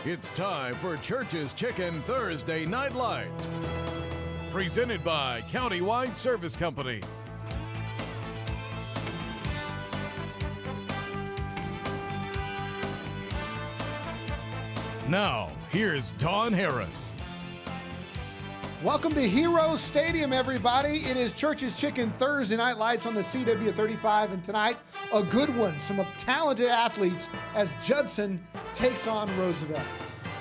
It's time for Church's Chicken Thursday Night Lights. Presented by Countywide Service Company. Now, here's Don Harris. Welcome to Hero Stadium, everybody. It is Church's Chicken Thursday Night Lights on the CW35, and tonight, a good one. Some talented athletes as Judson takes on Roosevelt.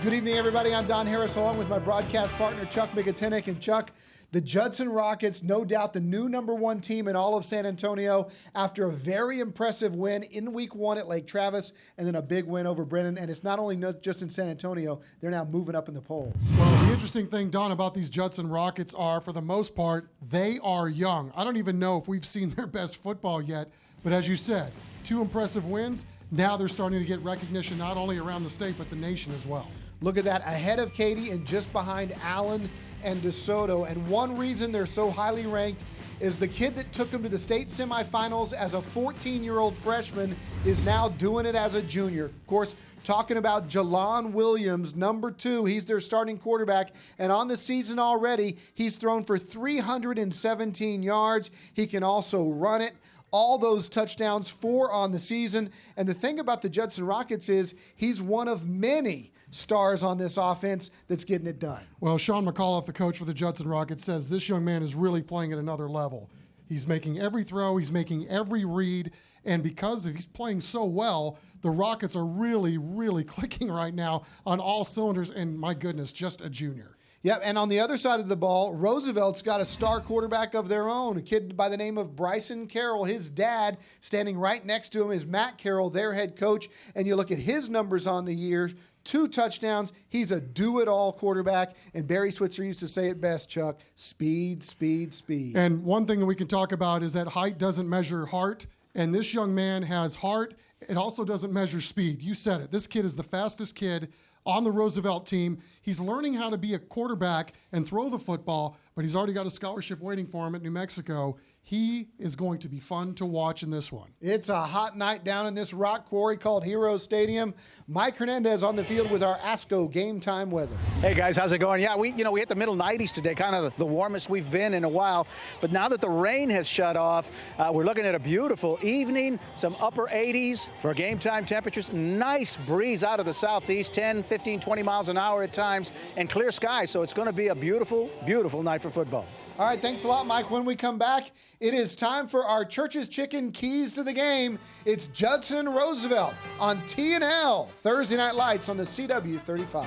Good evening, everybody. I'm Don Harris, along with my broadcast partner, Chuck Migatinick. And Chuck, the Judson Rockets, no doubt the new number one team in all of San Antonio after a very impressive win in week one at Lake Travis and then a big win over Brennan. And it's not only just in San Antonio, they're now moving up in the polls. Well, the interesting thing, Don, about these Judson Rockets are, for the most part, they are young. I don't even know if we've seen their best football yet. But as you said, two impressive wins. Now they're starting to get recognition not only around the state, but the nation as well. Look at that, ahead of Katy and just behind Allen and DeSoto. And one reason they're so highly ranked is the kid that took them to the state semifinals as a 14-year-old freshman is now doing it as a junior. Of course, talking about Jalon Williams, number 2. He's their starting quarterback. And on the season already, he's thrown for 317 yards. He can also run it. All those touchdowns, 4 on the season. And the thing about the Judson Rockets is he's one of many stars on this offense that's getting it done. Well, Sean McAuliffe, the coach for the Judson Rockets, says this young man is really playing at another level. He's making every throw, he's making every read, and because he's playing so well, the Rockets are really, really clicking right now on all cylinders, and my goodness, just a junior. Yep, and on the other side of the ball, Roosevelt's got a star quarterback of their own, a kid by the name of Bryson Carroll. His dad, standing right next to him, is Matt Carroll, their head coach. And you look at his numbers on the year, 2 touchdowns. He's a do-it-all quarterback. And Barry Switzer used to say it best, Chuck, speed, speed, speed. And one thing that we can talk about is that height doesn't measure heart. And this young man has heart. It also doesn't measure speed. You said it. This kid is the fastest kid on the Roosevelt team. He's learning how to be a quarterback and throw the football, but he's already got a scholarship waiting for him at New Mexico. He is going to be fun to watch in this one. It's a hot night down in this rock quarry called Hero Stadium. Mike Hernandez on the field with our ASCO game time weather. Hey guys, how's it going? Yeah, we hit the middle 90s today, kind of the warmest we've been in a while. But now that the rain has shut off, we're looking at a beautiful evening, some upper 80s for game time temperatures. Nice breeze out of the southeast, 10, 15, 20 miles an hour at times, and clear skies. So it's going to be a beautiful, beautiful night for football. All right, thanks a lot, Mike. When we come back, it is time for our Church's Chicken keys to the game. It's Judson and Roosevelt on T&L Thursday Night Lights on the CW35.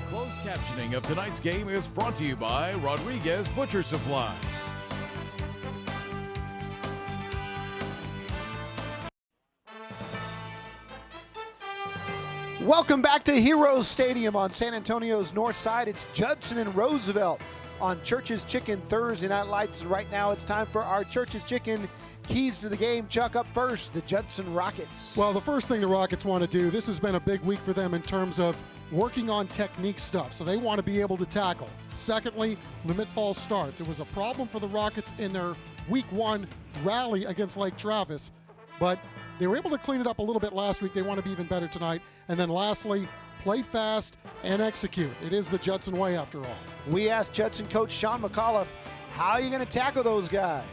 Closed captioning of tonight's game is brought to you by Rodriguez Butcher Supply. Welcome back to Heroes Stadium on San Antonio's north side. It's Judson and Roosevelt on Church's Chicken Thursday Night Lights. And right now it's time for our Church's Chicken keys to the game. Chuck, up first, the Judson Rockets. Well, the first thing the Rockets want to do, this has been a big week for them in terms of working on technique stuff. So they want to be able to tackle. Secondly, limit false starts. It was a problem for the Rockets in their week 1 rally against Lake Travis, but they were able to clean it up a little bit last week. They want to be even better tonight. And then lastly, play fast and execute. It is the Judson way after all. We asked Judson coach Sean McAuliffe, how are you going to tackle those guys?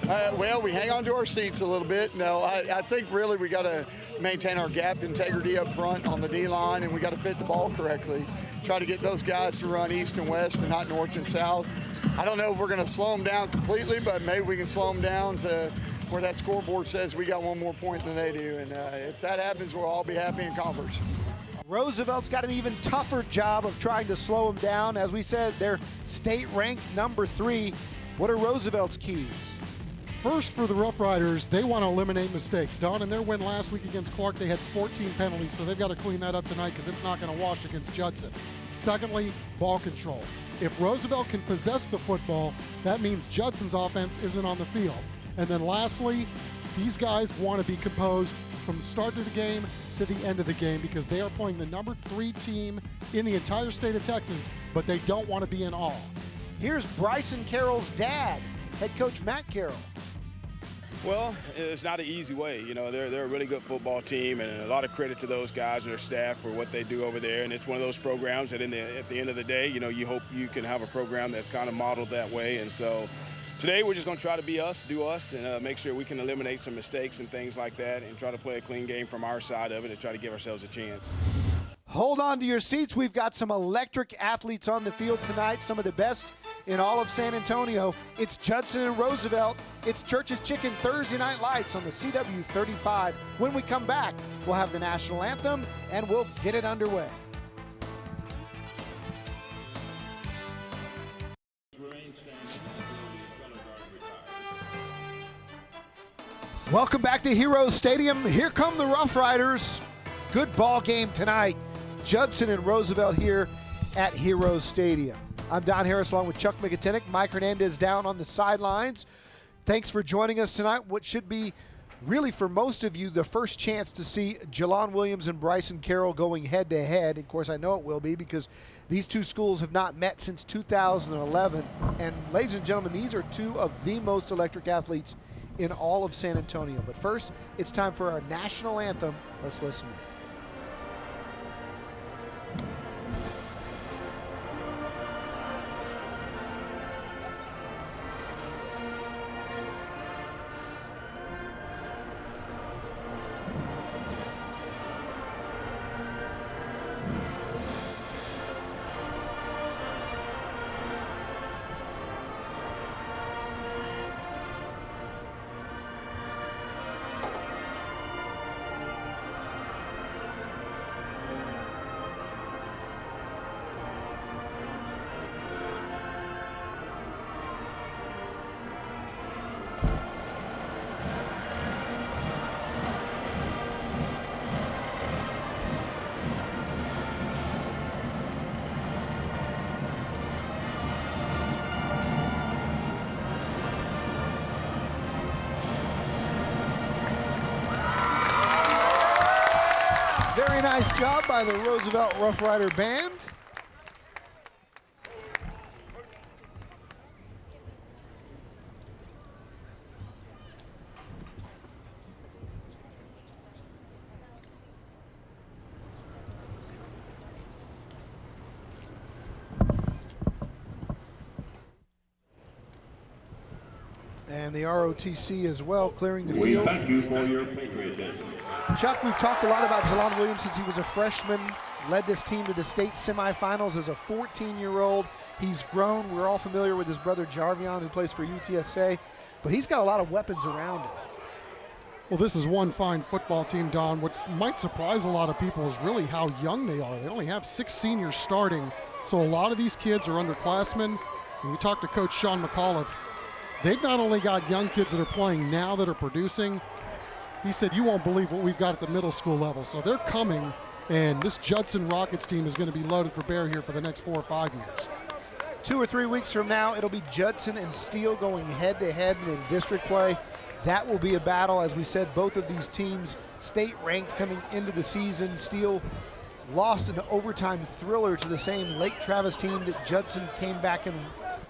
Well, we hang on to our seats a little bit. No, I think really we got to maintain our gap integrity up front on the D-line, and we got to fit the ball correctly. Try to get those guys to run east and west and not north and south. I don't know if we're going to slow them down completely, but maybe we can slow them down to where that scoreboard says we got one more point than they do. And if that happens, we'll all be happy in conference. Roosevelt's got an even tougher job of trying to slow them down. As we said, they're state-ranked number 3. What are Roosevelt's keys? First, for the Rough Riders, they want to eliminate mistakes. Don, in their win last week against Clark, they had 14 penalties, so they've got to clean that up tonight because it's not going to wash against Judson. Secondly, ball control. If Roosevelt can possess the football, that means Judson's offense isn't on the field. And then lastly, these guys want to be composed from the start of the game to the end of the game because they are playing the number 3 team in the entire state of Texas, but they don't want to be in awe. Here's Bryson Carroll's dad, head coach Matt Carroll. Well, it's not an easy way. You know, they're a really good football team, and a lot of credit to those guys and their staff for what they do over there. And it's one of those programs that at the end of the day, you know, you hope you can have a program that's kind of modeled that way. And so today we're just going to try to be us, do us, and make sure we can eliminate some mistakes and things like that and try to play a clean game from our side of it and try to give ourselves a chance. Hold on to your seats. We've got some electric athletes on the field tonight, some of the best in all of San Antonio. It's Judson and Roosevelt. It's Church's Chicken Thursday Night Lights on the CW35. When we come back, we'll have the national anthem and we'll get it underway. Welcome back to Heroes Stadium. Here come the Rough Riders. Good ball game tonight. Judson and Roosevelt here at Heroes Stadium. I'm Don Harris along with Chuck McAtenick. Mike Hernandez down on the sidelines. Thanks for joining us tonight. What should be really for most of you the first chance to see Jelon Williams and Bryson Carroll going head to head. Of course, I know it will be because these two schools have not met since 2011. And ladies and gentlemen, these are two of the most electric athletes in all of San Antonio. But first, it's time for our national anthem. Let's listen. Very nice job by the Roosevelt Rough Rider Band. And the ROTC as well, clearing the field. We thank you for your patriotism. Chuck, we've talked a lot about Jelon Williams since he was a freshman, led this team to the state semifinals as a 14-year-old. He's grown. We're all familiar with his brother Jarvion, who plays for UTSA, but he's got a lot of weapons around him. Well, this is one fine football team, Don. What might surprise a lot of people is really how young they are. They only have 6 seniors starting, so a lot of these kids are underclassmen. When you talk to Coach Sean McAuliffe, they've not only got young kids that are playing now that are producing. He said, you won't believe what we've got at the middle school level. So they're coming, and this Judson Rockets team is going to be loaded for bear here for the next 4 or 5 years. 2 or 3 weeks from now, it'll be Judson and Steele going head-to-head in district play. That will be a battle. As we said, both of these teams state-ranked coming into the season. Steele lost an overtime thriller to the same Lake Travis team that Judson came back and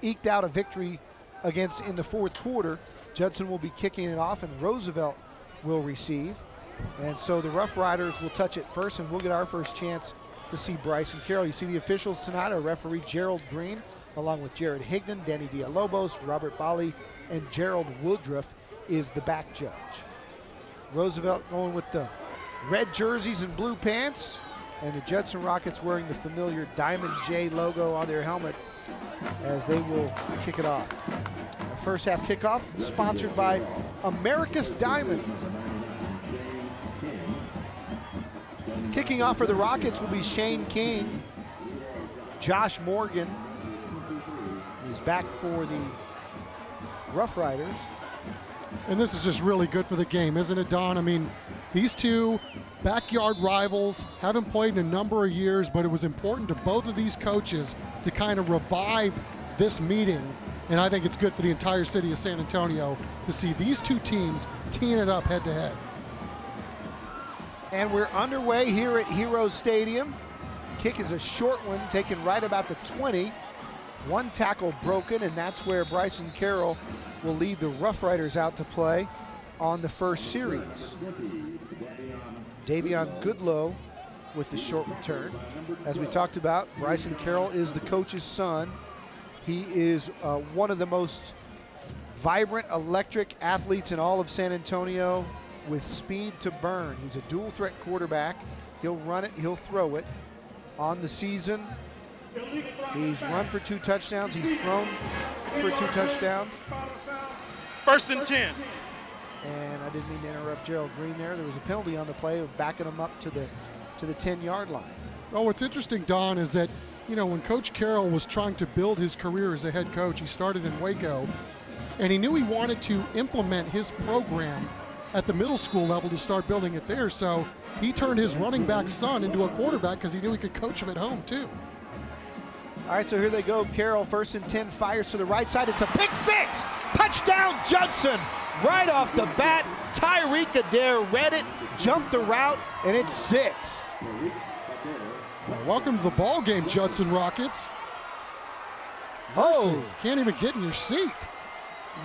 eked out a victory against in the fourth quarter. Judson will be kicking it off, and Roosevelt will receive. And so the Rough Riders will touch it first, and we'll get our first chance to see Bryson Carroll. You see the officials tonight are referee Gerald Green, along with Jared Higdon, Danny Villalobos, Robert Bali, and Gerald Woodruff is the back judge. Roosevelt going with the red jerseys and blue pants, and the Judson Rockets wearing the familiar Diamond J logo on their helmet as they will kick it off. Our first half kickoff sponsored by America's Diamond. Kicking off for the Rockets will be Shane King. Josh Morgan is back for the Rough Riders. And this is just really good for the game, isn't it, Don? I mean, these two backyard rivals haven't played in a number of years, but it was important to both of these coaches to kind of revive this meeting. And I think it's good for the entire city of San Antonio to see these two teams teeing it up head to head. And we're underway here at Heroes Stadium. Kick is a short one, taken right about the 20. One tackle broken, and that's where Bryson Carroll will lead the Rough Riders out to play. on the first series. Davion Goodlow with the short return. As we talked about, Bryson Carroll is the coach's son. He is one of the most vibrant, electric athletes in all of San Antonio with speed to burn. He's a dual threat quarterback. He'll run it, he'll throw it. On the season, he's run for 2 touchdowns. He's thrown for 2 touchdowns. 1st and 10. And I didn't mean to interrupt Gerald Green there. There was a penalty on the play of backing him up to the 10-yard line. Well, what's interesting, Don, is that, you know, when Coach Carroll was trying to build his career as a head coach, he started in Waco, and he knew he wanted to implement his program at the middle school level to start building it there. So he turned his running back son into a quarterback because he knew he could coach him at home too. All right, so here they go. Carroll, 1st and 10, fires to the right side. It's a pick 6. Touchdown, Judson. Right off the bat, Tyreek Adair read it, jumped the route, and it's 6. Well, welcome to the ball game, Judson Rockets. Oh, Mercy, can't even get in your seat.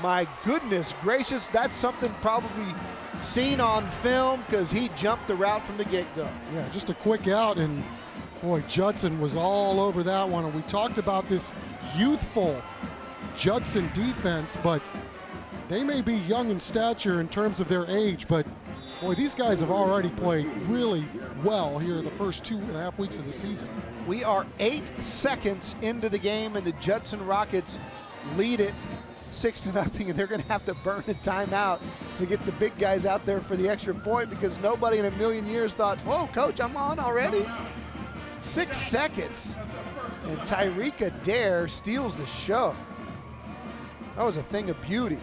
My goodness gracious, that's something probably seen on film because he jumped the route from the get-go. Yeah, just a quick out, and boy, Judson was all over that one. And we talked about this youthful Judson defense, but they may be young in stature in terms of their age, but boy, these guys have already played really well here the first 2.5 weeks of the season. We are 8 seconds into the game, and the Judson Rockets lead it 6-0, and they're going to have to burn a timeout to get the big guys out there for the extra point because nobody in a million years thought, whoa, coach, I'm on already. 6 seconds, and Tyreek Adair steals the show. That was a thing of beauty.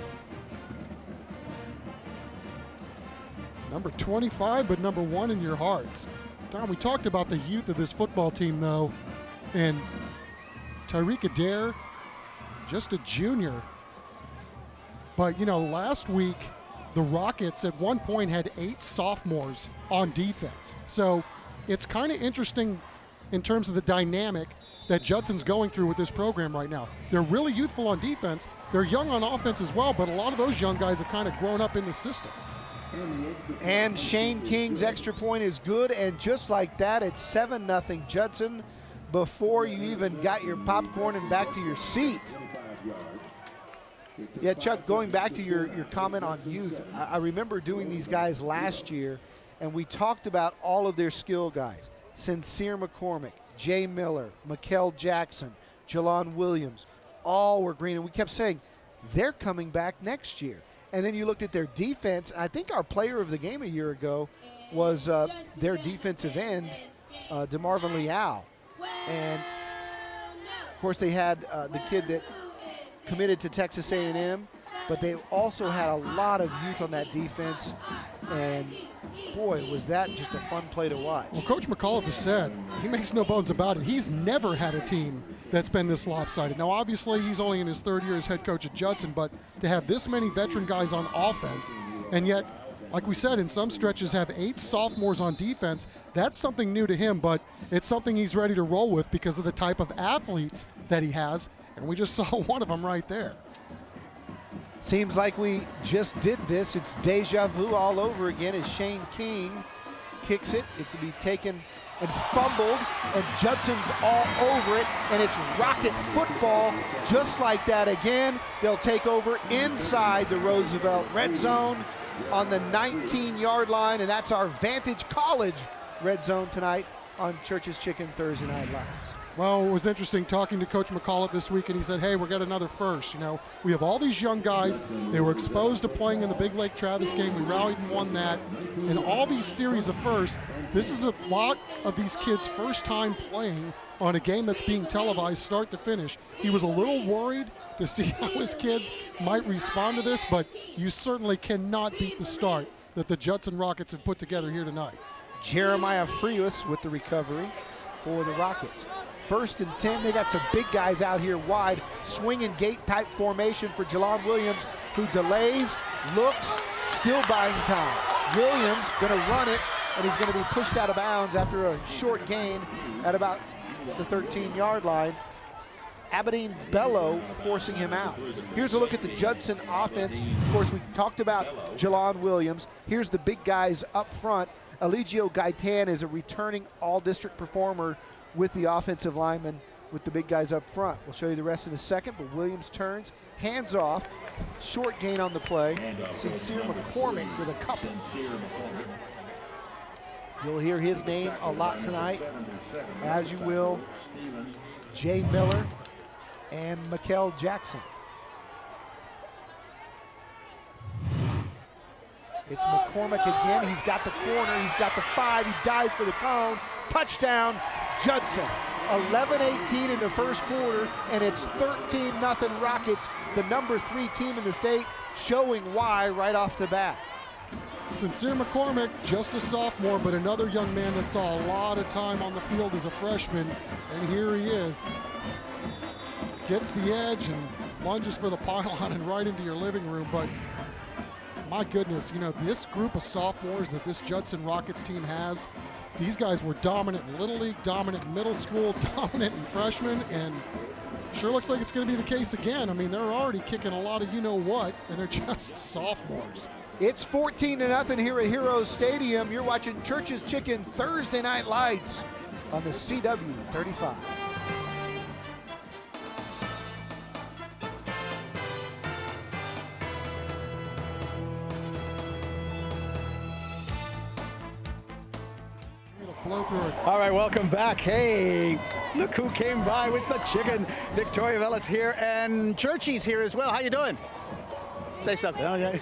Number 25, but number 1 in your hearts. Don, we talked about the youth of this football team, though, and Tyreek Adair, just a junior. But, you know, last week, the Rockets at one point had 8 sophomores on defense. So it's kind of interesting in terms of the dynamic that Judson's going through with this program right now. They're really youthful on defense. They're young on offense as well, but a lot of those young guys have kind of grown up in the system. And Shane King's extra point is good, and just like that, it's 7-0 Judson before you even got your popcorn and back to your seat. Yeah, Chuck, going back to your comment on youth, I remember doing these guys last year, and we talked about all of their skill guys. Sincere McCormick, Jay Miller, Mikel Jackson, Jalon Williams, all were green, and we kept saying, they're coming back next year. And then you looked at their defense. I think our player of the game a year ago was their defensive end, DeMarvin Leal. And, of course, they had the kid that committed to Texas A&M, but they also had a lot of youth on that defense. And, boy, was that just a fun play to watch. Well, Coach McAuliffe has said, he makes no bones about it, he's never had a team that's been this lopsided. Now, obviously, he's only in his 3rd year as head coach at Judson, but to have this many veteran guys on offense, and yet, like we said, in some stretches have 8 sophomores on defense, that's something new to him, but it's something he's ready to roll with because of the type of athletes that he has, and we just saw one of them right there. Seems like we just did this. It's deja vu all over again as Shane King kicks it. It's to be taken and fumbled, and Judson's all over it, and it's Rocket football just like that again. They'll take over inside the Roosevelt red zone on the 19-yard line, and that's our Vantage College red zone tonight on Church's Chicken Thursday Night Lights. Well, it was interesting talking to Coach McAuliffe this week, and he said, hey, we're got another first. You know, we have all these young guys. They were exposed to playing in the Big Lake Travis game. We rallied and won that. And all these series of firsts, this is a lot of these kids' first time playing on a game that's being televised start to finish. He was a little worried to see how his kids might respond to this, but you certainly cannot beat the start that the Judson Rockets have put together here tonight. Jeremiah Frius with the recovery for the Rockets. 1st and 10, they got some big guys out here wide, swing and gate type formation for Jalon Williams, who delays, looks, still buying time. Williams gonna run it, and he's gonna be pushed out of bounds after a short gain at about the 13-yard line. Aberdeen Bello forcing him out. Here's a look at the Judson offense. Of course, we talked about Jalon Williams. Here's the big guys up front. Eligio Gaitan is a returning all-district performer with the offensive lineman with the big guys up front. We'll show you the rest in a second, but Williams turns, hands off, short gain on the play. Sincere McCormick with a couple. You'll hear his name a lot tonight, as you will Jay Miller and Mikel Jackson. It's McCormick again. He's got the corner. He's got the 5. He dives for the cone. Touchdown, Judson. 11-18 in the first quarter, and it's 13-0 Rockets, the number 3 team in the state, showing why right off the bat. Sincere McCormick, just a sophomore, but another young man that saw a lot of time on the field as a freshman, and here he is. Gets the edge and lunges for the pylon and right into your living room, but my goodness, you know, this group of sophomores that this Judson Rockets team has, these guys were dominant in Little League, dominant in middle school, dominant in freshman, and sure looks like it's going to be the case again. I mean, they're already kicking a lot of you-know-what, and they're just sophomores. It's 14-0 here at Heroes Stadium. You're watching Church's Chicken Thursday Night Lights on the CW 35. All right, welcome back. Hey, look who came by. It's the Chicken. Victoria Velez here, and Churchy's here as well. How you doing? Say something. Oh, yeah.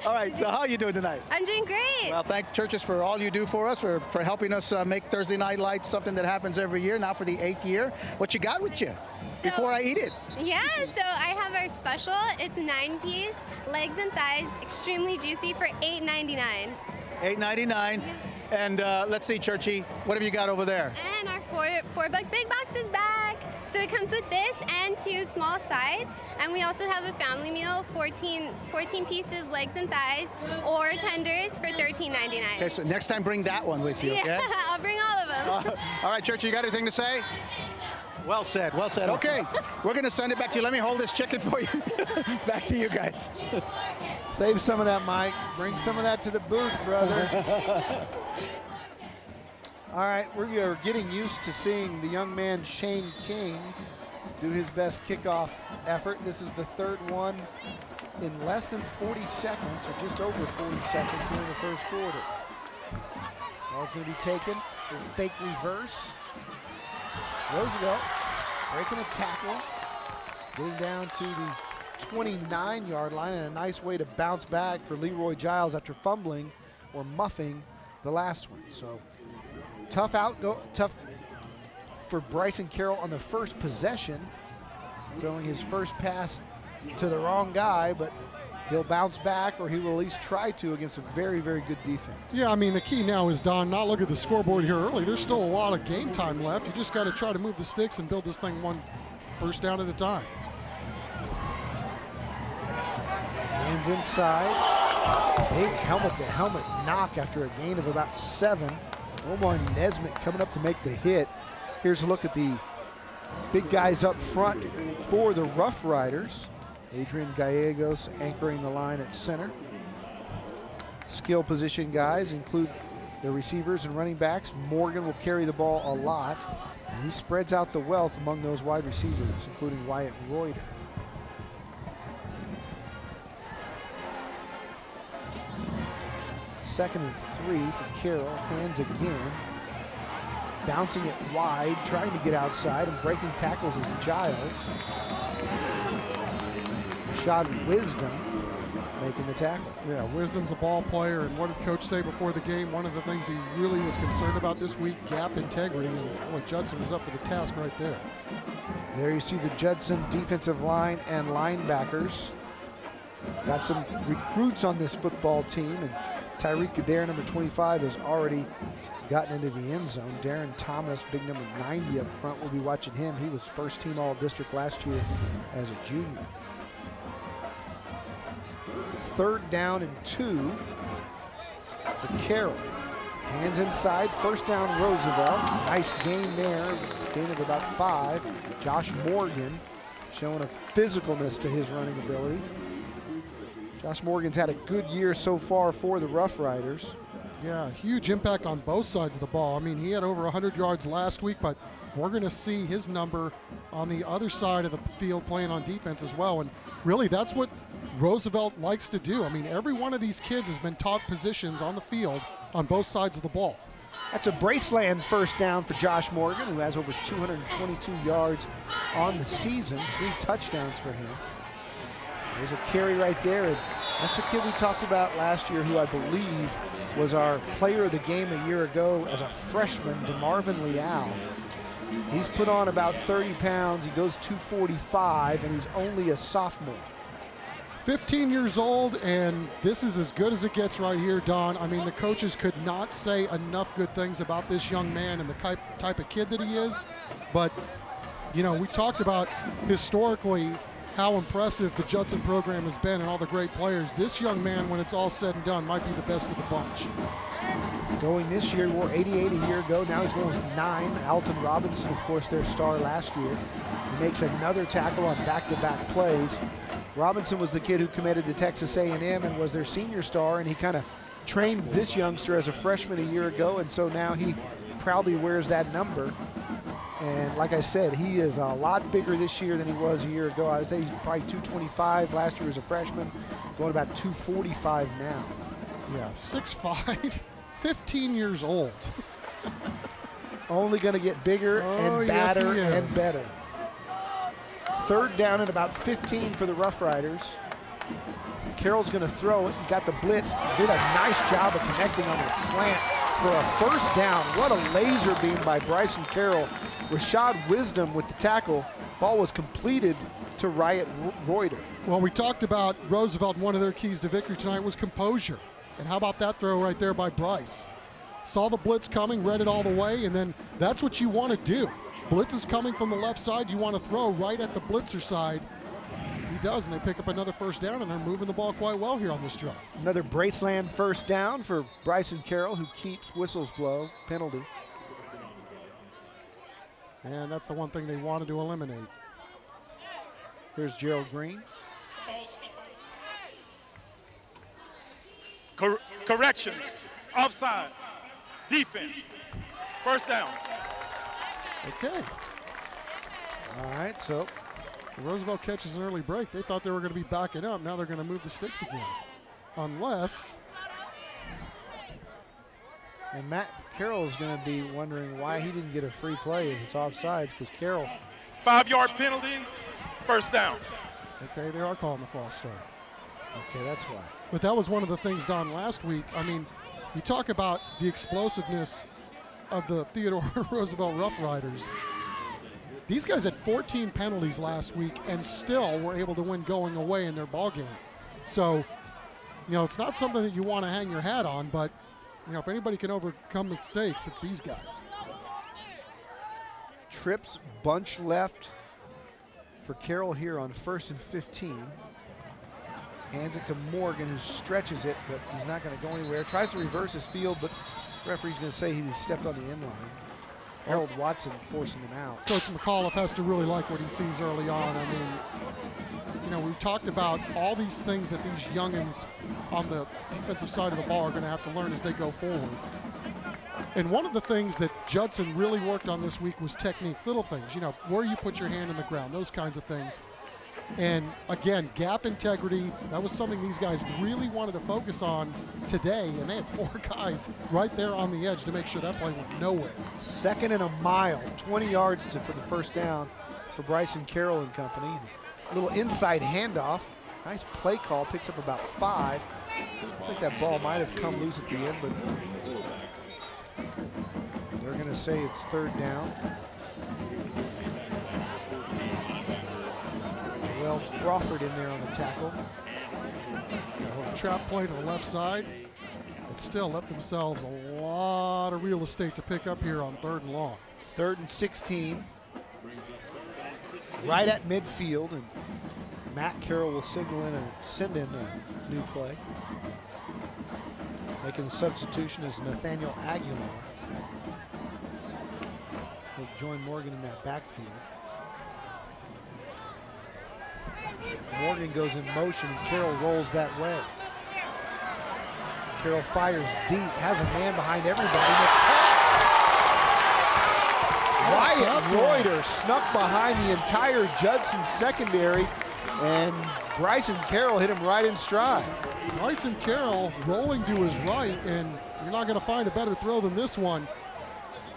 All right, so how are you doing tonight? I'm doing great. Well, thank Churches for all you do for us, for helping us make Thursday Night Lights something that happens every year, now for the 8th year. What you got with you before I eat it? Yeah, so I have our special. It's 9-piece, legs and thighs, extremely juicy for $8.99. $8.99. And let's see, Churchy, what have you got over there? And our $4 big box is back. So it comes with this and 2 small sides. And we also have a family meal, 14 pieces, legs and thighs, or tenders for $13.99. Okay, so next time bring that one with you, okay? Yeah, I'll bring all of them. All right, Churchy, you got anything to say? Well said, well said. Okay, we're going to send it back to you. Let me hold this chicken for you. Back to you guys. Save some of that, Mike. Bring some of that to the booth, brother. All right, we are getting used to seeing the young man Shane King do his best kickoff effort. This is the 3rd one in less than 40 seconds, or just over 40 seconds here in the first quarter. Ball's going to be taken. Fake reverse. Roosevelt breaking a tackle, getting down to the 29-yard line, and a nice way to bounce back for Leroy Giles after fumbling or muffing the last one. So tough for Bryson Carroll on the first possession, throwing his first pass to the wrong guy, but he'll bounce back, or he will at least try to, against a very, very good defense. Yeah, I mean, the key now is, Don, not look at the scoreboard here early. There's still a lot of game time left. You just got to try to move the sticks and build this thing one first down at a time. Hands inside. Big helmet-to-helmet knock after a gain of about 7. Omar Nesmith coming up to make the hit. Here's a look at the big guys up front for the Rough Riders. Adrian Gallegos anchoring the line at center. Skill position guys include the receivers and running backs. Morgan will carry the ball a lot. And he spreads out the wealth among those wide receivers, including Wyatt Reuter. Second and 3 for Carroll. Hands again. Bouncing it wide, trying to get outside, and breaking tackles is Giles. Rashad Wisdom making the tackle. Yeah, Wisdom's a ball player, and what did Coach say before the game? One of the things he really was concerned about this week, gap integrity, and boy, Judson was up for the task right there. There you see the Judson defensive line and linebackers. Got some recruits on this football team, and Tyreek Adair, number 25, has already gotten into the end zone. Darren Thomas, big number 90 up front, we'll be watching him. He was first team All-District last year as a junior. 3rd down and 2 for Carroll. Hands inside, first down Roosevelt. Nice gain there, gain of about 5. Josh Morgan showing a physicalness to his running ability. Josh Morgan's had a good year so far for the Rough Riders. Yeah, huge impact on both sides of the ball. I mean, he had over 100 yards last week, but we're going to see his number on the other side of the field playing on defense as well. And really, that's what Roosevelt likes to do. I mean, every one of these kids has been taught positions on the field on both sides of the ball. That's a Braceland first down for Josh Morgan, who has over 222 yards on the season, 3 touchdowns for him. There's a carry right there. And that's the kid we talked about last year, who I believe was our player of the game a year ago as a freshman, DeMarvin Leal. He's put on about 30 pounds. He goes 245, and he's only a sophomore. 15 years old, and this is as good as it gets right here, Don. I mean, the coaches could not say enough good things about this young man and the type of kid that he is. But, you know, we talked about historically how impressive the Judson program has been and all the great players. This young man, when it's all said and done, might be the best of the bunch. Going this year, wore 88 a year ago. Now he's going with 9. Alton Robinson, of course, their star last year. He makes another tackle on back-to-back plays. Robinson was the kid who committed to Texas A&M and was their senior star, and he kind of trained this youngster as a freshman a year ago, and so now he proudly wears that number. And like I said, he is a lot bigger this year than he was a year ago. I would say he's probably 225 last year as a freshman, going about 245 now. Yeah, 6'5", 15 years old. Only going to get bigger and badder and better. Third down and about 15 for the Rough Riders. Carroll's going to throw it. He got the blitz. Did a nice job of connecting on a slant for a first down. What a laser beam by Bryson Carroll. Rashad Wisdom with the tackle. Ball was completed to Riot Reuter. Well, we talked about Roosevelt. One of their keys to victory tonight was composure. And how about that throw right there by Bryce? Saw the blitz coming, read it all the way, and then that's what you want to do. Blitz is coming from the left side. You want to throw right at the blitzer side. He does, and they pick up another first down, and they're moving the ball quite well here on this drive. Another Braceland first down for Bryson Carroll, who keeps whistles blow, penalty. And that's the one thing they wanted to eliminate. Here's Gerald Green. Corrections, offside, defense, first down. Okay. All right, so Roosevelt catches an early break. They thought they were going to be backing up. Now they're going to move the sticks again. Unless. And Matt Carroll is going to be wondering why he didn't get a free play if it's offsides, because Carroll. 5-yard penalty, first down. Okay, they are calling the false start. Okay, that's why. But that was one of the things, Don, last week. I mean, you talk about the explosiveness of the Theodore Roosevelt Rough Riders. These guys had 14 penalties last week and still were able to win going away in their ball game. So, you know, it's not something that you want to hang your hat on, but, you know, if anybody can overcome mistakes, it's these guys. Trips bunch left for Carroll here on 1st and 15. Hands it to Morgan, who stretches it, but he's not going to go anywhere. Tries to reverse his field, but the referee's going to say he stepped on the end line. Harold Watson forcing him out. Coach McAuliffe has to really like what he sees early on. I mean, you know, we talked about all these things that these youngins on the defensive side of the ball are going to have to learn as they go forward. And one of the things that Judson really worked on this week was technique, little things, you know, where you put your hand in the ground, those kinds of things. And again, gap integrity, that was something these guys really wanted to focus on today, and they had 4 guys right there on the edge to make sure that play went nowhere. 2nd and a mile, 20 yards for the first down for Bryson Carroll and company. A little inside handoff. Nice play call, picks up about 5. I think that ball might have come loose at the end, but they're going to say it's 3rd down. Well, Crawford in there on the tackle. Trap play to the left side. But still left themselves a lot of real estate to pick up here on 3rd and long. 3rd and 16. Right at midfield, and Matt Carroll will send in a new play. Making the substitution is Nathaniel Aguilar. He'll join Morgan in that backfield. Morgan goes in motion and Carroll rolls that way. Carroll fires deep, has a man behind everybody. Wyatt Reuter snuck behind the entire Judson secondary, and Bryson Carroll hit him right in stride. Bryson Carroll rolling to his right, and you're not going to find a better throw than this one.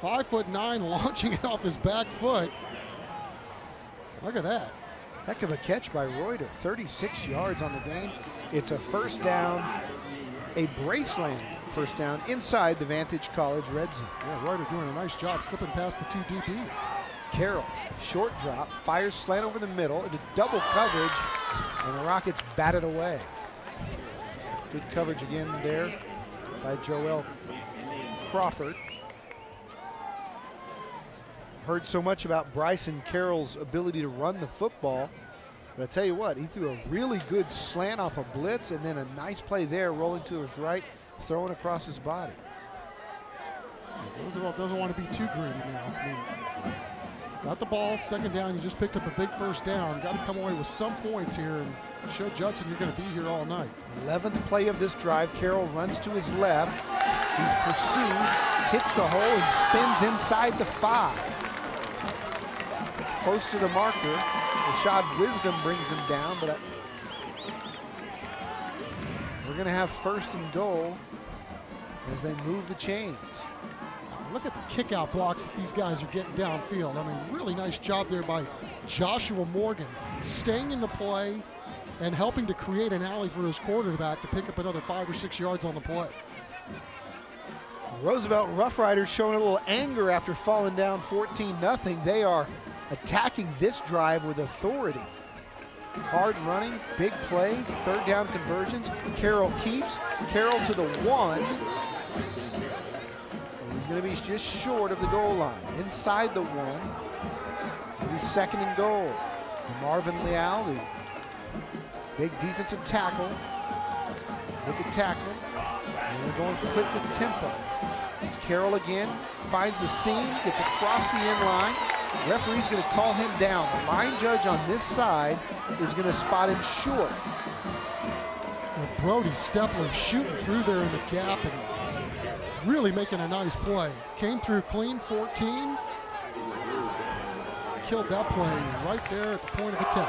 5'9", launching it off his back foot. Look at that. Heck of a catch by Reuter. 36 yards on the game. It's a first down, a Braceland first down inside the Vantage College red zone. Yeah, Reuter doing a nice job slipping past the 2 DBs. Carroll, short drop, fires slant over the middle into double coverage, and the Rockets bat it away. Good coverage again there by Joel Crawford. Heard so much about Bryson Carroll's ability to run the football, but I tell you what, he threw a really good slant off a blitz and then a nice play there, rolling to his right, throwing across his body. Roosevelt doesn't want to be too greedy now. I mean, got the ball, second down, you just picked up a big first down. Got to come away with some points here and show Judson you're going to be here all night. 11th play of this drive, Carroll runs to his left. He's pursued, hits the hole, and spins inside the 5. Close to the marker. Rashad Wisdom brings him down, but we're going to have first and goal as they move the chains. Look at the kick-out blocks that these guys are getting downfield. I mean, really nice job there by Joshua Morgan, staying in the play and helping to create an alley for his quarterback to pick up another 5 or 6 yards on the play. Roosevelt Rough Riders showing a little anger after falling down 14-0. They are attacking this drive with authority. Hard running, big plays, third down conversions. Carroll keeps. Carroll to the 1. And he's going to be just short of the goal line. Inside the 1. It'll be second and goal. And Marvin Leal, the big defensive tackle, with the tackle. And they're going quick with tempo. It's Carroll again, finds the seam, gets across the end line. Referee's going to call him down. The line judge on this side is going to spot him short. Well, Brody Stepler shooting through there in the gap and really making a nice play. Came through clean, 14. Killed that play right there at the point of attack.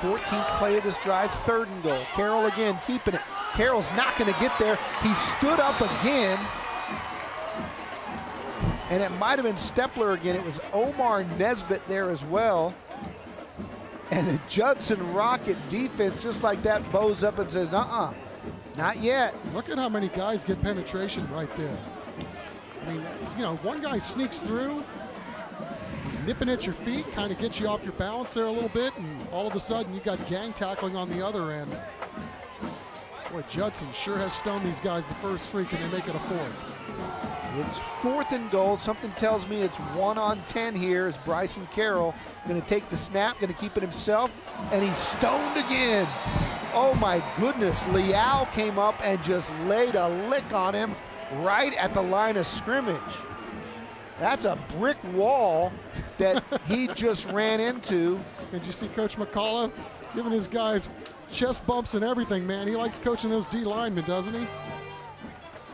14th play of this drive, third and goal. Carroll again keeping it. Carroll's not going to get there. He stood up again. And it might have been Stepler again. It was Omar Nesbitt there as well. And the Judson Rocket defense, just like that, bows up and says, "Uh-uh, not yet." Look at how many guys get penetration right there. I mean, you know, one guy sneaks through, he's nipping at your feet, kind of gets you off your balance there a little bit, and all of a sudden you got gang tackling on the other end. Boy, Judson sure has stoned these guys the first 3. Can they make it a 4th? It's 4th and goal. Something tells me it's 1 on 10 here as Bryson Carroll going to take the snap, going to keep it himself, and he's stoned again. Oh my goodness, Leal came up and just laid a lick on him right at the line of scrimmage. That's a brick wall that he just ran into. Did you see Coach McCullough giving his guys chest bumps and everything, man? He likes coaching those D linemen, doesn't he?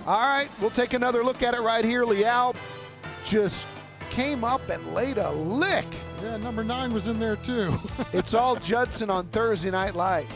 All right, we'll take another look at it right here. Leal just came up and laid a lick. Yeah, number 9 was in there too. It's all Judson on Thursday Night Lights.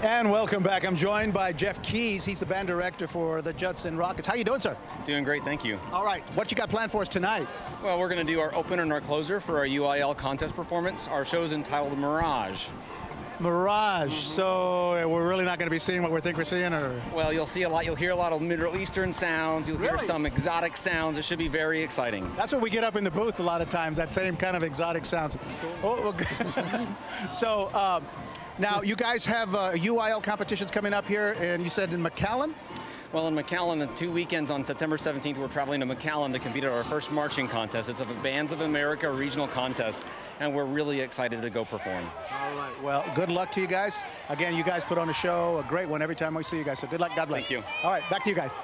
And welcome back. I'm joined by Jeff Keys. He's the band director for the Judson Rockets. How you doing, sir? Doing great, thank you. All right, what you got planned for us tonight? Well, we're going to do our opener and our closer for our UIL contest performance. Our show's entitled Mirage. Mirage. So we're really not going to be seeing what we think we're seeing, or? Well, you'll see a lot. You'll hear a lot of Middle Eastern sounds. You'll hear some exotic sounds. It should be very exciting. That's what we get up in the booth a lot of times, that same kind of exotic sounds. Cool. So now you guys have UIL competitions coming up here, and you said in McAllen? Well, in McAllen, the 2 weekends on September 17th, we're traveling to McAllen to compete at our first marching contest. It's a Bands of America regional contest, and we're really excited to go perform. All right. Well, good luck to you guys. Again, you guys put on a show, a great one every time we see you guys. So good luck. God bless. Thank you. All right, back to you guys.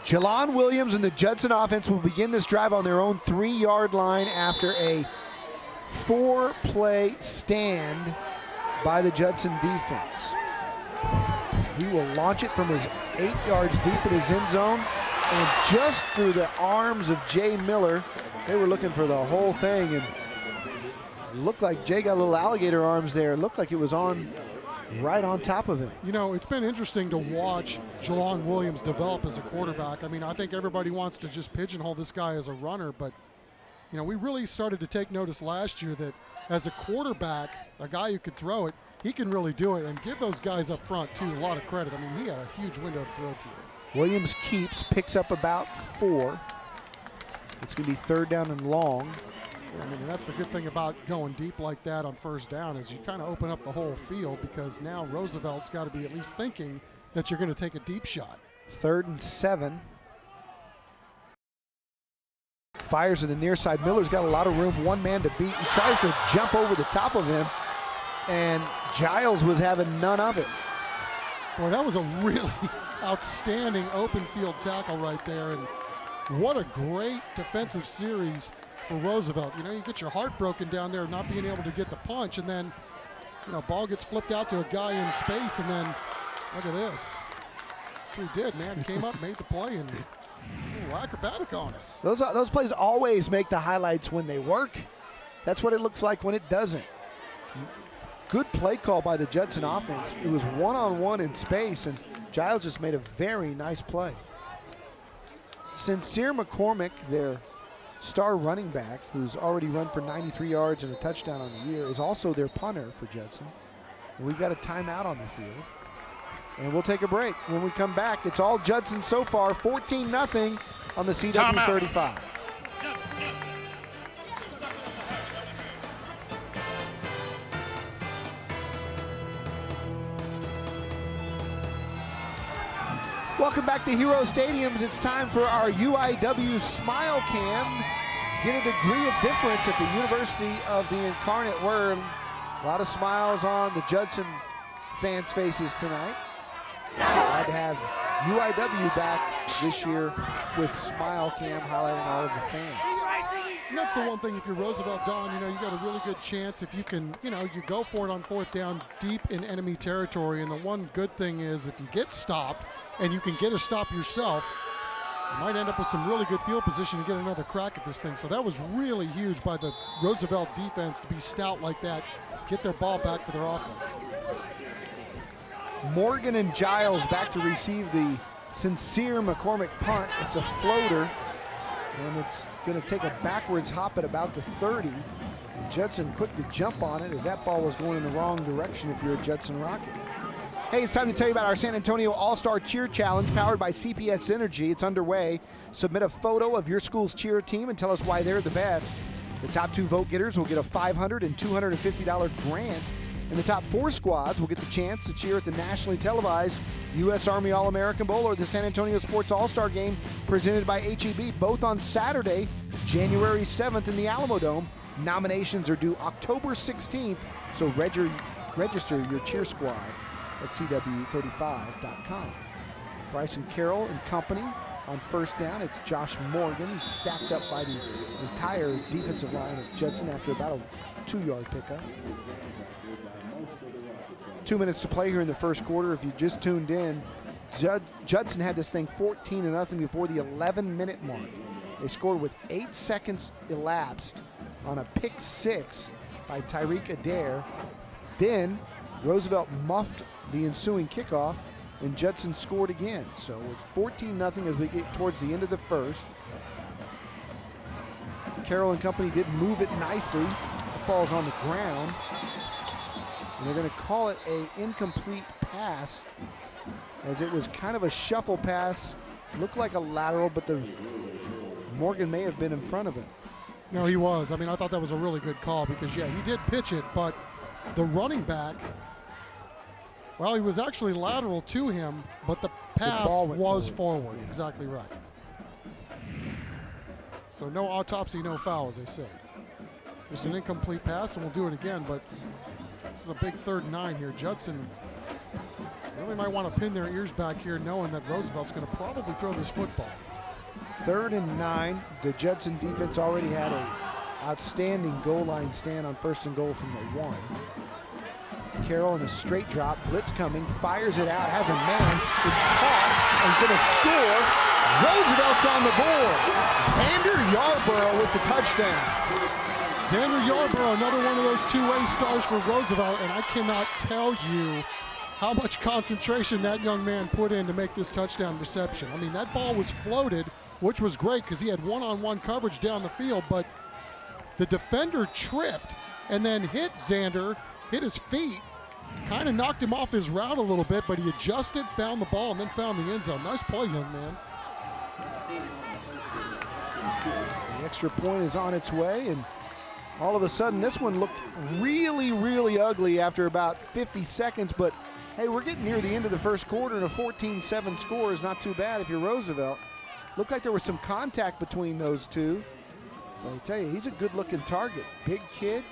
Jalon Williams and the Judson offense will begin this drive on their own 3-yard line after a 4-play stand by the Judson defense. He will launch it from his 8 yards deep in his end zone, and just through the arms of Jay Miller. They were looking for the whole thing, and it looked like Jay got little alligator arms there. It looked like it was on right on top of him. You know, it's been interesting to watch Jalon Williams develop as a quarterback. I mean, I think everybody wants to just pigeonhole this guy as a runner, but, you know, we really started to take notice last year that as a quarterback, a guy who could throw it, he can really do it, and give those guys up front, too, a lot of credit. I mean, he had a huge window to throw through. Williams keeps, picks up about 4. It's going to be 3rd down and long. I mean, that's the good thing about going deep like that on first down is you kind of open up the whole field, because now Roosevelt's got to be at least thinking that you're going to take a deep shot. 3rd and 7. Fires to the near side. Miller's got a lot of room, one man to beat. He tries to jump over the top of him, and Giles was having none of it. Boy, that was a really outstanding open field tackle right there, and what a great defensive series for Roosevelt. You know, you get your heart broken down there not being able to get the punch, and then, you know, ball gets flipped out to a guy in space, and then look at this. That's what he did, man. Came up, made the play, and a little acrobatic on us. Those plays always make the highlights when they work. That's what it looks like when it doesn't. Good play call by the Judson offense. It was one-on-one in space, and Giles just made a very nice play. Sincere McCormick, their star running back, who's already run for 93 yards and a touchdown on the year, is also their punter for Judson. And we've got a timeout on the field. And we'll take a break. When we come back, it's all Judson so far, 14-0 on the CW 35. Welcome back to Hero Stadiums. It's time for our UIW Smile Cam. Get a degree of difference at the University of the Incarnate Word. A lot of smiles on the Judson fans' faces tonight. Glad to have UIW back this year with Smile Cam highlighting all of the fans. And that's the one thing, if you're Roosevelt, Don, you know, you got a really good chance if you can, you know, you go for it on 4th down deep in enemy territory. And the one good thing is if you get stopped and you can get a stop yourself, you might end up with some really good field position to get another crack at this thing. So that was really huge by the Roosevelt defense to be stout like that, get their ball back for their offense. Morgan and Giles back to receive the Sincere McCormick punt. It's a floater, and it's going to take a backwards hop at about the 30. Judson quick to jump on it as that ball was going in the wrong direction if you're a Judson Rocket. Hey, it's time to tell you about our San Antonio All-Star Cheer Challenge powered by CPS Energy. It's underway. Submit a photo of your school's cheer team and tell us why they're the best. The top 2 vote getters will get a $500 and $250 grant. And the top 4 squads will get the chance to cheer at the nationally televised U.S. Army All-American Bowl or the San Antonio Sports All-Star Game presented by HEB, both on Saturday, January 7th in the Alamo Dome. Nominations are due October 16th, so register your cheer squad at CW35.com. Bryson Carroll and company on 1st down. It's Josh Morgan. He's stacked up by the entire defensive line of Judson after about a 2-yard pickup. 2 minutes to play here in the first quarter. If you just tuned in, Judson had this thing 14-0 before the 11-minute mark. They scored with 8 seconds elapsed on a pick 6 by Tyreek Adair. Then Roosevelt muffed the ensuing kickoff, and Judson scored again. So it's 14-0 as we get towards the end of the first. Carroll and company did move it nicely. The ball's on the ground. And they're going to call it an incomplete pass, as it was kind of a shuffle pass. Looked like a lateral, but Morgan may have been in front of it. No, he was. I mean, I thought that was a really good call because, yeah, he did pitch it, but the running back Well, he was actually lateral to him, but the pass was forward. Yeah. Exactly right. So no autopsy, no foul, as they say. Just an incomplete pass, and we'll do it again, but this is a big 3rd and 9 here. Judson really might want to pin their ears back here, knowing that Roosevelt's going to probably throw this football. 3rd and 9. The Judson defense already had an outstanding goal line stand on 1st and goal from the 1. Carroll in a straight drop, blitz coming, fires it out, has a man, it's caught, and going to score. Roosevelt's on the board. Xander Yarborough with the touchdown. Xander Yarborough, another one of those two-way stars for Roosevelt, and I cannot tell you how much concentration that young man put in to make this touchdown reception. I mean, that ball was floated, which was great because he had one-on-one coverage down the field, but the defender tripped and then hit Xander, hit his feet, kind of knocked him off his route a little bit, but he adjusted, found the ball, and then found the end zone. Nice play, young man. The extra point is on its way, and all of a sudden this one looked really, really ugly after about 50 seconds, but hey, we're getting near the end of the first quarter, and a 14-7 score is not too bad if you're Roosevelt. Looked like there was some contact between those two. But I tell you, he's a good-looking target. Big kid,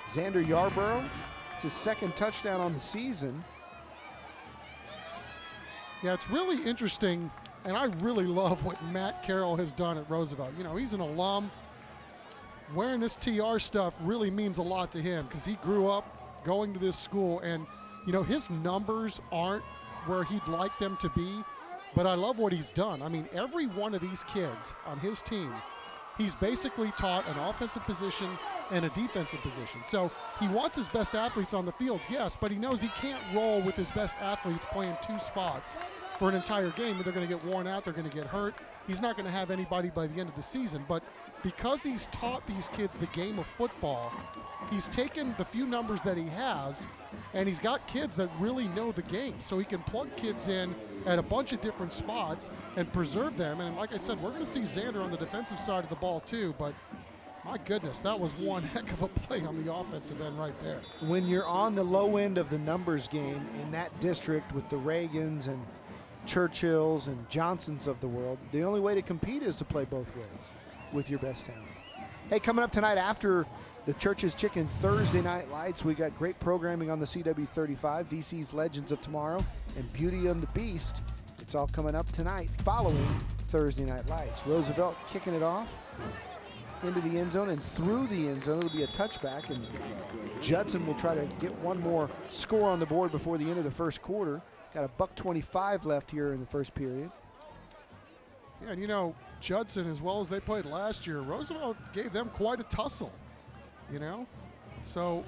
Xander Yarborough. It's his 2nd touchdown on the season. Yeah, it's really interesting, and I really love what Matt Carroll has done at Roosevelt. You know, he's an alum. Wearing this TR stuff really means a lot to him because he grew up going to this school, and you know, his numbers aren't where he'd like them to be, but I love what he's done. I mean, every one of these kids on his team, he's basically taught an offensive position and a defensive position. So he wants his best athletes on the field, yes, but he knows he can't roll with his best athletes playing 2 spots for an entire game. They're going to get worn out, they're going to get hurt. He's not going to have anybody by the end of the season, but because he's taught these kids the game of football, he's taken the few numbers that he has, and he's got kids that really know the game. So he can plug kids in at a bunch of different spots and preserve them. And like I said, we're going to see Xander on the defensive side of the ball too, but my goodness, that was one heck of a play on the offensive end right there. When you're on the low end of the numbers game in that district with the Reagans and Churchills and Johnsons of the world, the only way to compete is to play both ways with your best talent. Hey, coming up tonight after the Church's Chicken Thursday Night Lights, we got great programming on the CW35, DC's Legends of Tomorrow, and Beauty and the Beast. It's all coming up tonight following Thursday Night Lights. Roosevelt kicking it off into the end zone and through the end zone. It'll be a touchback, and Judson will try to get one more score on the board before the end of the first quarter. Got a $1:25 left here in the first period. Yeah, and you know, Judson, as well as they played last year, Roosevelt gave them quite a tussle, you know? So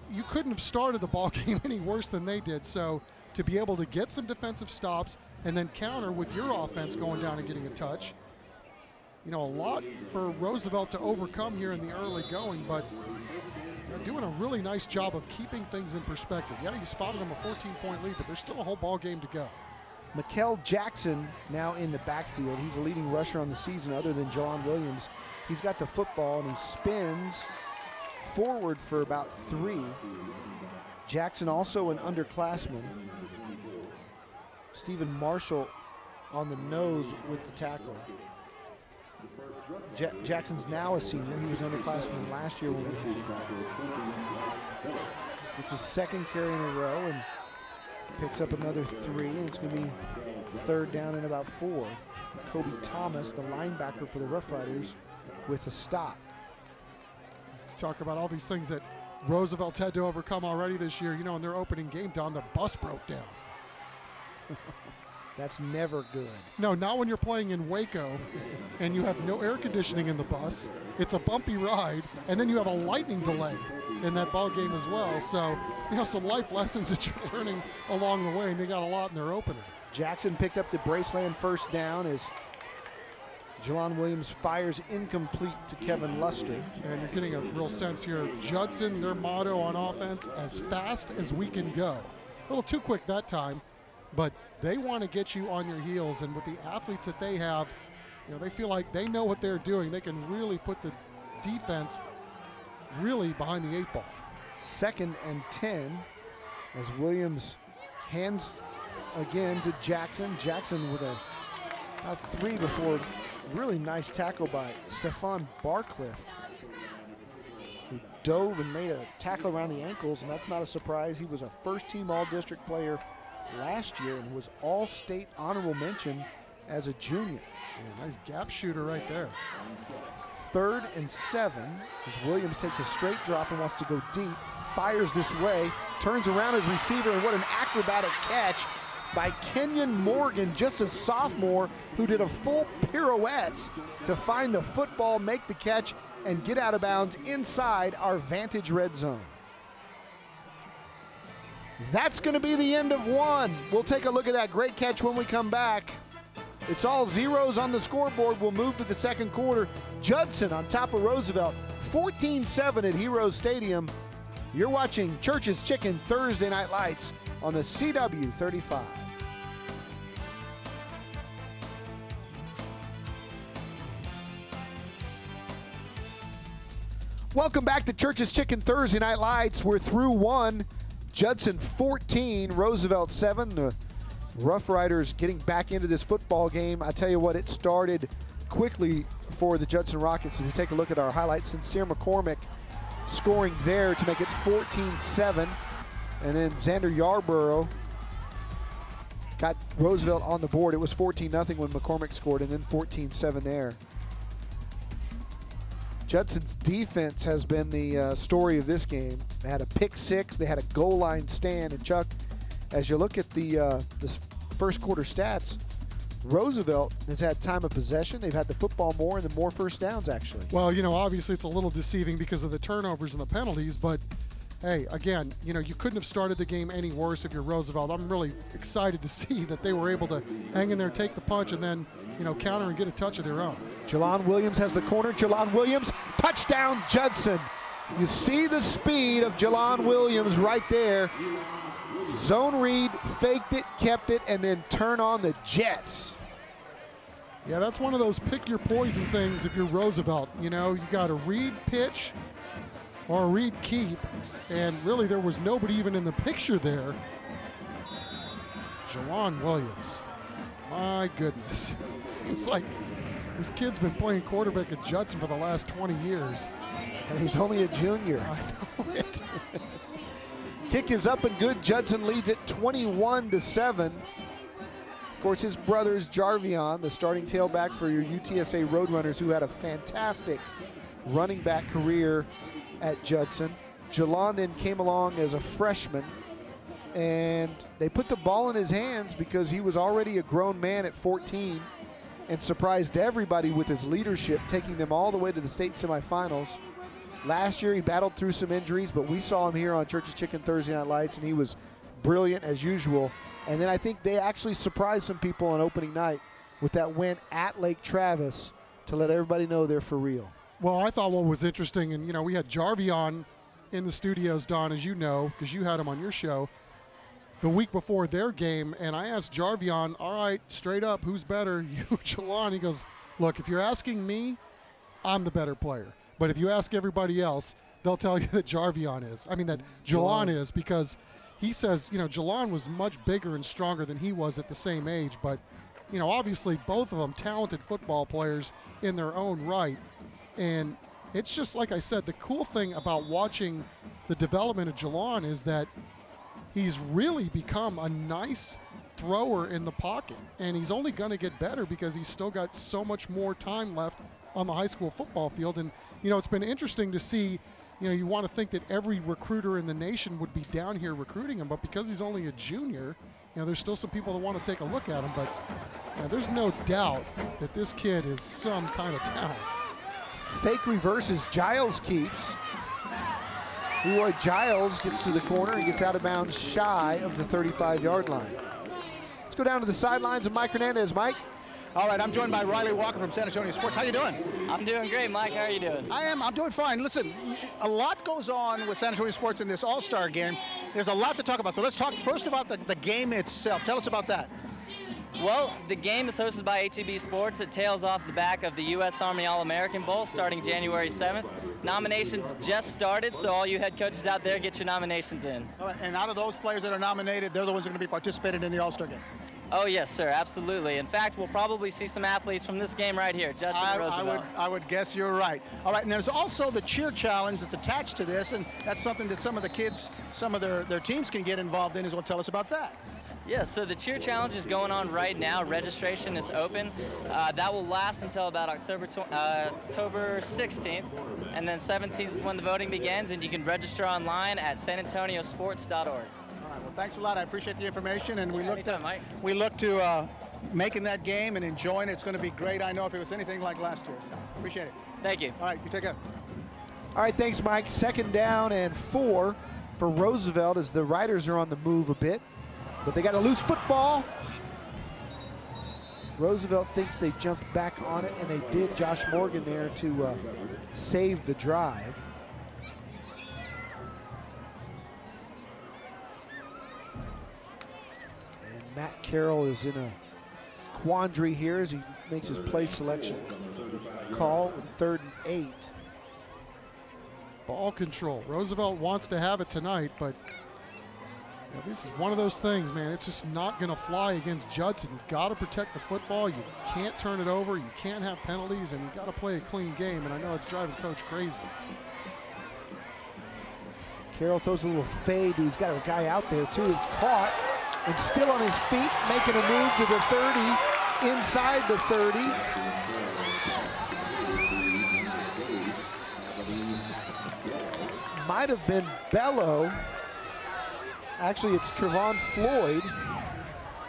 you couldn't have started the ball game any worse than they did. So to be able to get some defensive stops and then counter with your offense going down and getting a touch, you know, a lot for Roosevelt to overcome here in the early going, but they're doing a really nice job of keeping things in perspective. Yeah, you spotted them a 14-point lead, but there's still a whole ball game to go. Mikel Jackson now in the backfield. He's the leading rusher on the season other than Jawan Williams. He's got the football and he spins forward for about 3. Jackson also an underclassman. Stephen Marshall on the nose with the tackle. Jackson's now a senior. He was an underclassman last year when we had him. It's his 2nd carry in a row and picks up another 3, and it's going to be 3rd down and about 4. Kobe Thomas, the linebacker for the Rough Riders, with a stop. You talk about all these things that Roosevelt's had to overcome already this year. You know, in their opening game down, the bus broke down. That's never good. No, not when you're playing in Waco and you have no air conditioning in the bus. It's a bumpy ride, and then you have a lightning delay in that ball game as well. So, you know, some life lessons that you're learning along the way, and they got a lot in their opener. Jackson picked up the Braceland first down as Jawan Williams fires incomplete to Kevin Luster. And you're getting a real sense here. Judson, their motto on offense, as fast as we can go. A little too quick that time, but they want to get you on your heels. And with the athletes that they have, you know, they feel like they know what they're doing. They can really put the defense really behind the 8 ball. 2nd and 10 as Williams Hands again to Jackson. Jackson with about 3 before really nice tackle by Stephon Barclift, who dove and made a tackle around the ankles, and that's not a surprise. He was a first-team All-District player last year and was All-State honorable mention as a junior. Yeah, nice gap shooter right there. 3rd and 7 as Williams takes a straight drop and wants to go deep. Fires this way, turns around his receiver, and what an acrobatic catch by Kenyon Morgan, just a sophomore, who did a full pirouette to find the football, make the catch, and get out of bounds inside our Vantage red zone. That's going to be the end of 1. We'll take a look at that great catch when we come back. It's all zeros on the scoreboard. We'll move to the second quarter. Judson on top of Roosevelt, 14-7 at Heroes Stadium. You're watching Church's Chicken Thursday Night Lights on the CW 35. Welcome back to Church's Chicken Thursday Night Lights. We're through 1. Judson 14, Roosevelt 7. The Rough Riders getting back into this football game. I tell you what, it started quickly for the Judson Rockets. If you take a look at our highlights, Sincere McCormick scoring there to make it 14-7. And then Xander Yarborough got Roosevelt on the board. It was 14-0 when McCormick scored, and then 14-7 there. Judson's defense has been the story of this game. They had a pick 6. They had a goal line stand. And Chuck, as you look at the first quarter stats, Roosevelt has had time of possession. They've had the football more and more first downs, actually. Well, you know, obviously it's a little deceiving because of the turnovers and the penalties, but hey, again, you know, you couldn't have started the game any worse if you're Roosevelt. I'm really excited to see that they were able to hang in there, take the punch, and then, you know, counter and get a touch of their own. Jelon Williams has the corner. Jelon Williams, touchdown Judson. You see the speed of Jelon Williams right there. Zone read, faked it, kept it, and then turn on the jets. Yeah, that's one of those pick your poison things if you're Roosevelt. You know, you got a read pitch or a read keep, and really there was nobody even in the picture there. Jelon Williams, my goodness. It seems like this kid's been playing quarterback at Judson for the last 20 years. And he's only a junior. I know it. Kick is up and good. Judson leads it 21-7. Of course, his brother's Jarvion, the starting tailback for your UTSA Roadrunners, who had a fantastic running back career at Judson. Jelon then came along as a freshman, and they put the ball in his hands because he was already a grown man at 14 and surprised everybody with his leadership, taking them all the way to the state semifinals. Last year he battled through some injuries, but we saw him here on Church's Chicken Thursday Night Lights, and he was brilliant as usual. And then I think they actually surprised some people on opening night with that win at Lake Travis to let everybody know they're for real. Well, I thought what was interesting, and you know, we had Jarvion in the studios, Don, as you know, because you had him on your show the week before their game, and I asked Jarvion, all right, straight up, who's better, you or Jelon? He goes, look, if you're asking me, I'm the better player. But if you ask everybody else, they'll tell you that Jarvion is. I mean, that Jelon is, because he says, you know, Jelon was much bigger and stronger than he was at the same age. But, you know, obviously both of them talented football players in their own right. And it's just, like I said, the cool thing about watching the development of Jelon is that he's really become a nice thrower in the pocket. And he's only going to get better because he's still got so much more time left on the high school football field. And, you know, it's been interesting to see, you know, you want to think that every recruiter in the nation would be down here recruiting him, but because he's only a junior, you know, there's still some people that want to take a look at him. But you know, there's no doubt that this kid is some kind of talent. Fake reverses, Giles keeps. Leroy Giles gets to the corner and gets out of bounds shy of the 35-yard line. Let's go down to the sidelines of Mike Hernandez. Mike? All right, I'm joined by Riley Walker from San Antonio Sports. How you doing? I'm doing great, Mike. How are you doing? I'm doing fine. Listen, a lot goes on with San Antonio Sports in this All-Star game. There's a lot to talk about. So let's talk first about the game itself. Tell us about that. Well, the game is hosted by HEB Sports. It tails off the back of the U.S. Army All-American Bowl starting January 7th. Nominations just started, so all you head coaches out there, get your nominations in. All right, and out of those players that are nominated, they're the ones that are going to be participating in the All-Star game. Oh, yes, sir, absolutely. In fact, we'll probably see some athletes from this game right here, Judson and Roosevelt. I would guess you're right. All right, and there's also the cheer challenge that's attached to this, and that's something that some of the kids, some of their teams can get involved in as well. Tell us about that. Yeah, so the cheer challenge is going on right now. Registration is open. That will last until about October 16th, and then 17th is when the voting begins, and you can register online at sanantoniosports.org. Well, thanks a lot. I appreciate the information, and we look to making that game and enjoying it. It's going to be great. I know if it was anything like last year. Appreciate it. Thank you. All right, you take care. All right, thanks, Mike. 2nd down and 4 for Roosevelt as the Riders are on the move a bit, but they got a loose football. Roosevelt thinks they jumped back on it, and they did. Josh Morgan there to save the drive. Matt Carroll is in a quandary here as he makes his play selection call with 3rd and 8. Ball control. Roosevelt wants to have it tonight, but this is one of those things, man. It's just not going to fly against Judson. You've got to protect the football. You can't turn it over. You can't have penalties, and you've got to play a clean game, and I know it's driving Coach crazy. Carroll throws a little fade. He's got a guy out there, too. It's caught. And still on his feet, making a move to the 30, inside the 30. Might have been Bello. Actually, it's Trevon Floyd,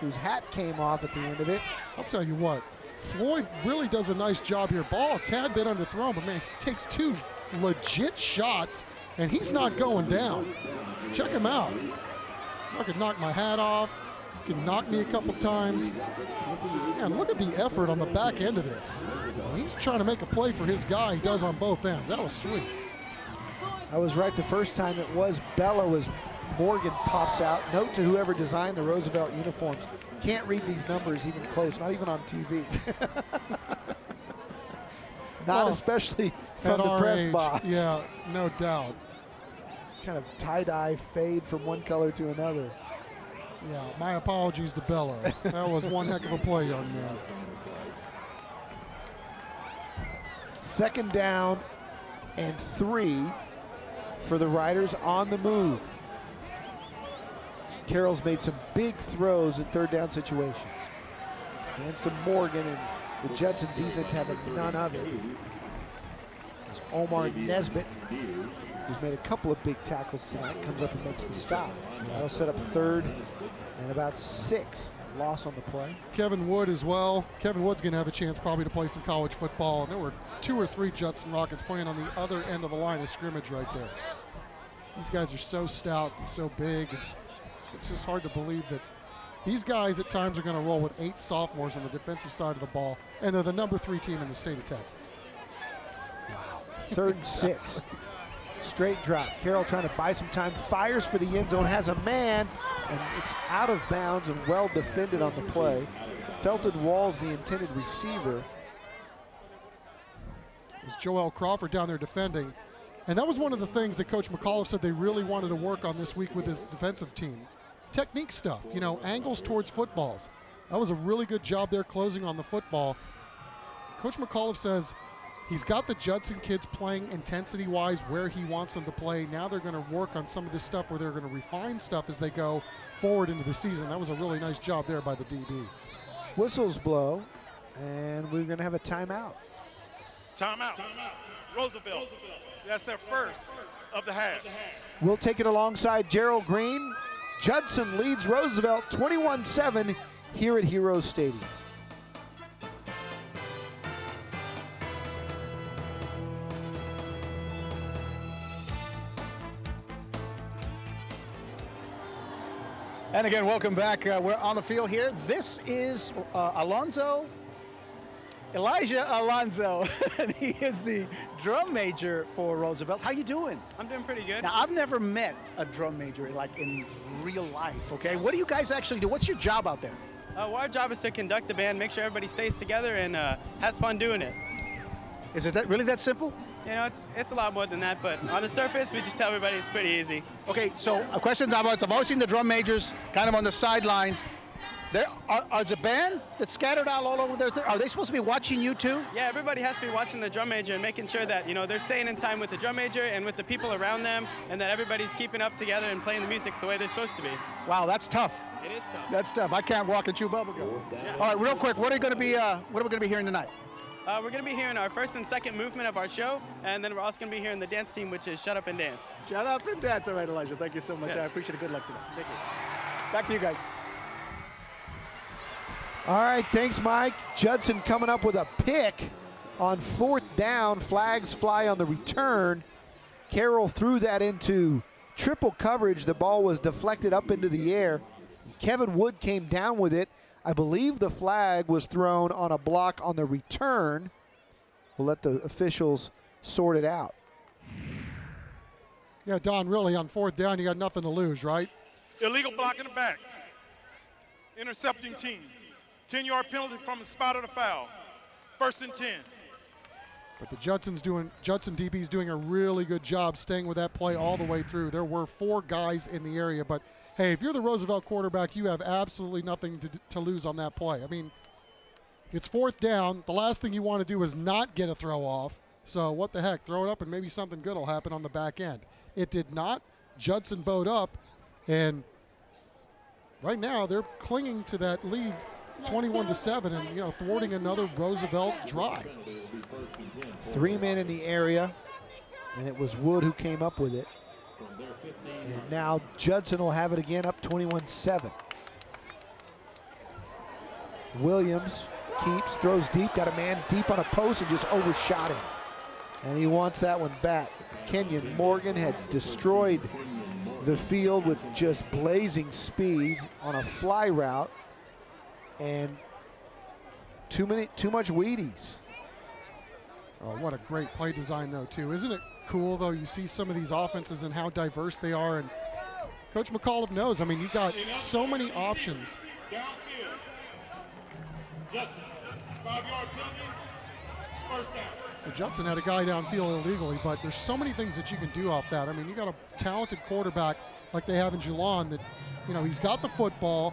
whose hat came off at the end of it. I'll tell you what, Floyd really does a nice job here. Ball a tad bit underthrown, but man, he takes 2 legit shots, and he's not going down. Check him out. I could knock my hat off, can knock me a couple times. And look at the effort on the back end of this. He's trying to make a play for his guy. He does on both ends. That was sweet. I was right the first time. It was Bello as Morgan pops out. Note to whoever designed the Roosevelt uniforms. Can't read these numbers even close, not even on TV. Not especially from the press box. Yeah, no doubt. Kind of tie-dye fade from one color to another. Yeah, my apologies to Bello. That was one heck of a play, young man. 2nd down and 3 for the Riders on the move. Carroll's made some big throws in 3rd down situations. Hands to Morgan, and the Judson defense having none of it. There's Omar Nesbitt, who's made a couple of big tackles tonight, comes up and makes the stop. That'll set up 3rd and about 6. Loss on the play. Kevin Wood as well. Kevin Wood's going to have a chance probably to play some college football. And there were 2 or 3 Judson Rockets playing on the other end of the line of scrimmage right there. These guys are so stout and so big. It's just hard to believe that these guys at times are going to roll with 8 sophomores on the defensive side of the ball, and they're the number 3 team in the state of Texas. Wow. 3rd and 6. Straight drop. Carroll trying to buy some time. Fires for the end zone. Has a man. And it's out of bounds and well defended on the play. Felton Walls, the intended receiver. It was Joel Crawford down there defending. And that was one of the things that Coach McAuliffe said they really wanted to work on this week with his defensive team. Technique stuff, angles towards footballs. That was a really good job there closing on the football. Coach McAuliffe says he's got the Judson kids playing intensity-wise where he wants them to play. Now they're going to work on some of this stuff where they're going to refine stuff as they go forward into the season. That was a really nice job there by the DB. Whistles blow, and we're going to have a timeout. Timeout. Roosevelt. That's their first of the half. We'll take it alongside Gerald Green. Judson leads Roosevelt 21-7 here at Heroes Stadium. And again, welcome back. We're on the field here. This is Elijah Alonso, and he is the drum major for Roosevelt. How you doing? I'm doing pretty good. Now, I've never met a drum major like in real life, okay? What do you guys actually do? What's your job out there? Well, our job is to conduct the band, make sure everybody stays together and has fun doing it. Is it really that simple? You know, it's a lot more than that, but on the surface, we just tell everybody it's pretty easy. Okay, so a question I've always seen the drum majors kind of on the sideline. There are the band that's scattered out all over there. Are they supposed to be watching you too? Yeah, everybody has to be watching the drum major and making sure that, you know, they're staying in time with the drum major and with the people around them, and that everybody's keeping up together and playing the music the way they're supposed to be. Wow, that's tough. It is tough. That's tough. I can't walk and chew bubblegum. Yeah. All right, real quick, what are we going to be hearing tonight? We're going to be hearing our first and second movement of our show, and then we're also going to be hearing the dance team, which is Shut Up and Dance. Shut Up and Dance. All right, Elijah, thank you so much. Yes. I appreciate it. Good luck tonight. Thank you. Back to you guys. All right, thanks, Mike. Judson coming up with a pick on 4th down. Flags fly on the return. Carroll threw that into triple coverage. The ball was deflected up into the air. Kevin Wood came down with it. I believe the flag was thrown on a block on the return. We'll let the officials sort it out. Yeah, Don, really, on 4th down, you got nothing to lose, right? Illegal block in the back. Intercepting team. 10-yard penalty from the spot of the foul. 1st and 10. But the Judson DB's doing a really good job staying with that play all the way through. There were 4 guys in the area, but hey, if you're the Roosevelt quarterback, you have absolutely nothing to lose on that play. I mean, it's 4th down. The last thing you want to do is not get a throw off. So what the heck? Throw it up and maybe something good will happen on the back end. It did not. Judson bowed up, and right now they're clinging to that lead 21-7 and, you know, thwarting another Roosevelt drive. 3 men in the area, and it was Wood who came up with it. And now Judson will have it again, up 21-7. Williams keeps, throws deep, got a man deep on a post and just overshot him. And he wants that one back. Kenyon Morgan had destroyed the field with just blazing speed on a fly route. And too much Wheaties. Oh, what a great play design, though, too. Isn't it cool, though? You see some of these offenses and how diverse they are. And Coach McAuliffe knows. I mean, you got so many options. Judson, 5-yard penalty. 1st down. So Judson had a guy downfield illegally, but there's so many things that you can do off that. I mean, you got a talented quarterback like they have in Jelon that, you know, he's got the football.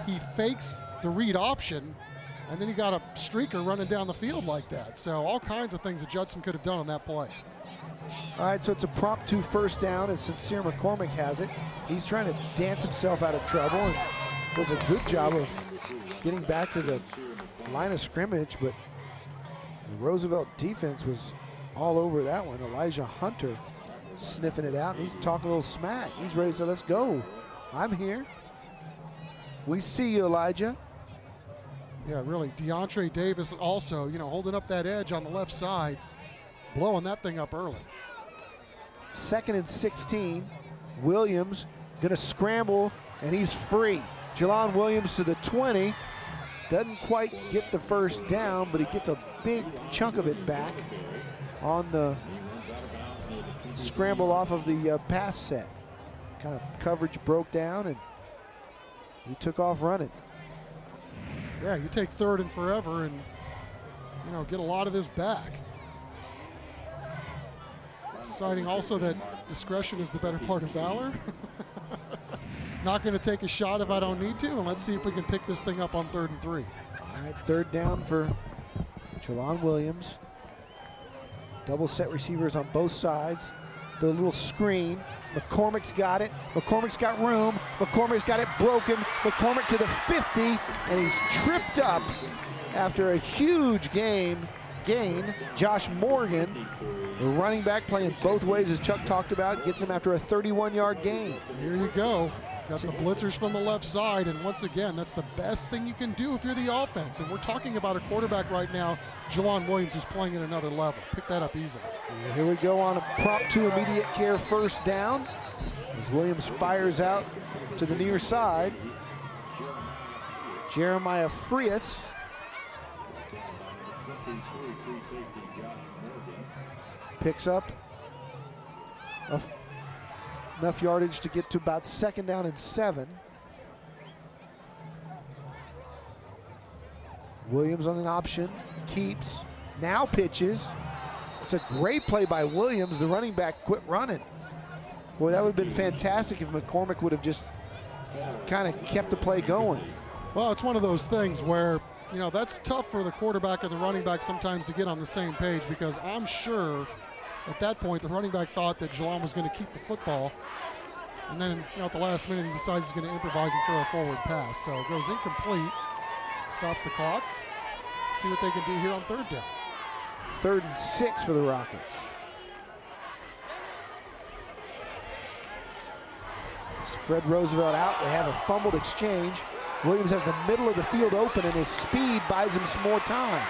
He fakes the read option, and then you got a streaker running down the field like that. So all kinds of things that Judson could have done on that play. All right, so it's a prompt 2 1st down as Sincere McCormick has it. He's trying to dance himself out of trouble and does a good job of getting back to the line of scrimmage, but the Roosevelt defense was all over that one. Elijah Hunter sniffing it out, and he's talking a little smack. He's ready to say, let's go. I'm here. We see you, Elijah. Yeah, really. DeAndre Davis also, you know, holding up that edge on the left side, blowing that thing up early. 2nd and 16. Williams gonna scramble, and he's free. Jelon Williams to the 20. Doesn't quite get the 1st down, but he gets a big chunk of it back on the scramble off of the pass set. Kind of coverage broke down, and he took off running. Yeah, you take 3rd and forever and, you know, get a lot of this back. Citing also that discretion is the better part of valor. Not going to take a shot if I don't need to, and let's see if we can pick this thing up on 3rd and 3. All right, 3rd down for Jelon Williams. Double set receivers on both sides. The little screen. McCormick's got it. McCormick's got room. McCormick's got it broken. McCormick to the 50, and he's tripped up after a huge gain. Josh Morgan, the running back, playing both ways as Chuck talked about, gets him after a 31-yard gain. Here you go. Got the blitzers from the left side, and once again, that's the best thing you can do if you're the offense. And we're talking about a quarterback right now, Jelon Williams, who's playing at another level. Pick that up easily. And here we go on a prompt 2 immediate care 1st down as Williams fires out to the near side. Jeremiah Frias picks up enough yardage to get to about 2nd down and 7. Williams on an option, keeps, now pitches. It's a great play by Williams. The running back quit running. Boy, that would have been fantastic if McCormick would have just kind of kept the play going. Well, it's one of those things where, you know, that's tough for the quarterback and the running back sometimes to get on the same page, because I'm sure at that point the running back thought that Jelon was going to keep the football. And then, you know, at the last minute, he decides he's going to improvise and throw a forward pass. So it goes incomplete, stops the clock. See what they can do here on third down. 3rd and 6 for the Rockets. Spread Roosevelt out. They have a fumbled exchange. Williams has the middle of the field open, and his speed buys him some more time.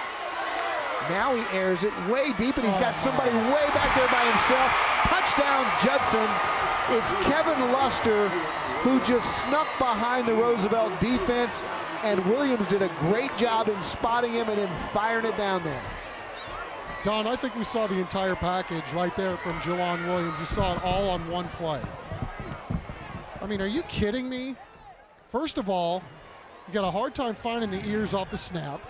Now he airs it way deep, and he's got somebody way back there by himself. Touchdown, Judson. It's Kevin Luster who just snuck behind the Roosevelt defense, and Williams did a great job in spotting him and then firing it down there. Don, I think we saw the entire package right there from Jelon Williams. You saw it all on one play. I mean, are you kidding me? First of all, you got a hard time finding the ears off the snap.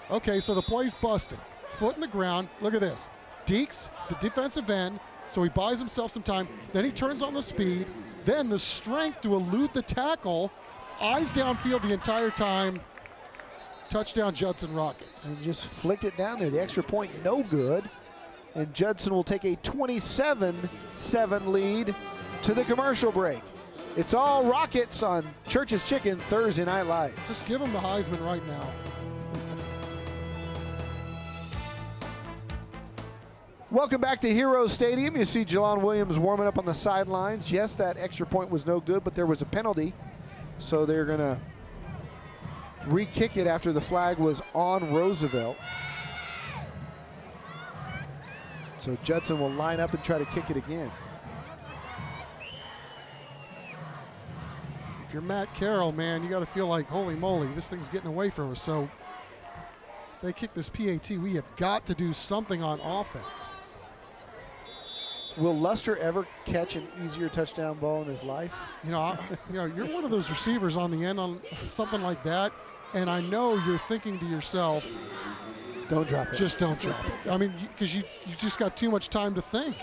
Okay, so the play's busted. Foot in the ground. Look at this. Deeks, the defensive end, so he buys himself some time. Then he turns on the speed. Then the strength to elude the tackle. Eyes downfield the entire time. Touchdown, Judson Rockets. And just flicked it down there. The extra point, no good. And Judson will take a 27-7 lead to the commercial break. It's all Rockets on Church's Chicken Thursday Night Live. Just give him the Heisman right now. Welcome back to Heroes Stadium. You see Jelon Williams warming up on the sidelines. Yes, that extra point was no good, but there was a penalty. So they're going to re-kick it after the flag was on Roosevelt. So Judson will line up and try to kick it again. If you're Matt Carroll, man, you got to feel like, holy moly, this thing's getting away from us. So they kick this PAT. We have got to do something on offense. Will Luster ever catch an easier touchdown ball in his life? You know, you're one of those receivers on the end on something like that, and I know you're thinking to yourself, don't drop it. Just don't drop it. I mean, because you just got too much time to think.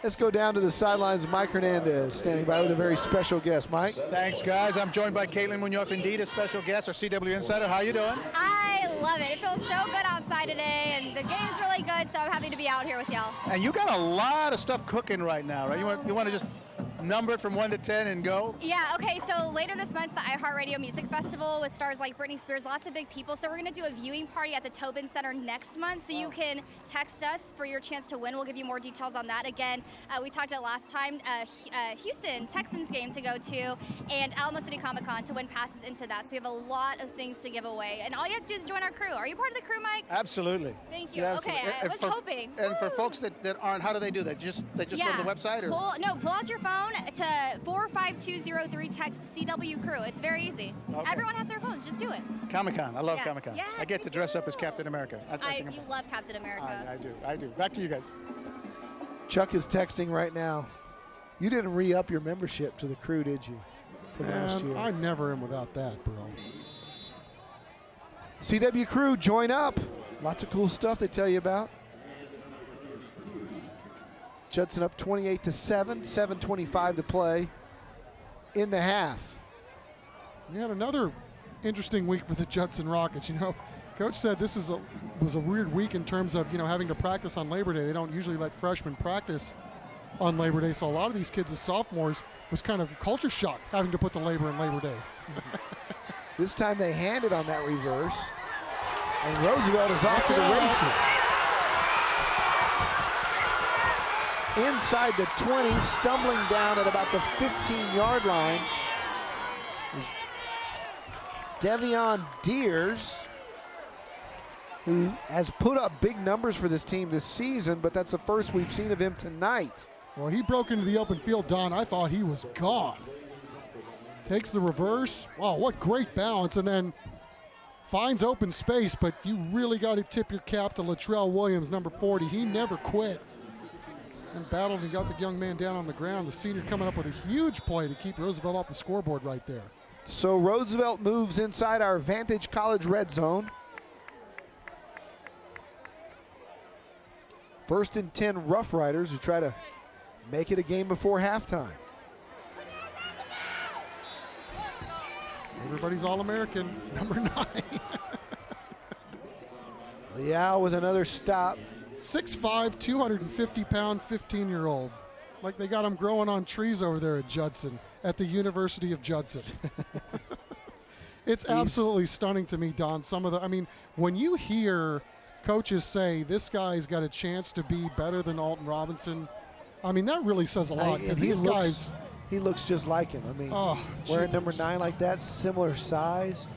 Let's go down to the sidelines. Mike Hernandez standing by with a very special guest. Mike? Thanks, guys. I'm joined by Caitlin Munoz, indeed a special guest, our CW Insider. How you doing? I love it. It feels so good outside today, and the game's really good, so I'm happy to be out here with y'all. And you got a lot of stuff cooking right now, right? You want to just number it from 1 to 10 and go? Yeah, okay, so later this month's the iHeartRadio Music Festival with stars like Britney Spears, lots of big people. So we're going to do a viewing party at the Tobin Center next month, so you can text us for your chance to win. We'll give you more details on that. Again, we talked about last time, Houston Texans game to go to, and Alamo City Comic Con to win passes into that. So we have a lot of things to give away. And all you have to do is join our crew. Are you part of the crew, Mike? Absolutely. Thank you. Yeah, okay, I was hoping. And for folks that aren't, how do they do that? They just go to the website? Or? Pull out your phone to 45203, text CW Crew. It's very easy. Okay. Everyone has their phones. Just do it. Comic-Con. I love Comic-Con. Yes, I get to dress up as Captain America. You love Captain America. I do. Back to you guys. Chuck is texting right now. You didn't re-up your membership to the crew, did you? From last year. I never am without that, bro. CW Crew, join up. Lots of cool stuff they tell you about. Judson up 28-7, 7:25 to play in the half. We had another interesting week for the Judson Rockets. You know, Coach said this was a weird week in terms of, having to practice on Labor Day. They don't usually let freshmen practice on Labor Day, so a lot of these kids as sophomores was kind of culture shock having to put the labor in Labor Day. This time they handed on that reverse, and Roosevelt is off to the races. Inside the 20, stumbling down at about the 15-yard line, is Devion Deers, who has put up big numbers for this team this season, but that's the first we've seen of him tonight. Well, he broke into the open field, Don. I thought he was gone. Takes the reverse. Wow, what great balance. And then finds open space, but you really got to tip your cap to Latrell Williams, number 40. He never quit. And battled and got the young man down on the ground. The senior coming up with a huge play to keep Roosevelt off the scoreboard right there. So Roosevelt moves inside our Vantage College red zone. 1st and 10 Rough Riders who try to make it a game before halftime. Everybody's All-American, number 9. Leal with another stop. 6'5", 250-pound, 15-year-old. Like they got him growing on trees over there at Judson, at the University of Judson. It's absolutely stunning to me, Don. When you hear coaches say this guy's got a chance to be better than Alton Robinson, that really says a lot, because these guys... He looks just like him. Wearing number 9 like that, similar size.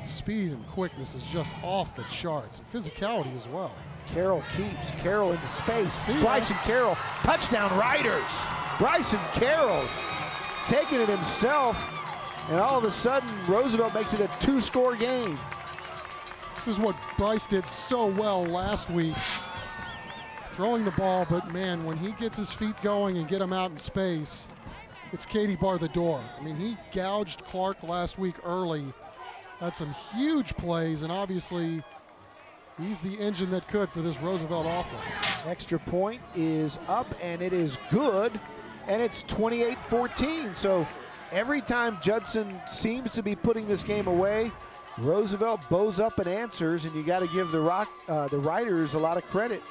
Speed and quickness is just off the charts, and physicality as well. Carroll keeps. Carroll into space. Bryson Carroll, touchdown Riders. Bryson Carroll taking it himself, and all of a sudden Roosevelt makes it a 2-score game. This is what Bryce did so well last week, throwing the ball, but man, when he gets his feet going and get him out in space, it's Katie bar the door. He gouged Clark last week early, had some huge plays, and obviously he's the engine that could for this Roosevelt offense. Extra point is up, and it is good, and it's 28-14. So every time Judson seems to be putting this game away, Roosevelt bows up and answers, and you got to give the Riders a lot of credit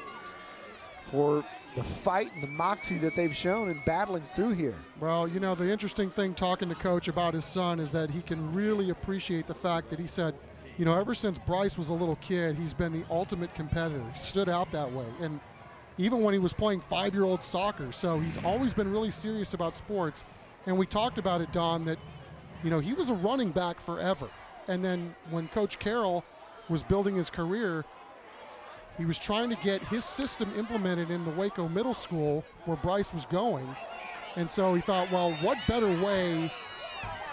for the fight and the moxie that they've shown in battling through here. Well, the interesting thing talking to Coach about his son is that he can really appreciate the fact that he said, ever since Bryce was a little kid, he's been the ultimate competitor. He stood out that way. And even when he was playing 5-year-old soccer. So he's always been really serious about sports. And we talked about it, Don, that, he was a running back forever. And then when Coach Carroll was building his career, he was trying to get his system implemented in the Waco Middle School where Bryce was going. And so he thought, well, what better way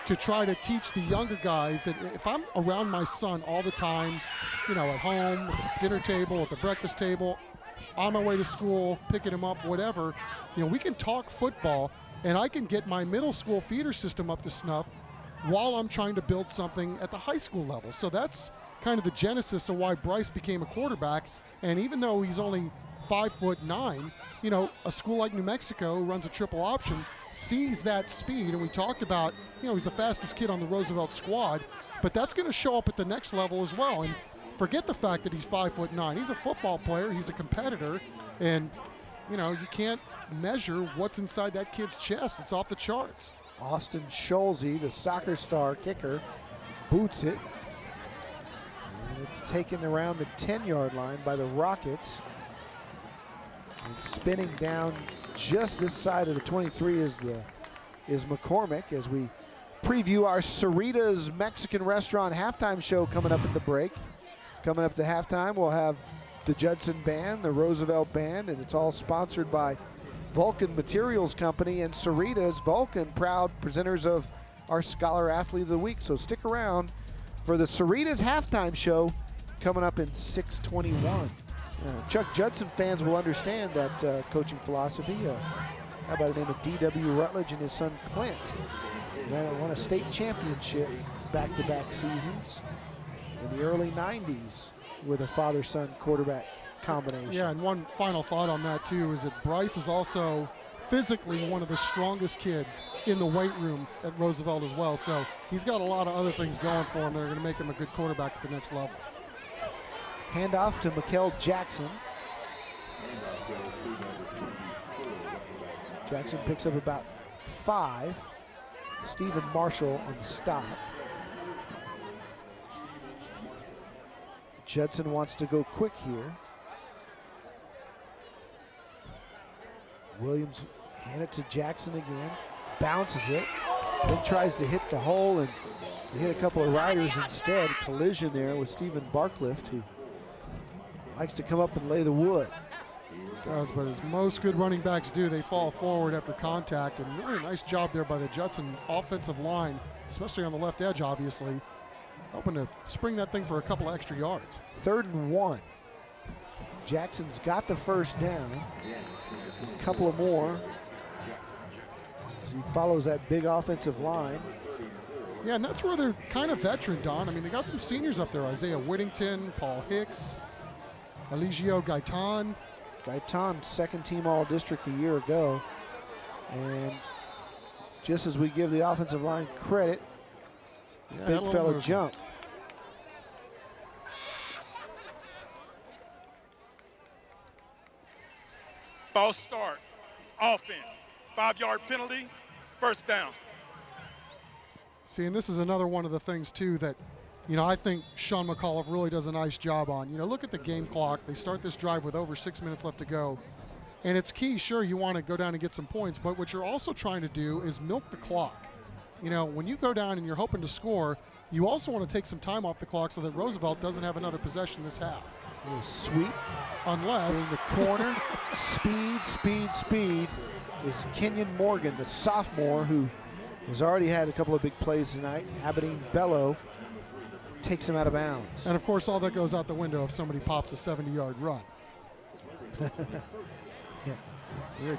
to try to teach the younger guys that if I'm around my son all the time, at home, at the dinner table, at the breakfast table, on my way to school, picking him up, whatever, we can talk football, and I can get my middle school feeder system up to snuff while I'm trying to build something at the high school level. So that's kind of the genesis of why Bryce became a quarterback. And even though he's only 5'9", a school like New Mexico who runs a triple option sees that speed, and we talked about, he's the fastest kid on the Roosevelt squad, but that's going to show up at the next level as well. And forget the fact that he's 5'9". He's a football player. He's a competitor, and you can't measure what's inside that kid's chest. It's off the charts. Austin Scholze, the soccer star kicker, boots it. And it's taken around the 10-yard line by the Rockets. And spinning down just this side of the 23 is McCormick as we preview our Cerritos Mexican Restaurant halftime show coming up at the break. Coming up to halftime, we'll have the Judson Band, the Roosevelt Band, and it's all sponsored by Vulcan Materials Company and Cerritos. Vulcan, proud presenters of our Scholar Athlete of the Week. So stick around for the Cerritos halftime show coming up in 6:21. Chuck Judson fans will understand that coaching philosophy. How by the name of D.W. Rutledge and his son Clint won a state championship back-to-back seasons in the early 90s with a father-son quarterback combination. Yeah, and one final thought on that too is that Bryce is also physically one of the strongest kids in the weight room at Roosevelt as well. So he's got a lot of other things going for him that are going to make him a good quarterback at the next level. Handoff to Mikel Jackson. Jackson picks up about 5. Stephen Marshall on the stop. Judson wants to go quick here. Williams hand it to Jackson again. Bounces it. Then tries to hit the hole and hit a couple of riders instead. Collision there with Stephen Barclift, who likes to come up and lay the wood. Does, but as most good running backs do, they fall forward after contact, and really a nice job there by the Judson offensive line, especially on the left edge, obviously, hoping to spring that thing for a couple of extra yards. 3rd and 1. Jackson's got the first down. A couple of more. As he follows that big offensive line. Yeah, and that's where they're kind of veteran, Don. I mean, they got some seniors up there. Isaiah Whittington, Paul Hicks, Eligio Gaitan. Gaitan, second team all-district a year ago. And just as we give the offensive line credit, big fella jump. False start, offense, 5-yard penalty, first down. See, and this is another one of the things, too, that, I think Sean McAuliffe really does a nice job on. Look at the game clock. They start this drive with over 6 minutes left to go. And it's key, sure, you want to go down and get some points, but what you're also trying to do is milk the clock. When you go down and you're hoping to score, you also want to take some time off the clock so that Roosevelt doesn't have another possession this half. Sweep. Unless. In the corner. Speed is Kenyon Morgan, the sophomore who has already had a couple of big plays tonight. Aberdeen Bello takes him out of bounds. And, of course, all that goes out the window if somebody pops a 70-yard run. Yeah.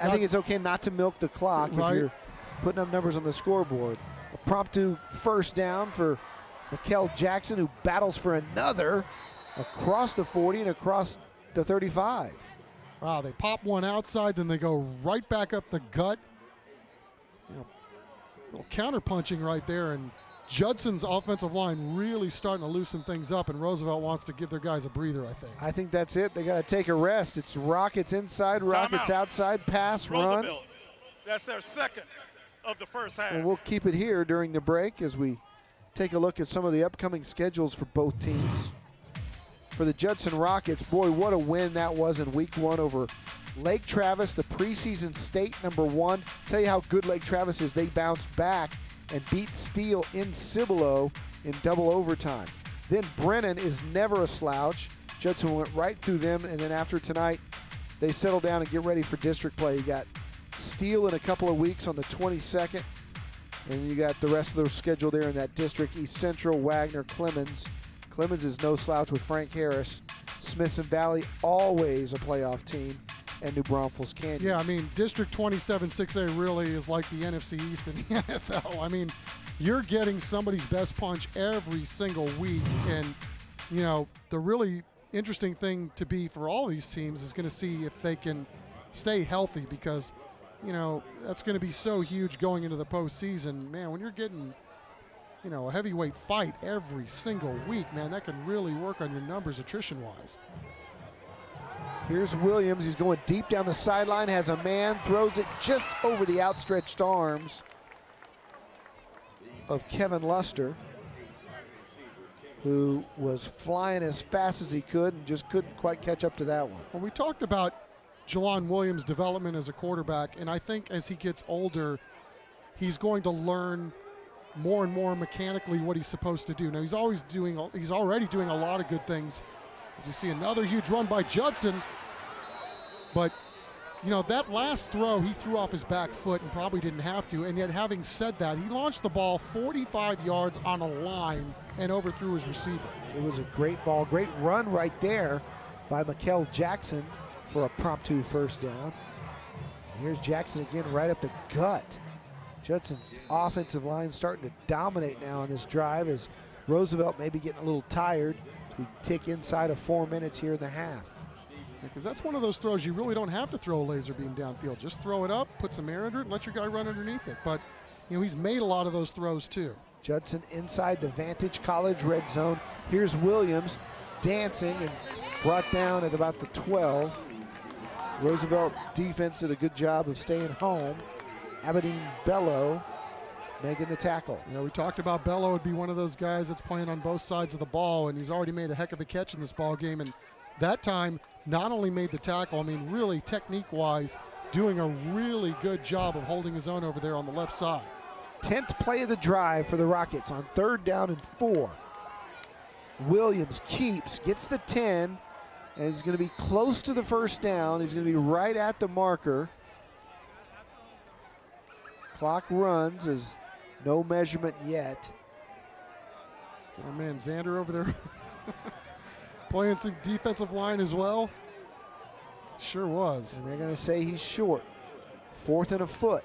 I think it's okay not to milk the clock if you're putting up numbers on the scoreboard. A promptu first down for Mikel Jackson, who battles for another across the 40 and across the 35. Wow, they pop one outside, then they go right back up the gut. Little counter-punching right there, and Judson's offensive line really starting to loosen things up, and Roosevelt wants to give their guys a breather, I think. I think that's it. They got to take a rest. It's Rockets inside, Rockets outside, pass, Roosevelt. run. That's their second of the first half. And we'll keep it here during the break as we take a look at some of the upcoming schedules for both teams. For the Judson Rockets, boy, what a win that was in week 1 over Lake Travis, the preseason state #1. Tell you how good Lake Travis is. They bounced back and beat Steele in Cibolo in double overtime. Then Brennan is never a slouch. Judson went right through them, and then after tonight, they settle down and get ready for district play. You got Steele in a couple of weeks on the 22nd, and you got the rest of the schedule there in that district. East Central, Wagner, Clemens. Clemens is no slouch with Frank Harris. Smithson Valley, always a playoff team, and New Braunfels Canyon. Yeah, I mean, District 27 6A really is like the NFC East in the NFL. I mean, you're getting somebody's best punch every single week, and, the really interesting thing to be for all these teams is going to see if they can stay healthy because, that's going to be so huge going into the postseason. Man, when you're getting a heavyweight fight every single week, man, that can really work on your numbers attrition-wise. Here's Williams. He's going deep down the sideline, has a man, throws it just over the outstretched arms of Kevin Luster, who was flying as fast as he could and just couldn't quite catch up to that one. Well, we talked about Jelon Williams' development as a quarterback, and I think as he gets older, he's going to learn more and more mechanically what he's supposed to do. Now, he's already doing a lot of good things. As you see, another huge run by Judson. But, that last throw, he threw off his back foot and probably didn't have to. And yet, having said that, he launched the ball 45 yards on a line and overthrew his receiver. It was a great ball, great run right there by Mikel Jackson for a promptu first down. Here's Jackson again right up the gut. Judson's offensive line starting to dominate now on this drive as Roosevelt may be getting a little tired. We tick inside of 4 minutes here in the half. Because that's one of those throws you really don't have to throw a laser beam downfield. Just throw it up, put some air under it, and let your guy run underneath it. But, he's made a lot of those throws too. Judson inside the Vantage College red zone. Here's Williams dancing and brought down at about the 12. Roosevelt defense did a good job of staying home. Aberdeen Bello making the tackle. We talked about Bello would be one of those guys that's playing on both sides of the ball, and he's already made a heck of a catch in this ball game. And that time, not only made the tackle, really technique-wise, doing a really good job of holding his own over there on the left side. 10th play of the drive for the Rockets on 3rd down and 4. Williams gets the 10, and he's going to be close to the first down. He's going to be right at the marker. Clock runs as no measurement yet. Is our man Xander over there playing some defensive line as well? Sure was. And they're going to say he's short. 4th and a foot.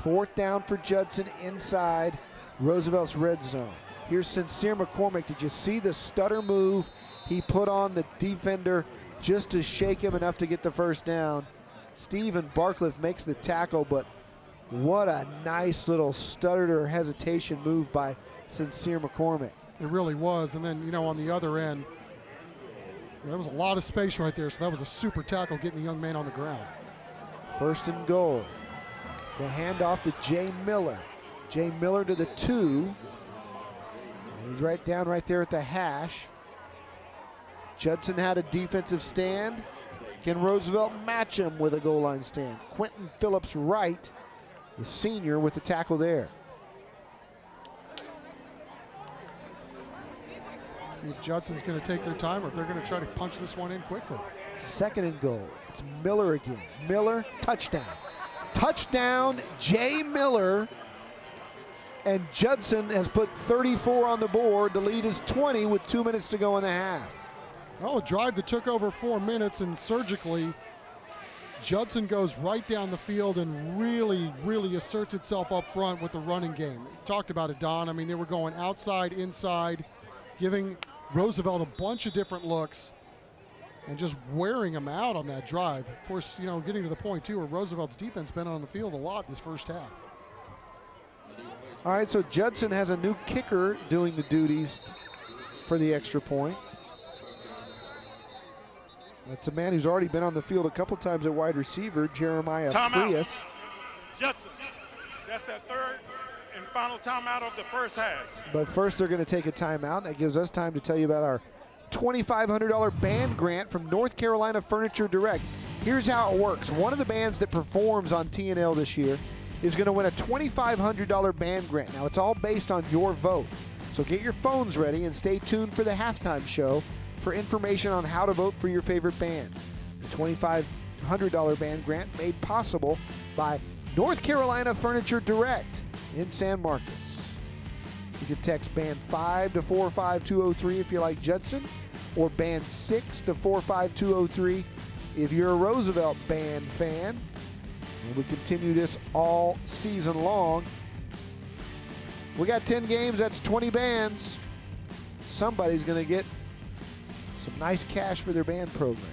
4th down for Judson inside Roosevelt's red zone. Here's Sincere McCormick. Did you see the stutter move he put on the defender just to shake him enough to get the first down? Steven Barcliff makes the tackle, but what a nice little stutter or hesitation move by Sincere McCormick. It really was. And then, on the other end, there was a lot of space right there, so that was a super tackle getting the young man on the ground. 1st and goal. The handoff to Jay Miller. Jay Miller to the 2. He's right down right there at the hash. Judson had a defensive stand. Can Roosevelt match him with a goal line stand? Quentin Phillips Wright, the senior, with the tackle there. See if Judson's going to take their time or if they're going to try to punch this one in quickly. 2nd and goal. It's Miller again. Miller, touchdown. Touchdown, Jay Miller. And Judson has put 34 on the board. The lead is 20 with 2 minutes to go in the half. Well, a drive that took over 4 minutes, and surgically, Judson goes right down the field and really asserts itself up front with the running game. We talked about it, Don. I mean, they were going outside, inside, giving Roosevelt a bunch of different looks and just wearing him out on that drive. Of course, getting to the point, too, where Roosevelt's defense been on the field a lot this first half. All right, so Judson has a new kicker doing the duties for the extra point. That's a man who's already been on the field a couple times at wide receiver, Jeremiah Frias. Judson, that's that 3rd and final timeout of the first half. But first they're going to take a timeout. That gives us time to tell you about our $2,500 band grant from North Carolina Furniture Direct. Here's how it works. One of the bands that performs on TNL this year is going to win a $2,500 band grant. Now, it's all based on your vote. So get your phones ready and stay tuned for the halftime show for information on how to vote for your favorite band. The $2,500 band grant made possible by North Carolina Furniture Direct in San Marcos. You can text band 5 to 45203 if you like Judson, or band 6 to 45203 if you're a Roosevelt band fan. And we continue this all season long. We got 10 games, that's 20 bands. Somebody's going to get some nice cash for their band program.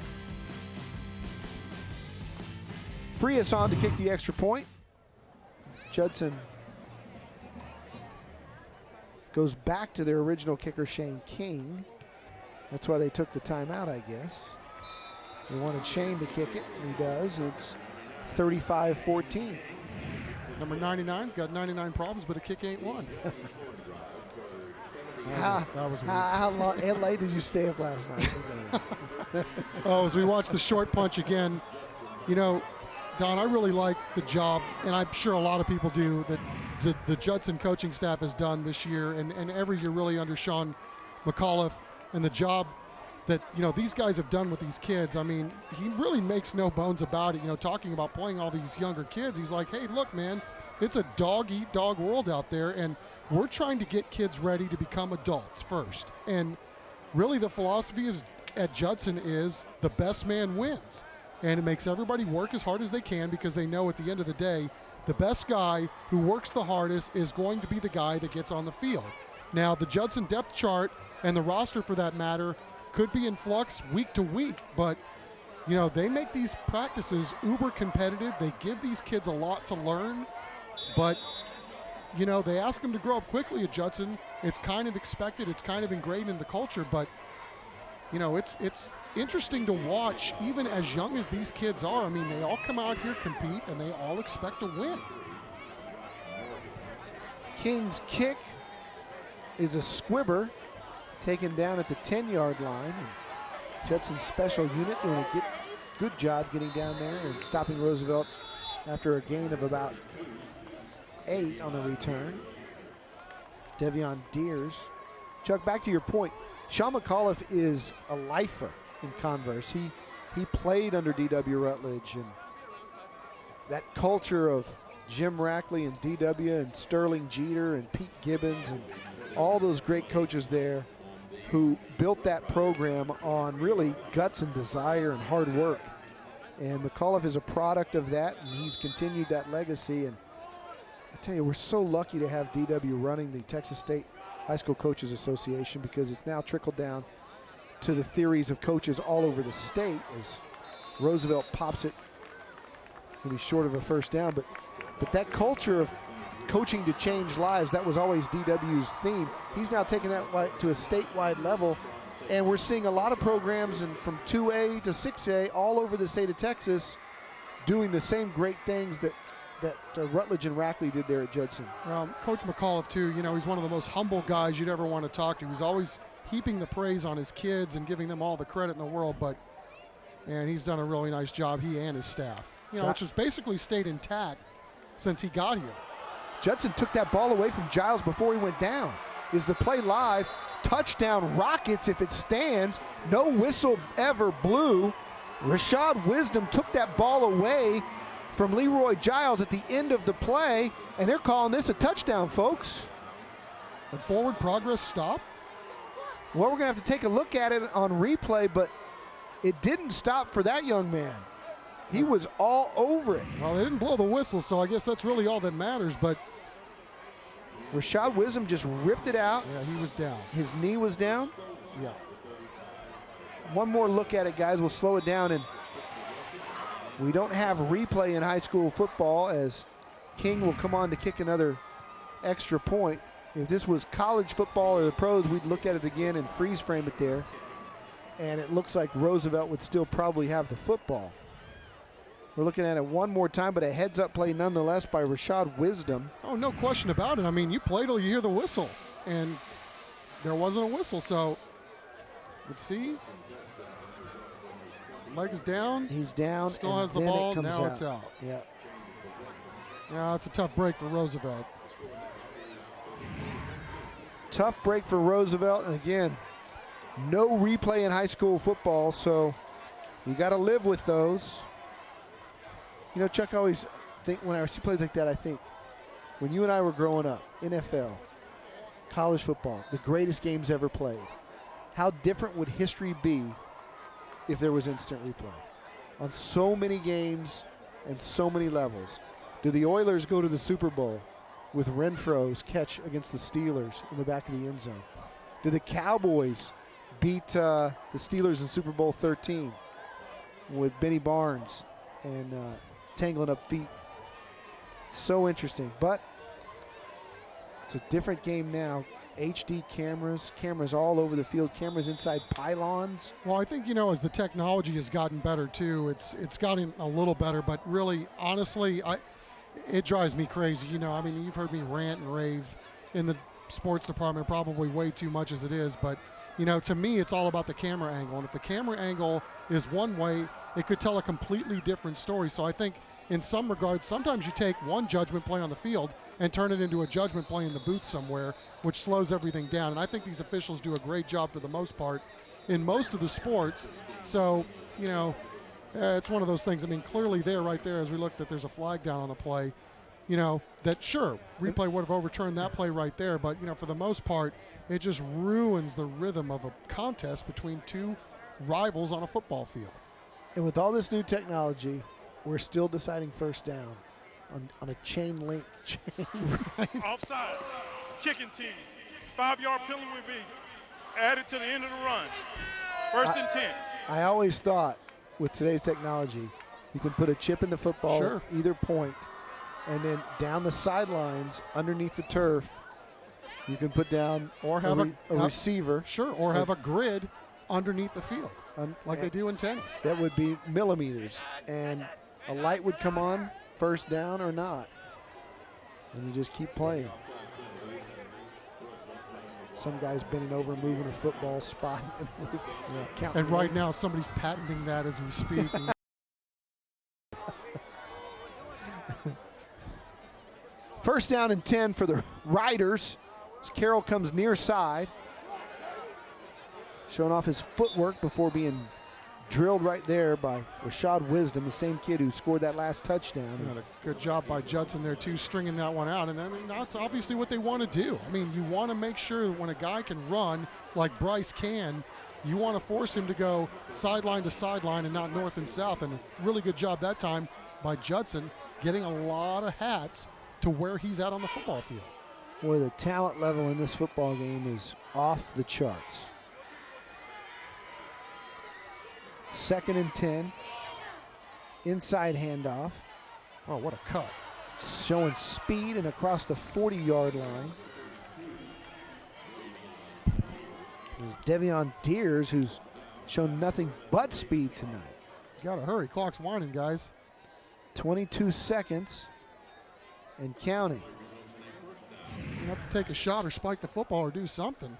Frias on to kick the extra point. Judson goes back to their original kicker, Shane King. That's why they took the timeout, I guess. They wanted Shane to kick it, and he does. It's 35-14. Number 99's got 99 problems, but a kick ain't one. How late did you stay up last night? As we watch the short punch again, Don, I really like the job, and I'm sure a lot of people do, that the Judson coaching staff has done this year and every year really under Sean McAuliffe, and the job that, these guys have done with these kids. I mean, he really makes no bones about it, talking about playing all these younger kids. He's like, hey, look, man, it's a dog-eat-dog world out there, and we're trying to get kids ready to become adults first. And really the philosophy at Judson is the best man wins. And it makes everybody work as hard as they can because they know at the end of the day, the best guy who works the hardest is going to be the guy that gets on the field. Now, the Judson depth chart and the roster, for that matter, could be in flux week to week, but they make these practices uber competitive. They give these kids a lot to learn, but they ask them to grow up quickly at Judson. It's kind of expected. It's kind of ingrained in the culture, but it's interesting to watch even as young as these kids are. I mean, they all come out here, compete, and they all expect to win. King's kick is a squibber taken down at the 10-yard line. And Judson's special unit doing a good job getting down there and stopping Roosevelt after a gain of about 8 on the return. Devion Deers. Chuck, back to your point. Sean McAuliffe is a lifer in Converse. He played under D.W. Rutledge, and that culture of Jim Rackley and D.W. and Sterling Jeter and Pete Gibbons and all those great coaches there who built that program on really guts and desire and hard work. And McAuliffe is a product of that, and he's continued that legacy. And tell you, we're so lucky to have DW running the Texas State High School Coaches Association, because it's now trickled down to the theories of coaches all over the state as Roosevelt pops it. Maybe short of a first down, but that culture of coaching to change lives, that was always DW's theme. He's now taking that to a statewide level, and we're seeing a lot of programs from 2A to 6A all over the state of Texas doing the same great things that Rutledge and Rackley did there at Judson. Well, Coach McAuliffe, too, you know, he's one of the most humble guys you'd ever want to talk to. He's always heaping the praise on his kids and giving them all the credit in the world, and he's done a really nice job, he and his staff, which has basically stayed intact since he got here. Judson took that ball away from Giles before he went down. Is the play live? Touchdown Rockets if it stands. No whistle ever blew. Rashad Wisdom took that ball away from Leroy Giles at the end of the play, and they're calling this a touchdown, folks. Did forward progress stop? Well, we're going to have to take a look at it on replay, but it didn't stop for that young man. He was all over it. Well, they didn't blow the whistle, so I guess that's really all that matters, but Rashad Wisdom just ripped it out. Yeah, he was down. His knee was down. Yeah. One more look at it, guys. We'll slow it down. And we don't have replay in high school football, as King will come on to kick another extra point. If this was college football or the pros, we'd look at it again and freeze frame it there. And it looks like Roosevelt would still probably have the football. We're looking at it one more time, but a heads-up play nonetheless by Rashad Wisdom. Oh, no question about it. I mean, you play till you hear the whistle, and there wasn't a whistle, so let's see. Legs down. He's down. Still has the ball. Now out. It's out. Yeah. Yeah, it's a tough break for Roosevelt. Tough break for Roosevelt, and again, no replay in high school football, so you got to live with those. You know, Chuck, I always think when I see plays like that, I think when you and I were growing up, NFL, college football, the greatest games ever played, how different would history be if there was instant replay on so many games and so many levels? Do the Oilers go to the Super Bowl with Renfro's catch against the Steelers in the back of the end zone? Do the Cowboys beat the Steelers in Super Bowl 13 with Benny Barnes and tangling up feet? So interesting, but it's a different game now. HD cameras all over the field, cameras inside pylons. Well, I think, you know, as the technology has gotten better too, it's gotten a little better, but really, honestly, it drives me crazy. You know, I mean, you've heard me rant and rave in the sports department probably way too much as it is, but, you know, to me, it's all about the camera angle, and if the camera angle is one way, it could tell a completely different story. So I think in some regards, sometimes you take one judgment play on the field and turn it into a judgment play in the booth somewhere, which slows everything down. And I think these officials do a great job for the most part in most of the sports. So, you know, it's one of those things. I mean, clearly there, right there, as we look, that there's a flag down on the play, you know, that sure, replay would have overturned that play right there. But, you know, for the most part, it just ruins the rhythm of a contest between two rivals on a football field. And with all this new technology, we're still deciding first down on a chain link chain. Offside. Kicking team. 5-yard penalty will be added to the end of the run. First and 10. I always thought with today's technology, you can put a chip in the football either point, and then down the sidelines underneath the turf, you can put down or have a receiver. Sure, or have a grid underneath the field, like they do in tennis. That would be millimeters, and a light would come on, first down or not, and you just keep playing. Some guy's bending over, moving a football spot. And right now, somebody's patenting that as we speak. First down and 10 for the Riders as Carroll comes near side. Showing off his footwork before being drilled right there by Rashad Wisdom, the same kid who scored that last touchdown. A good job by Judson there, too, stringing that one out. And I mean, that's obviously what they want to do. I mean, you want to make sure that when a guy can run like Bryce can, you want to force him to go sideline to sideline and not north and south. And really good job that time by Judson, getting a lot of hats to where he's at on the football field. Boy, the talent level in this football game is off the charts. 2nd and 10. Inside handoff. Oh, what a cut. Showing speed and across the 40-yard line. There's Devion Deers, who's shown nothing but speed tonight. Gotta hurry, clock's winding, guys. 22 seconds and counting. You have to take a shot or spike the football or do something.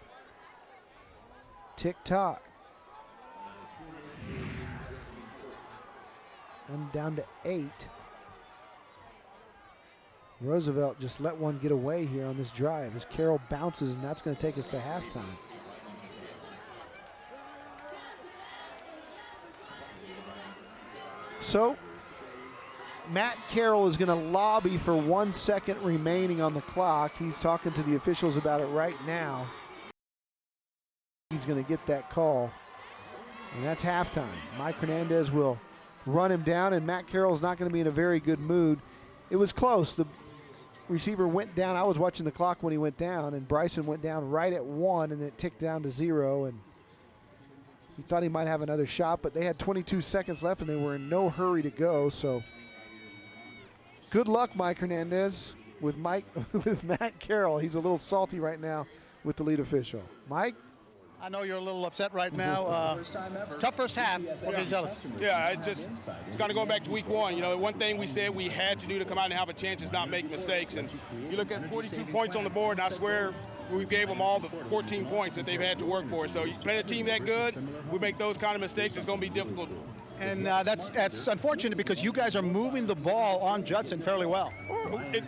Tick-tock. And down to 8. Roosevelt just let one get away here on this drive as Carroll bounces, and that's going to take us to halftime. So, Matt Carroll is going to lobby for 1 second remaining on the clock. He's talking to the officials about it right now. He's going to get that call, and that's halftime. Mike Hernandez will run him down, and Matt Carroll's not going to be in a very good mood. It was close. The receiver went down. I was watching the clock when he went down, and Bryson went down right at 1, and it ticked down to 0, and he thought he might have another shot, but they had 22 seconds left, and they were in no hurry to go. So good luck, Mike Hernandez, with Matt Carroll. He's a little salty right now with the lead official. Mike? I know you're a little upset right now. Tough first half. What can you tell us? Yeah, it's kind of going back to week 1. You know, one thing we said we had to do to come out and have a chance is not make mistakes. And you look at 42 points on the board, and I swear we gave them all the 14 points that they've had to work for. So you play a team that good, we make those kind of mistakes, it's going to be difficult. And that's unfortunate because you guys are moving the ball on Judson fairly well.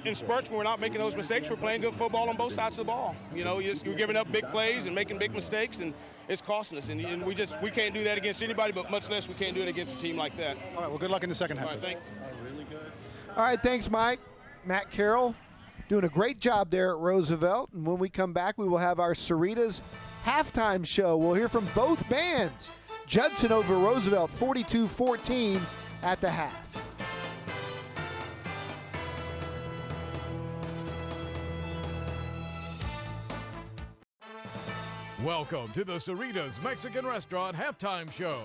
In spurts, when we're not making those mistakes, we're playing good football on both sides of the ball. You know, you're giving up big plays and making big mistakes, and it's costing us. And we can't do that against anybody, but much less we can't do it against a team like that. All right, well, good luck in the second half. All right, thanks. All right, thanks, Mike. Matt Carroll doing a great job there at Roosevelt. And when we come back, we will have our Cerritos halftime show. We'll hear from both bands. Judson over Roosevelt, 42-14 at the half. Welcome to the Cerritos Mexican Restaurant Halftime Show.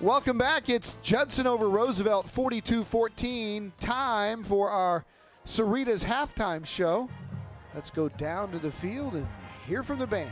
Welcome back. It's Judson over Roosevelt, 42-14. Time for our Cerritos halftime show. Let's go down to the field and hear from the bands.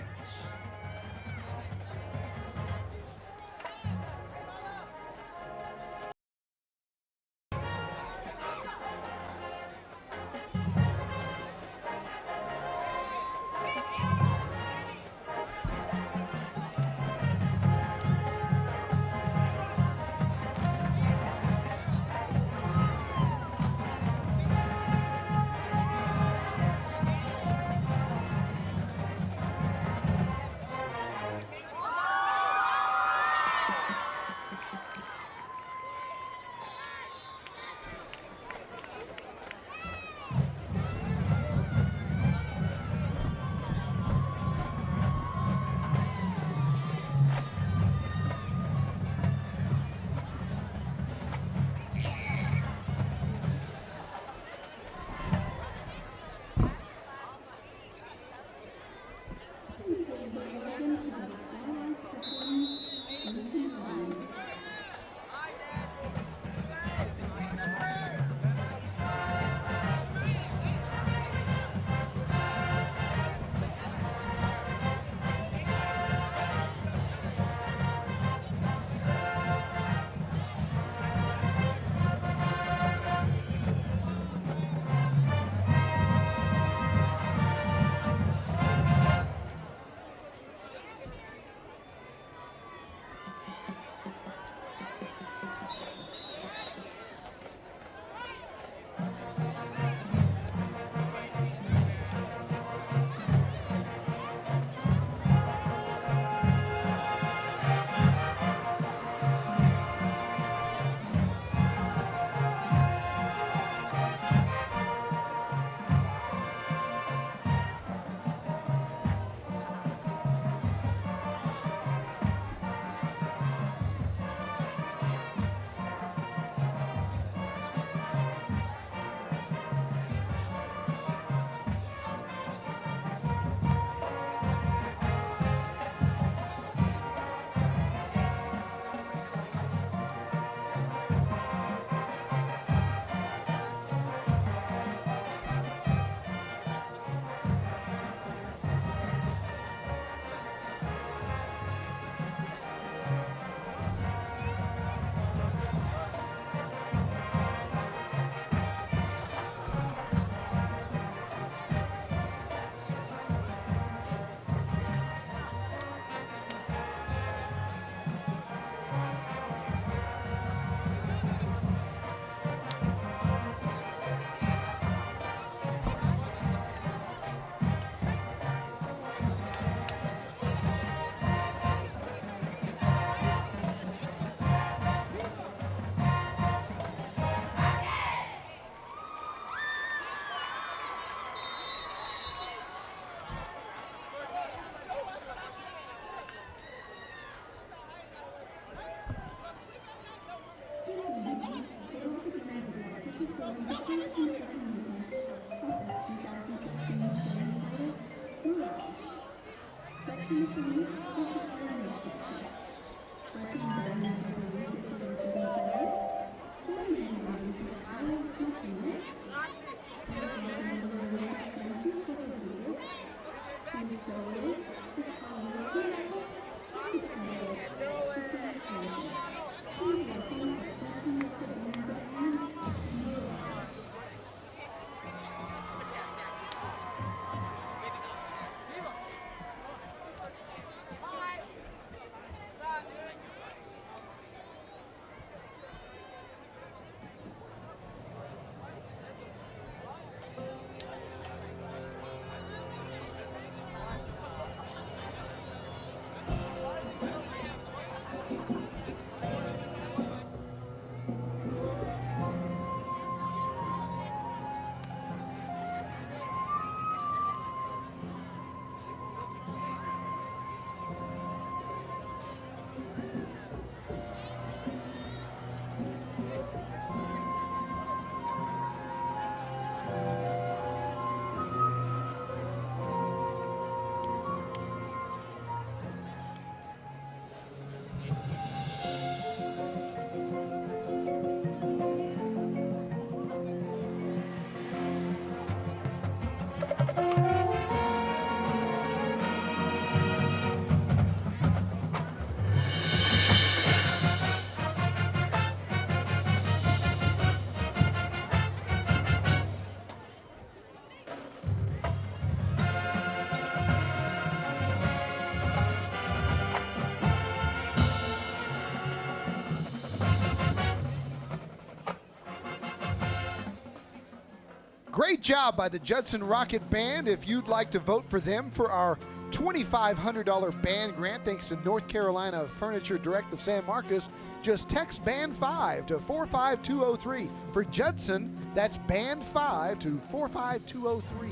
Great job by the Judson Rocket Band. If you'd like to vote for them for our $2,500 band grant, thanks to North Carolina Furniture Direct of San Marcos, just text Band 5 to 45203. For Judson, that's Band 5 to 45203.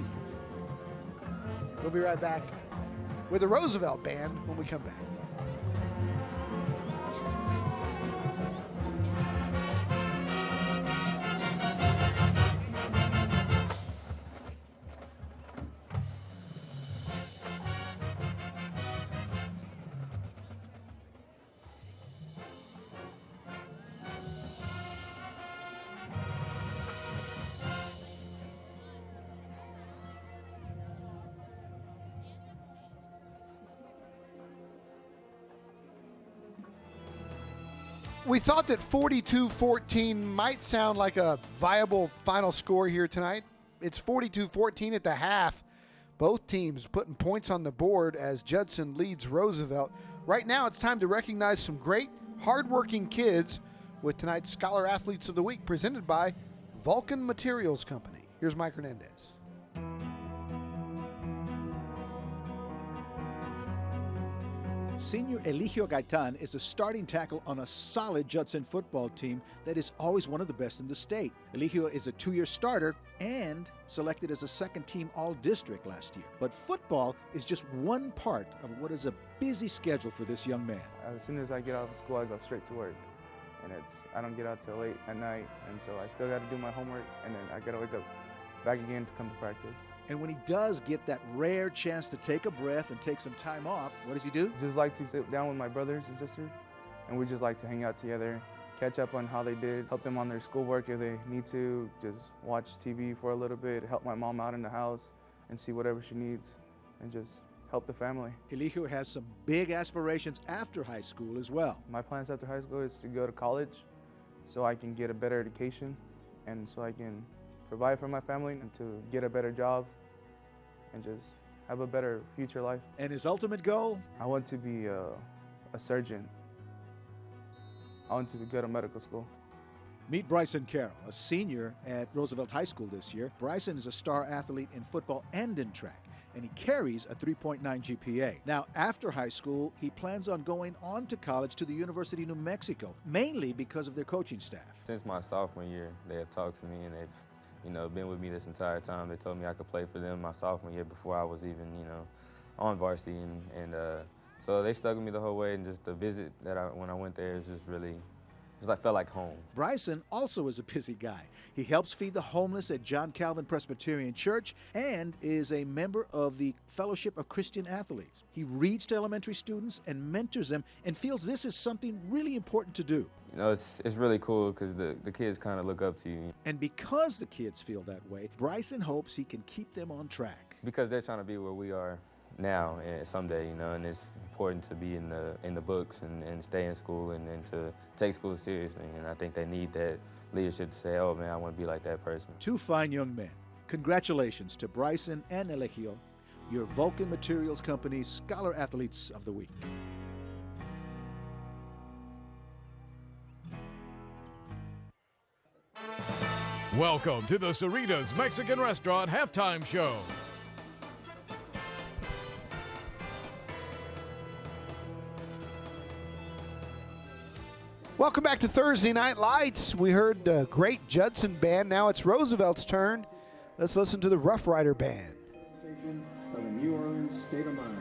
We'll be right back with the Roosevelt Band when we come back. We thought that 42-14 might sound like a viable final score here tonight. It's 42-14 at the half. Both teams putting points on the board as Judson leads Roosevelt. Right now, it's time to recognize some great, hardworking kids with tonight's Scholar Athletes of the Week, presented by Vulcan Materials Company. Here's Mike Hernandez. Senior Eligio Gaitan is a starting tackle on a solid Judson football team that is always one of the best in the state. Eligio is a 2-year starter and selected as a second-team All-District last year. But football is just one part of what is a busy schedule for this young man. As soon as I get out of school, I go straight to work. And I don't get out till late at night, and so I still got to do my homework, and then I got to wake up back again to come to practice. And when he does get that rare chance to take a breath and take some time off, what does he do? Just like to sit down with my brothers and sisters, and we just like to hang out together, catch up on how they did, help them on their schoolwork if they need to, just watch TV for a little bit, help my mom out in the house and see whatever she needs, and just help the family. Eligio has some big aspirations after high school as well. My plans after high school is to go to college so I can get a better education and so I can provide for my family and to get a better job and just have a better future life. And his ultimate goal? I want to be a surgeon. I want to go to medical school. Meet Bryson Carroll, a senior at Roosevelt High School this year. Bryson is a star athlete in football and in track, and he carries a 3.9 GPA. Now, after high school, he plans on going on to college to the University of New Mexico, mainly because of their coaching staff. Since my sophomore year, they have talked to me and they've been with me this entire time. They told me I could play for them my sophomore year before I was even, on varsity. And so they stuck with me the whole way. And just the visit when I went there is just really, I felt like home. Bryson also is a busy guy. He helps feed the homeless at John Calvin Presbyterian Church and is a member of the Fellowship of Christian Athletes. He reads to elementary students and mentors them and feels this is something really important to do. You know, it's really cool because the kids kind of look up to you. And because the kids feel that way, Bryson hopes he can keep them on track. Because they're trying to be where we are now and someday, you know, and it's important to be in the books and stay in school and to take school seriously. And I think they need that leadership to say, oh man, I want to be like that person. Two fine young men. Congratulations to Bryson and Elegio, your Vulcan Materials Company Scholar Athletes of the Week. Welcome to the Cerritos Mexican Restaurant Halftime Show. Welcome back to Thursday Night Lights. We heard the great Judson Band. Now it's Roosevelt's turn. Let's listen to the Rough Rider Band. Of the New Orleans State of Mind.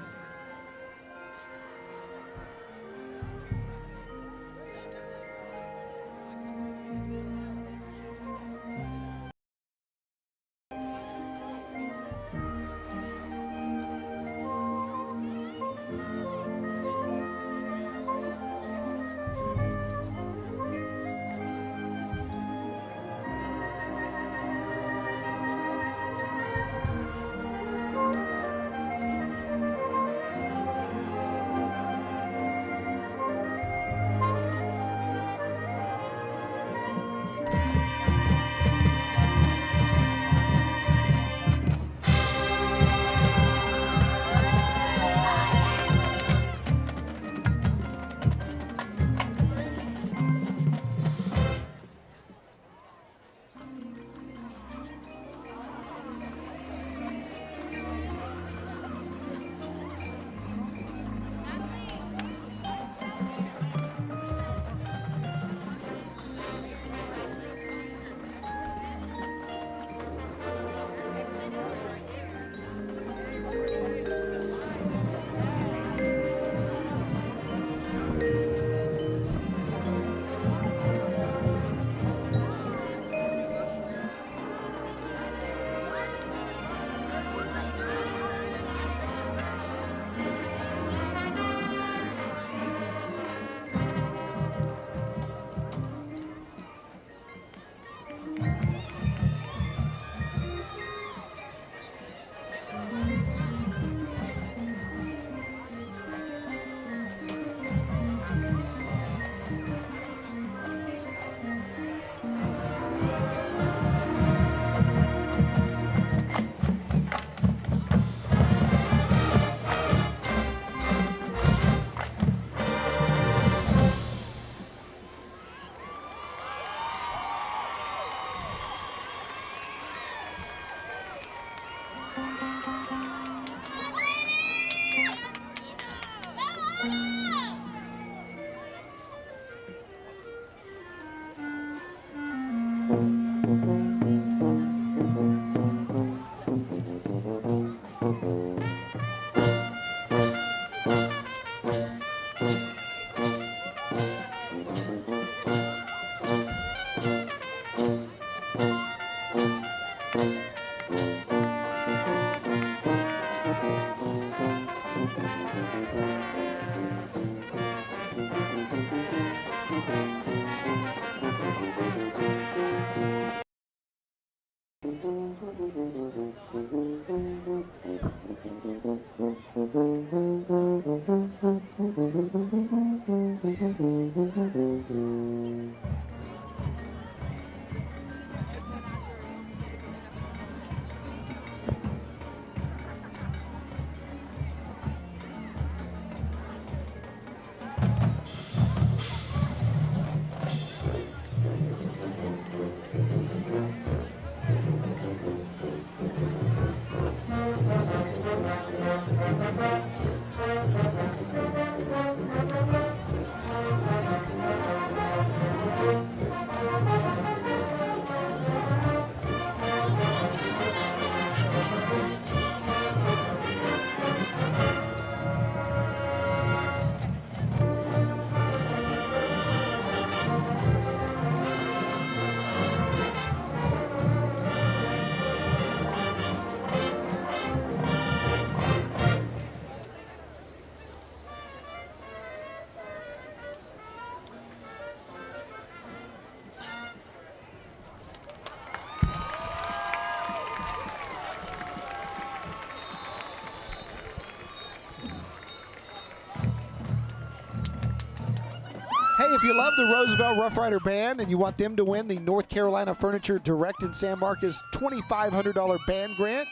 you love the Roosevelt Rough Rider Band and you want them to win the North Carolina Furniture Direct in San Marcos $2,500 band grant,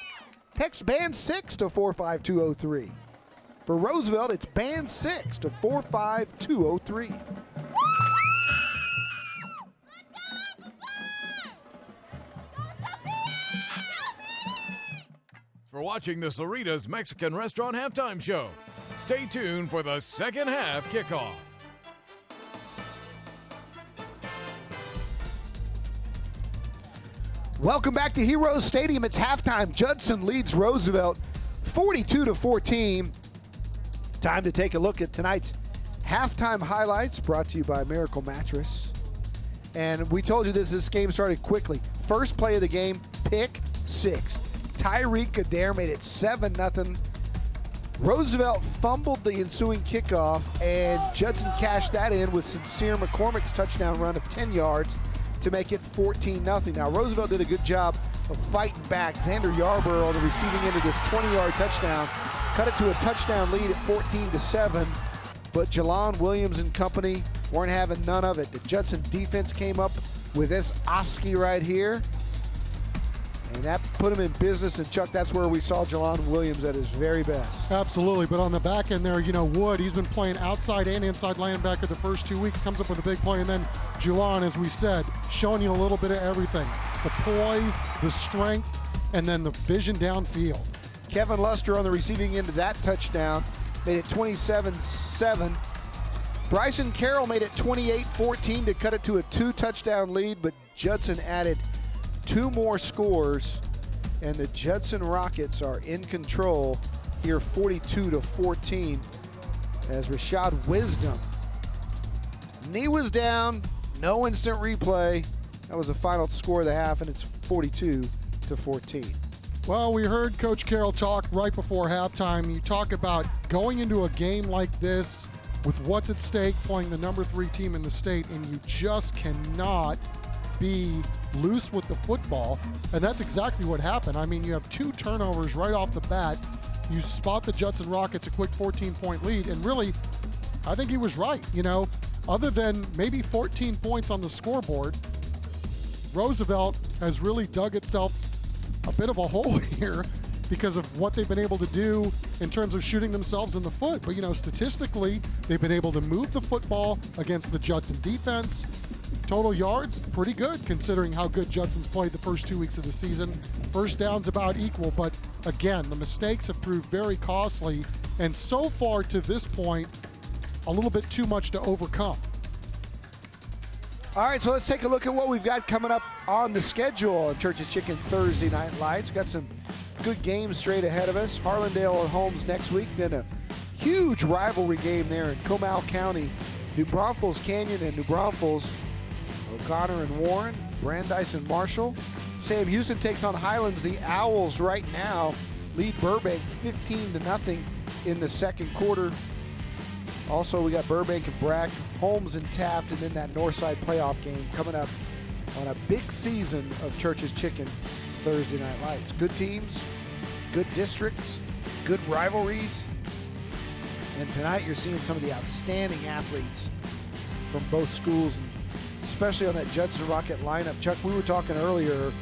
text Band 6 to 45203. For Roosevelt, it's Band 6 to 45203. For watching the Cerritos Mexican Restaurant Halftime Show. Stay tuned for the second half kickoff. Welcome back to Heroes Stadium. It's halftime. Judson leads Roosevelt 42-14. Time to take a look at tonight's halftime highlights, brought to you by Miracle Mattress. And we told you this game started quickly. First play of the game, pick 6. Tyreek Adair made it 7-0. Roosevelt fumbled the ensuing kickoff, and Judson cashed that in with Sincere McCormick's touchdown run of 10 yards to make it 14-0. Now, Roosevelt did a good job of fighting back. Xander Yarborough on the receiving end of this 20-yard touchdown cut it to a touchdown lead at 14-7, but Jalon Williams and company weren't having none of it. The Judson defense came up with this Oski right here, and that put him in business. And Chuck, that's where we saw Jalon Williams at his very best. Absolutely, but on the back end there, Wood, he's been playing outside and inside linebacker the first 2 weeks, comes up with a big play, and then Jalon, as we said, showing you a little bit of everything. The poise, the strength, and then the vision downfield. Kevin Luster on the receiving end of that touchdown made it 27-7. Bryson Carroll made it 28-14 to cut it to a 2-touchdown lead, but Judson added 2 more scores, and the Judson Rockets are in control here 42-14 as Rashad Wisdom. Knee was down, no instant replay. That was the final score of the half, and it's 42-14. Well, we heard Coach Carroll talk right before halftime. You talk about going into a game like this with what's at stake, playing the number 3 team in the state, and you just cannot be loose with the football, and that's exactly what happened. I mean, you have 2 turnovers right off the bat. You spot the Judson Rockets a quick 14-point lead, and really, I think he was right. Other than maybe 14 points on the scoreboard, Roosevelt has really dug itself a bit of a hole here because of what they've been able to do in terms of shooting themselves in the foot. But, statistically, they've been able to move the football against the Judson defense. Total yards, pretty good considering how good Judson's played the first 2 weeks of the season. First downs about equal, but again, the mistakes have proved very costly, and so far to this point, a little bit too much to overcome. All right, so let's take a look at what we've got coming up on the schedule on Church's Chicken Thursday Night Lights. Got some good games straight ahead of us. Harlandale at Holmes next week, then a huge rivalry game there in Comal County. New Braunfels Canyon and New Braunfels, O'Connor and Warren, Brandeis and Marshall. Sam Houston takes on Highlands. The Owls right now lead Burbank 15-0 in the second quarter. Also, we got Burbank and Brack, Holmes and Taft, and then that Northside playoff game coming up on a big season of Church's Chicken Thursday Night Lights. Good teams, good districts, good rivalries. And tonight you're seeing some of the outstanding athletes from both schools, and especially on that Judson Rocket lineup. Chuck, we were talking earlier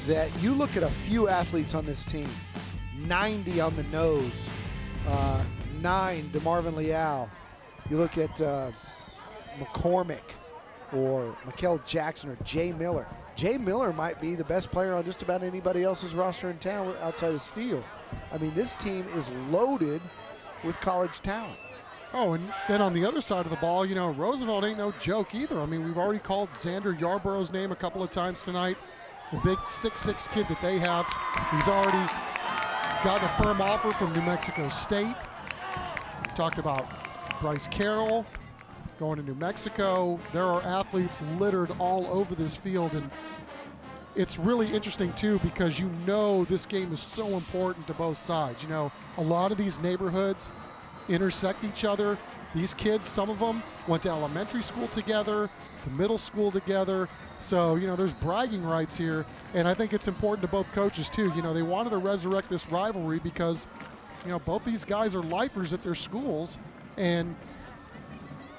that you look at a few athletes on this team, 90 on the nose, 9 DeMarvin Leal. You look at McCormick or Mikel Jackson or Jay Miller. Jay Miller might be the best player on just about anybody else's roster in town outside of Steele. I mean, this team is loaded with college talent. Oh, and then on the other side of the ball, Roosevelt ain't no joke either. I mean, we've already called Xander Yarborough's name a couple of times tonight. The big 6'6" kid that they have. He's already gotten a firm offer from New Mexico State. We talked about Bryce Carroll going to New Mexico. There are athletes littered all over this field, and it's really interesting too because this game is so important to both sides. A lot of these neighborhoods intersect each other. These kids, some of them went to elementary school together, to middle school together. So, there's bragging rights here, and I think it's important to both coaches too. They wanted to resurrect this rivalry because, both these guys are lifers at their schools, and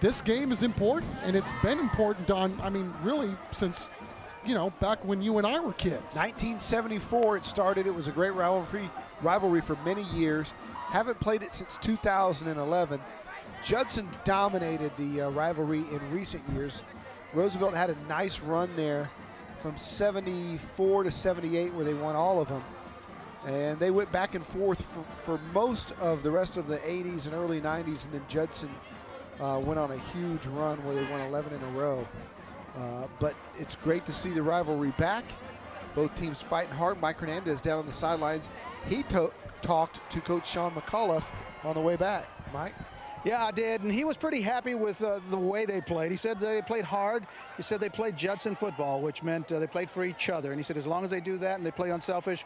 this game is important, and it's been important, Don, I mean, really since, back when you and I were kids. 1974 it started. It was a great rivalry for many years. Haven't played it since 2011. Judson dominated the rivalry in recent years. Roosevelt had a nice run there from 74 to 78 where they won all of them. And they went back and forth for most of the rest of the 80s and early 90s, and then Judson went on a huge run where they won 11 in a row. But it's great to see the rivalry back. Both teams fighting hard. Mike Hernandez down on the sidelines. He talked to Coach Sean McAuliffe on the way back. Mike? Yeah, I did, and he was pretty happy with the way they played. He said they played hard. He said they played Judson football, which meant they played for each other. And he said as long as they do that and they play unselfish,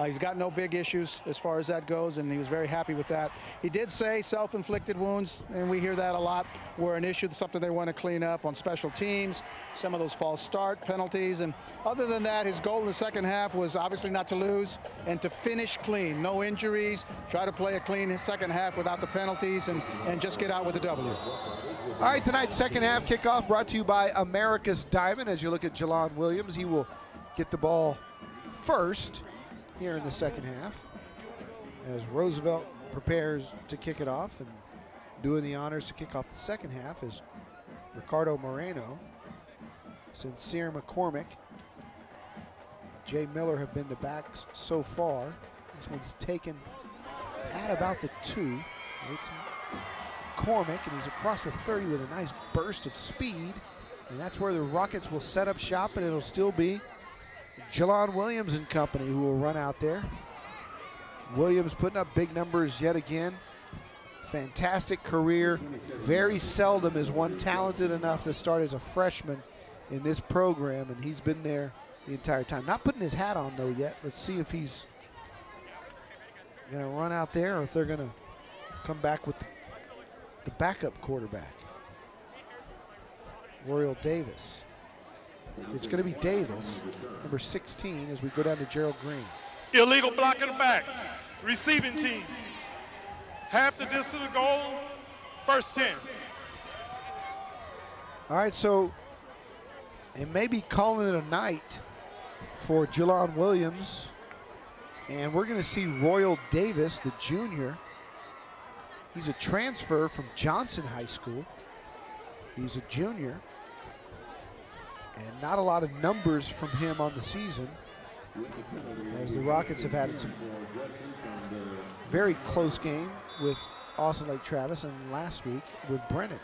he's got no big issues as far as that goes, and he was very happy with that. He did say self-inflicted wounds, and we hear that a lot, were an issue, something they want to clean up on special teams, some of those false start penalties. And other than that, his goal in the second half was obviously not to lose and to finish clean. No injuries, try to play a clean second half without the penalties, and just get out with a W. All right, tonight's second half kickoff brought to you by America's Diamond. As you look at Jalon Williams, he will get the ball first here in the second half as Roosevelt prepares to kick it off, and doing the honors to kick off the second half is Ricardo Moreno. Sincere McCormick, Jay Miller have been the backs so far. This one's taken at about the 2. It's McCormick, and he's across the 30 with a nice burst of speed, and that's where the Rockets will set up shop, and it'll still be Jalon Williams and company who will run out there. Williams putting up big numbers yet again. Fantastic career. Very seldom is one talented enough to start as a freshman in this program, and he's been there the entire time. Not putting his hat on though yet. Let's see if he's going to run out there or if they're going to come back with the backup quarterback, Royal Davis. It's going to be Davis, number 16, as we go down to Gerald Green. Illegal block in the back. Receiving team. Half the distance of goal, first 10. All right, so it may be calling it a night for Jalon Williams. And we're going to see Royal Davis, the junior. He's a transfer from Johnson High School. He's a junior. And not a lot of numbers from him on the season, as the Rockets have had some very close game with Austin Lake Travis, and last week with Brennan.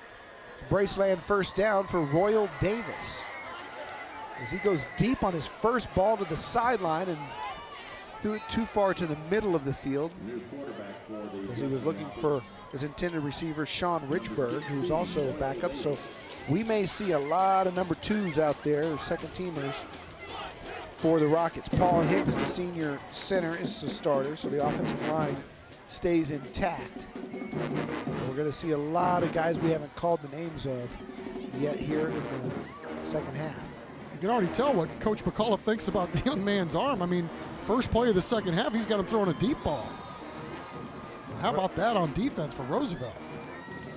Braceland first down for Royal Davis as he goes deep on his first ball to the sideline and threw it too far to the middle of the field as he was looking for his intended receiver, Sean Richburg, who's also a backup. So we may see a lot of number 2s out there, second teamers, for the Rockets. Paul Hicks, the senior center, is the starter, so the offensive line stays intact. We're going to see a lot of guys we haven't called the names of yet here in the second half. You can already tell what Coach McAuliffe thinks about the young man's arm. I mean, first play of the second half, he's got him throwing a deep ball. And how about that on defense for Roosevelt?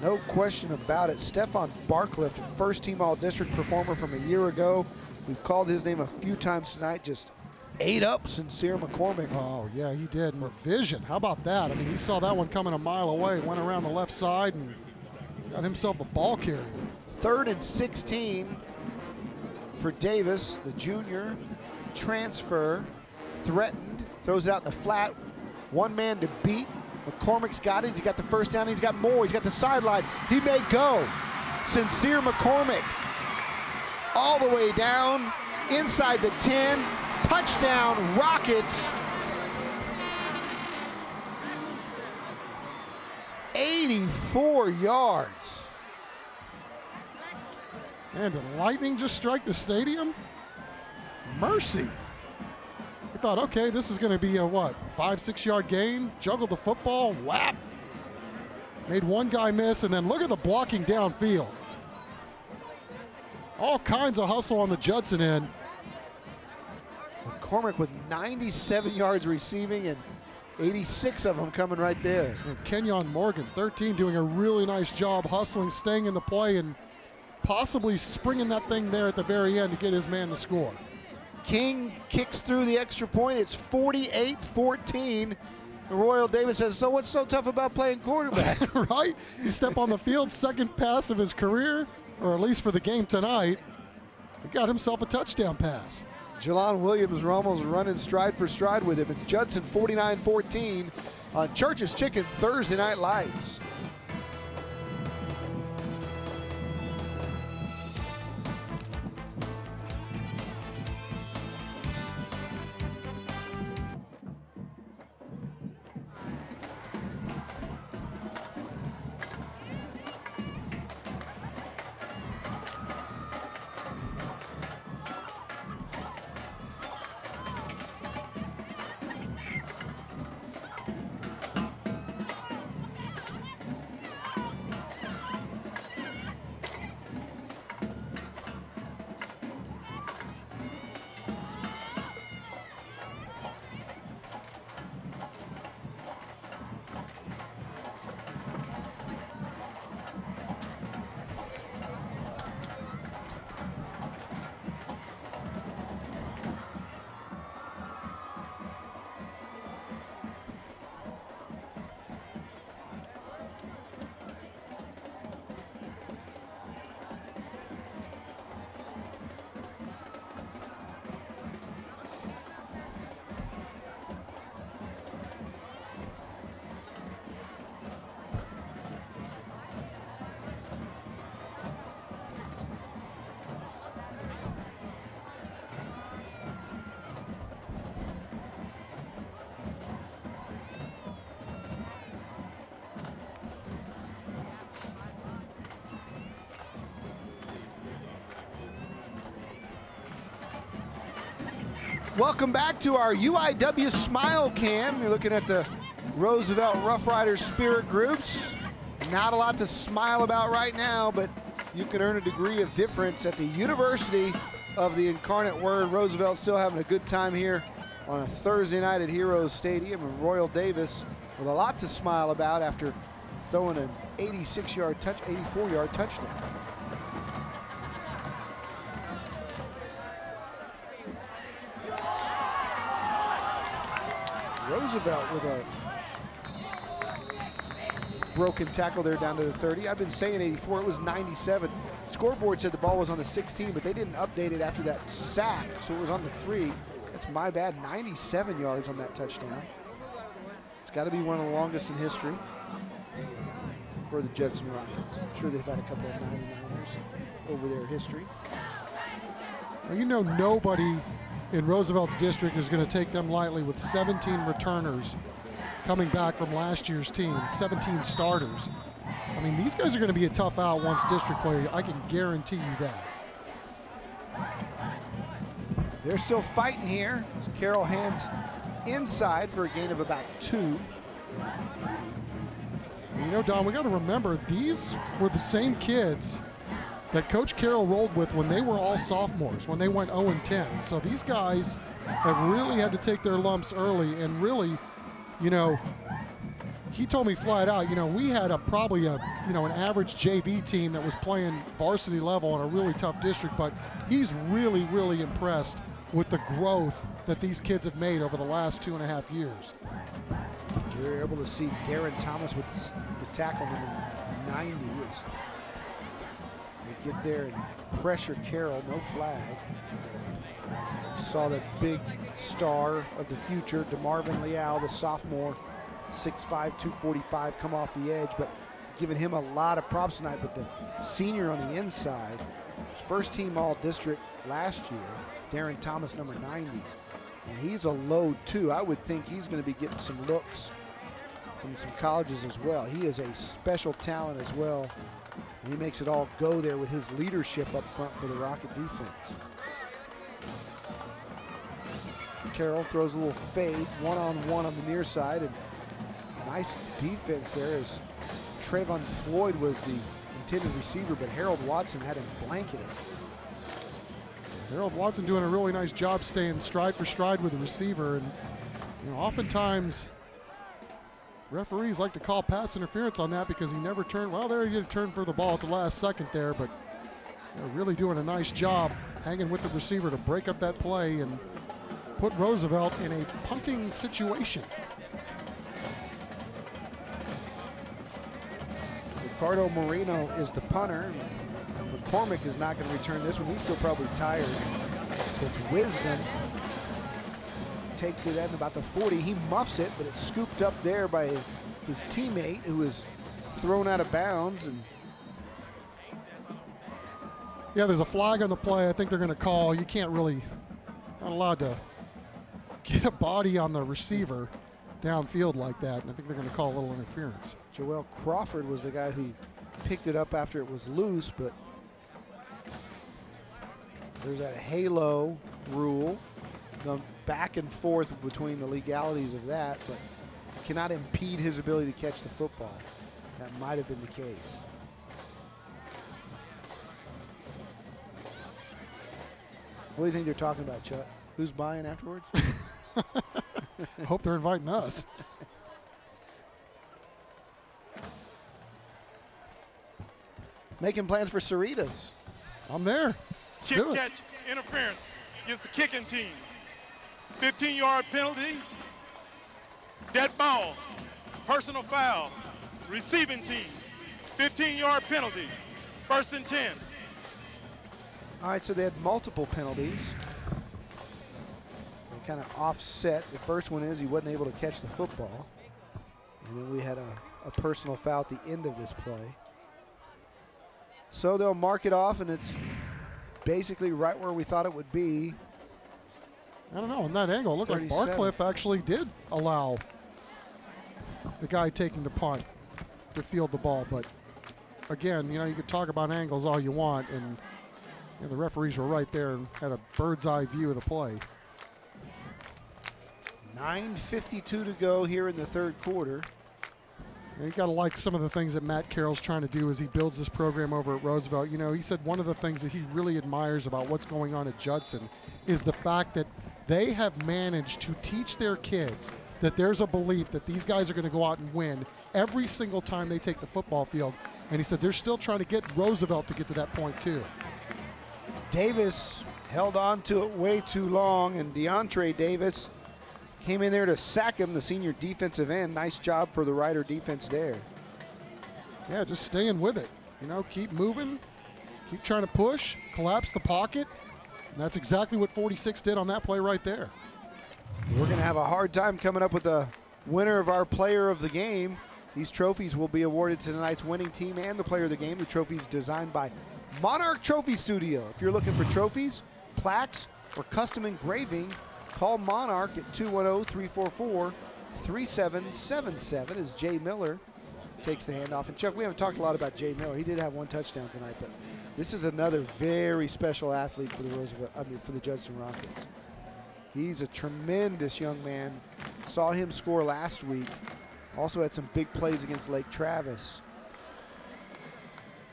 No question about it. Stephon Barcliff, first-team All-District performer from a year ago. We've called his name a few times tonight, just ate up Sincere McCormick. Oh, yeah, he did. Vision, how about that? I mean, he saw that one coming a mile away, went around the left side and got himself a ball carrier. 3rd and 16 for Davis, the junior. Transfer, threatened, throws it out in the flat. One man to beat. McCormick's got it. He's got the first down. He's got more. He's got the sideline. He may go. Sincere McCormick all the way down inside the 10. Touchdown, Rockets. 84 yards. And did lightning just strike the stadium? Mercy. We thought, okay, this is going to be a, 5-6 yard gain, juggled the football, whap. Made one guy miss, and then look at the blocking downfield. All kinds of hustle on the Judson end. McCormick with 97 yards receiving and 86 of them coming right there. And Kenyon Morgan, 13, doing a really nice job hustling, staying in the play, and possibly springing that thing there at the very end to get his man the score. King kicks through the extra point. It's 48-14. Royal Davis says, so what's so tough about playing quarterback? Right? You step on the field, second pass of his career, or at least for the game tonight. He got himself a touchdown pass. Jelon Williams almost running stride for stride with him. It's Judson 49-14 on Church's Chicken Thursday Night Lights. Welcome back to our UIW Smile Cam. You're looking at the Roosevelt Rough Riders Spirit Groups. Not a lot to smile about right now, but you can earn a degree of difference at the University of the Incarnate Word. Roosevelt still having a good time here on a Thursday night at Heroes Stadium, and Royal Davis with a lot to smile about after throwing an 84-yard touchdown. Roosevelt with a broken tackle there down to the 30. I've been saying 84, it was 97. Scoreboard said the ball was on the 16, but they didn't update it after that sack, so it was on the 3. That's my bad, 97 yards on that touchdown. It's got to be one of the longest in history for the Judson Rockets. I'm sure they've had a couple of 99ers over their history. Well, you know, nobody in Roosevelt's district is going to take them lightly with 17 returners coming back from last year's team, 17 starters. I mean, these guys are going to be a tough out once district play. I can guarantee you that. They're still fighting here. Carroll hands inside for a gain of about 2. You know, Don, we got to remember these were the same kids that Coach Carroll rolled with when they were all sophomores, when they went 0-10. So these guys have really had to take their lumps early, and really, you know, he told me flat out, you know, we had probably an average JV team that was playing varsity level in a really tough district, but he's really, really impressed with the growth that these kids have made over the last 2.5 years. You're able to see Darren Thomas with the tackle number 90 as they get there and pressure Carroll, no flag. Saw that big star of the future, DeMarvin Leal, the sophomore, 6'5", 245, come off the edge, but giving him a lot of props tonight. But the senior on the inside, first team all-district last year, Darren Thomas, number 90. And he's a load too. I would think he's going to be getting some looks from some colleges as well. He is a special talent as well. And he makes it all go there with his leadership up front for the Rocket defense. Carroll throws a little fade, one-on-one on the near side, and nice defense there as Trayvon Floyd was the intended receiver, but Harold Watson had him blanketed. Harold Watson doing a really nice job staying stride for stride with the receiver, and you know, oftentimes Referees like to call pass interference on that because he never turned. Well, there he did turn for the ball at the last second there, but they're really doing a nice job hanging with the receiver to break up that play and put Roosevelt in a punting situation. Ricardo Marino is the punter. McCormick is not going to return this one. He's still probably tired. So it's Wisdom. Takes it at about the 40. He muffs it, but it's scooped up there by his teammate who was thrown out of bounds. And yeah, there's a flag on the play. I think they're going to call. You can't really, not allowed to get a body on the receiver downfield like that. And I think they're going to call a little interference. Joel Crawford was the guy who picked it up after it was loose, but there's that halo rule. The back and forth between the legalities of that, but cannot impede his ability to catch the football. That might have been the case. What do you think they're talking about, Chuck? Who's buying afterwards? Hope they're inviting us. Making plans for Cerritos. I'm there. Chip catch interference against the kicking team. 15-yard penalty. Dead ball. Personal foul. Receiving team. 15-yard penalty. 1st and 10. All right, so they had multiple penalties. They kind of offset. The first one is he wasn't able to catch the football. And then we had a personal foul at the end of this play. So they'll mark it off, and it's basically right where we thought it would be. I don't know, in that angle, it looked like Barcliffe actually did allow the guy taking the punt to field the ball. But again, you know, you could talk about angles all you want, and you know, the referees were right there and had a bird's eye view of the play. 9:52 to go here in the third quarter. You got to like some of the things that Matt Carroll's trying to do as he builds this program over at Roosevelt. You know, he said one of the things that he really admires about what's going on at Judson is the fact that they have managed to teach their kids that there's a belief that these guys are going to go out and win every single time they take the football field. And he said they're still trying to get Roosevelt to get to that point too. Davis held on to it way too long, and DeAndre Davis came in there to sack him, the senior defensive end. Nice job for the Rider defense there. Yeah, just staying with it. You know, keep moving, keep trying to push, collapse the pocket. And that's exactly what 46 did on that play right there. We're going to have a hard time coming up with the winner of our player of the game. These trophies will be awarded to tonight's winning team and the player of the game. The trophies designed by Monarch Trophy Studio. If you're looking for trophies, plaques, or custom engraving, call Monarch at 210-344-3777 as Jay Miller takes the handoff. And Chuck, we haven't talked a lot about Jay Miller. He did have one touchdown tonight, but this is another very special athlete for the Judson Rockets. He's a tremendous young man. Saw him score last week. Also had some big plays against Lake Travis.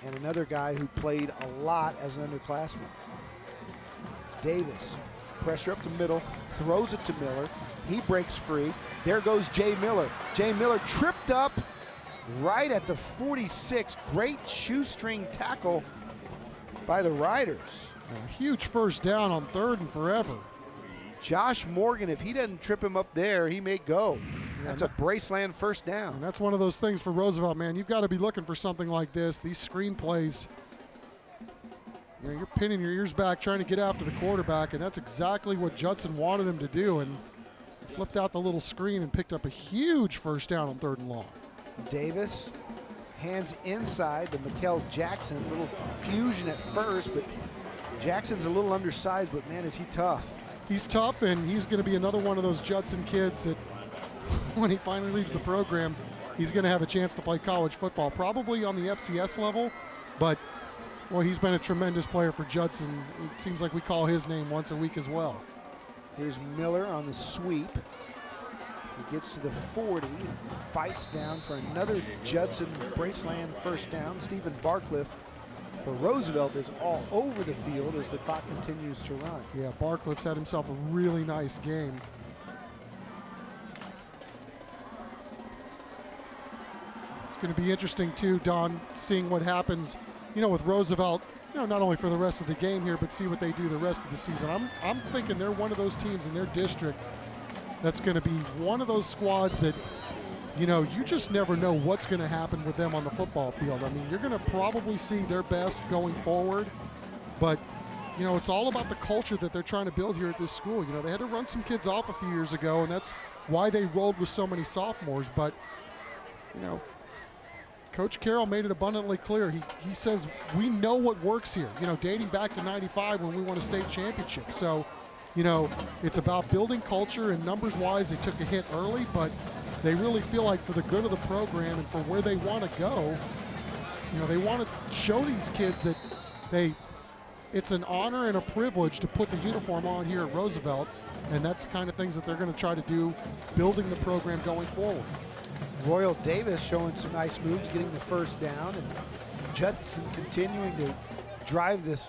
And another guy who played a lot as an underclassman. Davis, pressure up the middle, throws it to Miller. He breaks free. There goes Jay Miller. Jay Miller tripped up right at the 46. Great shoestring tackle by the Riders. A huge first down on 3rd and forever. Josh Morgan, if he doesn't trip him up there, he may go. That's a Braceland first down. And that's one of those things for Roosevelt, man. You've got to be looking for something like this. These screen plays, you know, you're pinning your ears back trying to get after the quarterback, and that's exactly what Judson wanted him to do, and flipped out the little screen and picked up a huge first down on 3rd and long. Davis, hands inside to Mikel Jackson. A little fusion at first, but Jackson's a little undersized, but man, is he tough. He's tough, and he's going to be another one of those Judson kids that when he finally leaves the program, he's going to have a chance to play college football, probably on the FCS level, but well, he's been a tremendous player for Judson. It seems like we call his name once a week as well. Here's Miller on the sweep. He gets to the 40, fights down for another Judson Braceland first down. Stephen Barcliffe for Roosevelt is all over the field as the clock continues to run. Yeah, Barcliffe's had himself a really nice game. It's going to be interesting too, Don, seeing what happens, with Roosevelt, not only for the rest of the game here, but see what they do the rest of the season. I'm thinking they're one of those teams in their district that's going to be one of those squads that, you just never know what's going to happen with them on the football field. I mean, you're going to probably see their best going forward, but it's all about the culture that they're trying to build here at this school. They had to run some kids off a few years ago, and that's why they rolled with so many sophomores. But, Coach Carroll made it abundantly clear. He says, we know what works here, dating back to 95 when we won a state championship. So, it's about building culture, and numbers-wise, they took a hit early, but they really feel like for the good of the program and for where they want to go, they want to show these kids that it's an honor and a privilege to put the uniform on here at Roosevelt, and that's the kind of things that they're going to try to do, building the program going forward. Royal Davis showing some nice moves, getting the first down, and Judson continuing to drive this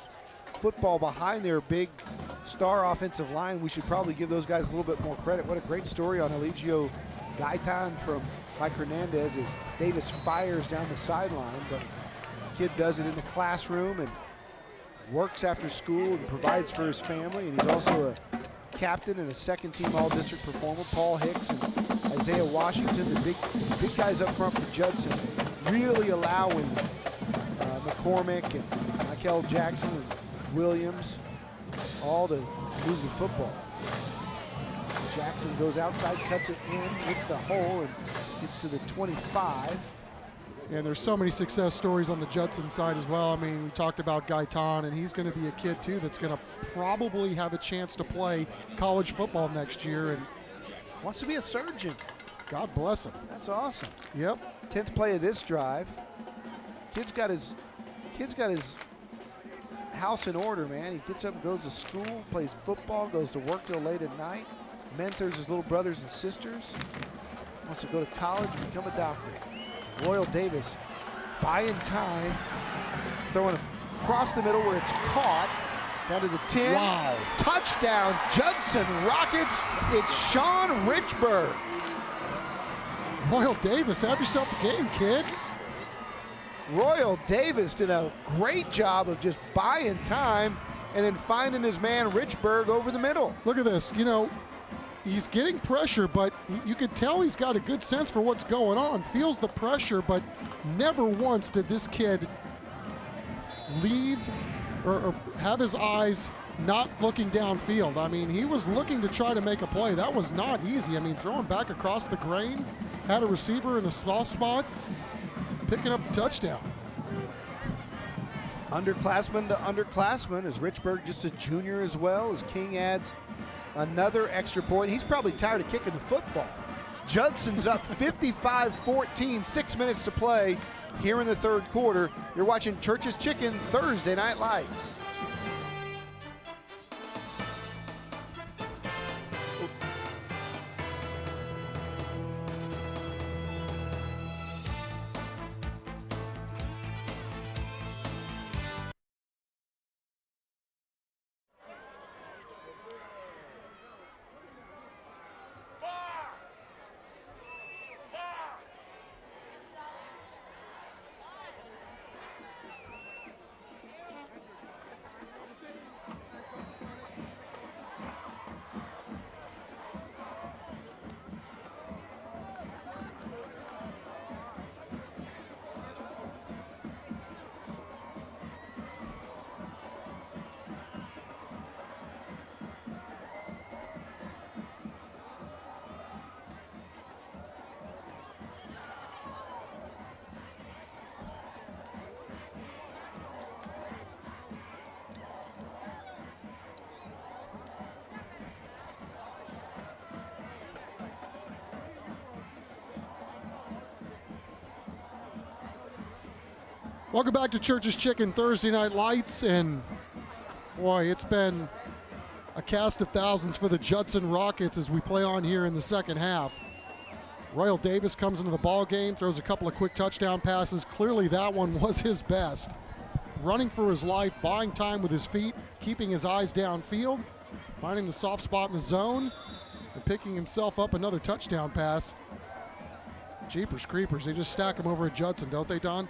football behind their big star offensive line. We should probably give those guys a little bit more credit. What a great story on Eligio Gaitan from Mike Hernandez as Davis fires down the sideline, but the kid does it in the classroom and works after school and provides for his family, and he's also a captain and a second-team all-district performer. Paul Hicks and Isaiah Washington, the big guys up front for Judson, really allowing McCormick and Michael Jackson and Williams all to move the football. Jackson goes outside, cuts it in, hits the hole, and gets to the 25. And there's so many success stories on the Judson side as well. I mean, we talked about Gaitan, and he's going to be a kid, too, that's going to probably have a chance to play college football next year. And wants to be a surgeon. God bless him. That's awesome. Yep. 10th play of this drive. Kid's got his house in order, man. He gets up and goes to school, plays football, goes to work till late at night, mentors his little brothers and sisters, wants to go to college and become a doctor. Royal Davis buying time, throwing across the middle where it's caught, down to the 10. Wow. Touchdown, Judson Rockets. It's Sean Richburg. Royal Davis, have yourself a game, kid. Royal Davis did a great job of just buying time and then finding his man Richburg over the middle. Look at this. He's getting pressure, but you can tell he's got a good sense for what's going on, feels the pressure, but never once did this kid leave or have his eyes not looking downfield. I mean, he was looking to try to make a play. That was not easy. I mean, throwing back across the grain, had a receiver in a soft spot, picking up the touchdown. Underclassman to underclassman, is Richburg just a junior as well, as King adds another extra point. He's probably tired of kicking the football. Judson's up 55-14, 6 minutes to play here in the third quarter. You're watching Church's Chicken Thursday Night Lights. Welcome back to Church's Chicken Thursday Night Lights, and boy, it's been a cast of thousands for the Judson Rockets as we play on here in the second half. Royal Davis comes into the ball game, throws a couple of quick touchdown passes. Clearly that one was his best. Running for his life, buying time with his feet, keeping his eyes downfield, finding the soft spot in the zone, and picking himself up another touchdown pass. Jeepers creepers. They just stack them over at Judson, don't they, Don?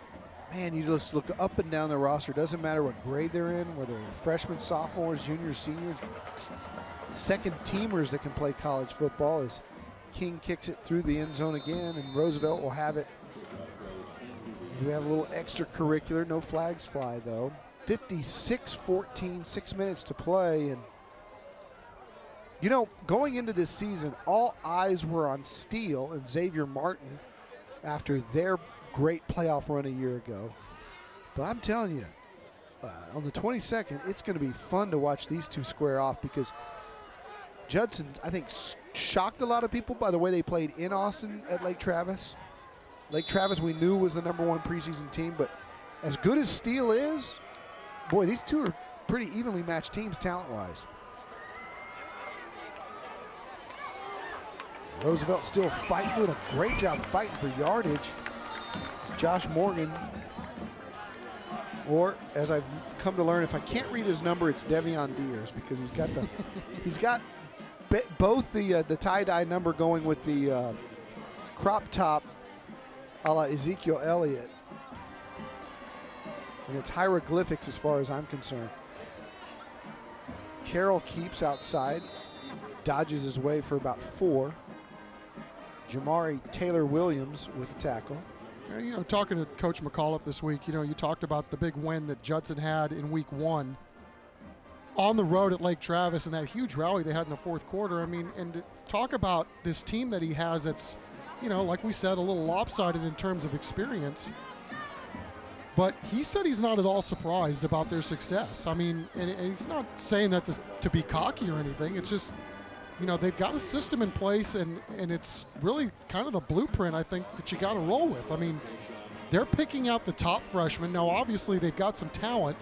Man, you just look up and down the roster. Doesn't matter what grade they're in, whether they're freshmen, sophomores, juniors, seniors, second teamers that can play college football. As King kicks it through the end zone again, and Roosevelt will have it. We have a little extracurricular. No flags fly, though. 56-14, 6 minutes to play. And, you know, going into this season, all eyes were on Steele and Xavier Martin after their great playoff run a year ago. But I'm telling you, on the 22nd, it's going to be fun to watch these two square off, because Judson, I think, shocked a lot of people by the way they played in Austin at Lake Travis. Lake Travis we knew was the #1 preseason team, but as good as Steele is, boy, these two are pretty evenly matched teams talent-wise. Roosevelt still fighting, doing a great job fighting for yardage. Josh Morgan, or as I've come to learn, if I can't read his number, it's Devion Deers, because he's got the he's got both the tie-dye number going with the crop top a la Ezekiel Elliott. And it's hieroglyphics as far as I'm concerned. Carroll keeps outside, dodges his way for about 4. Jamari Taylor-Williams with the tackle. You know, talking to Coach McAuliffe this week, you know, you talked about the big win that Judson had in week 1 on the road at Lake Travis and that huge rally they had in the fourth quarter. I mean, and to talk about this team that he has that's, you know, like we said, a little lopsided in terms of experience. But he said he's not at all surprised about their success. I mean, and he's not saying that to be cocky or anything. It's just, you know, they've got a system in place, and it's really kind of the blueprint, I think, that you got to roll with. I mean, they're picking out the top freshmen. Now, obviously, they've got some talent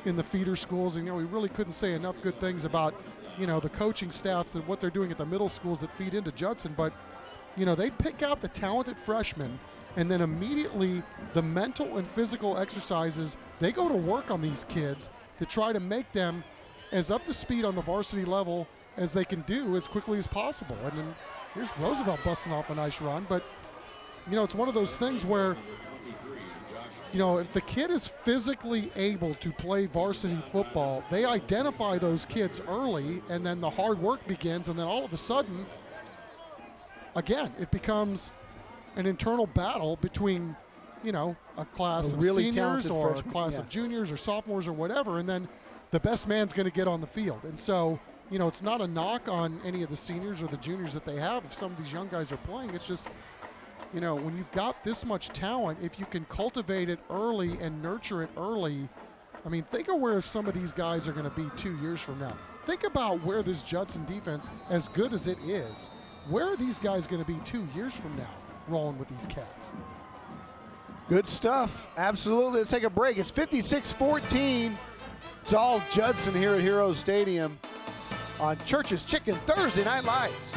in the feeder schools, and, you know, we really couldn't say enough good things about, you know, the coaching staffs and what they're doing at the middle schools that feed into Judson. But, you know, they pick out the talented freshmen, and then immediately the mental and physical exercises, they go to work on these kids to try to make them as up to speed on the varsity level as they can do as quickly as possible. And then here's Roosevelt busting off a nice run. But, you know, it's one of those things where, you know, if the kid is physically able to play varsity football, they identify those kids early, and then the hard work begins, and then all of a sudden, again, it becomes an internal battle between, you know, a class of really seniors or a class of juniors or sophomores or whatever, and then the best man's going to get on the field. And so, you know, it's not a knock on any of the seniors or the juniors that they have if some of these young guys are playing. It's just, you know, when you've got this much talent, if you can cultivate it early and nurture it early, I mean, think of where some of these guys are going to be 2 years from now. Think about where this Judson defense, as good as it is, where are these guys going to be 2 years from now rolling with these Cats? Good stuff. Absolutely. Let's take a break. It's 56-14. It's all Judson here at Heroes Stadium on Church's Chicken Thursday Night Lights.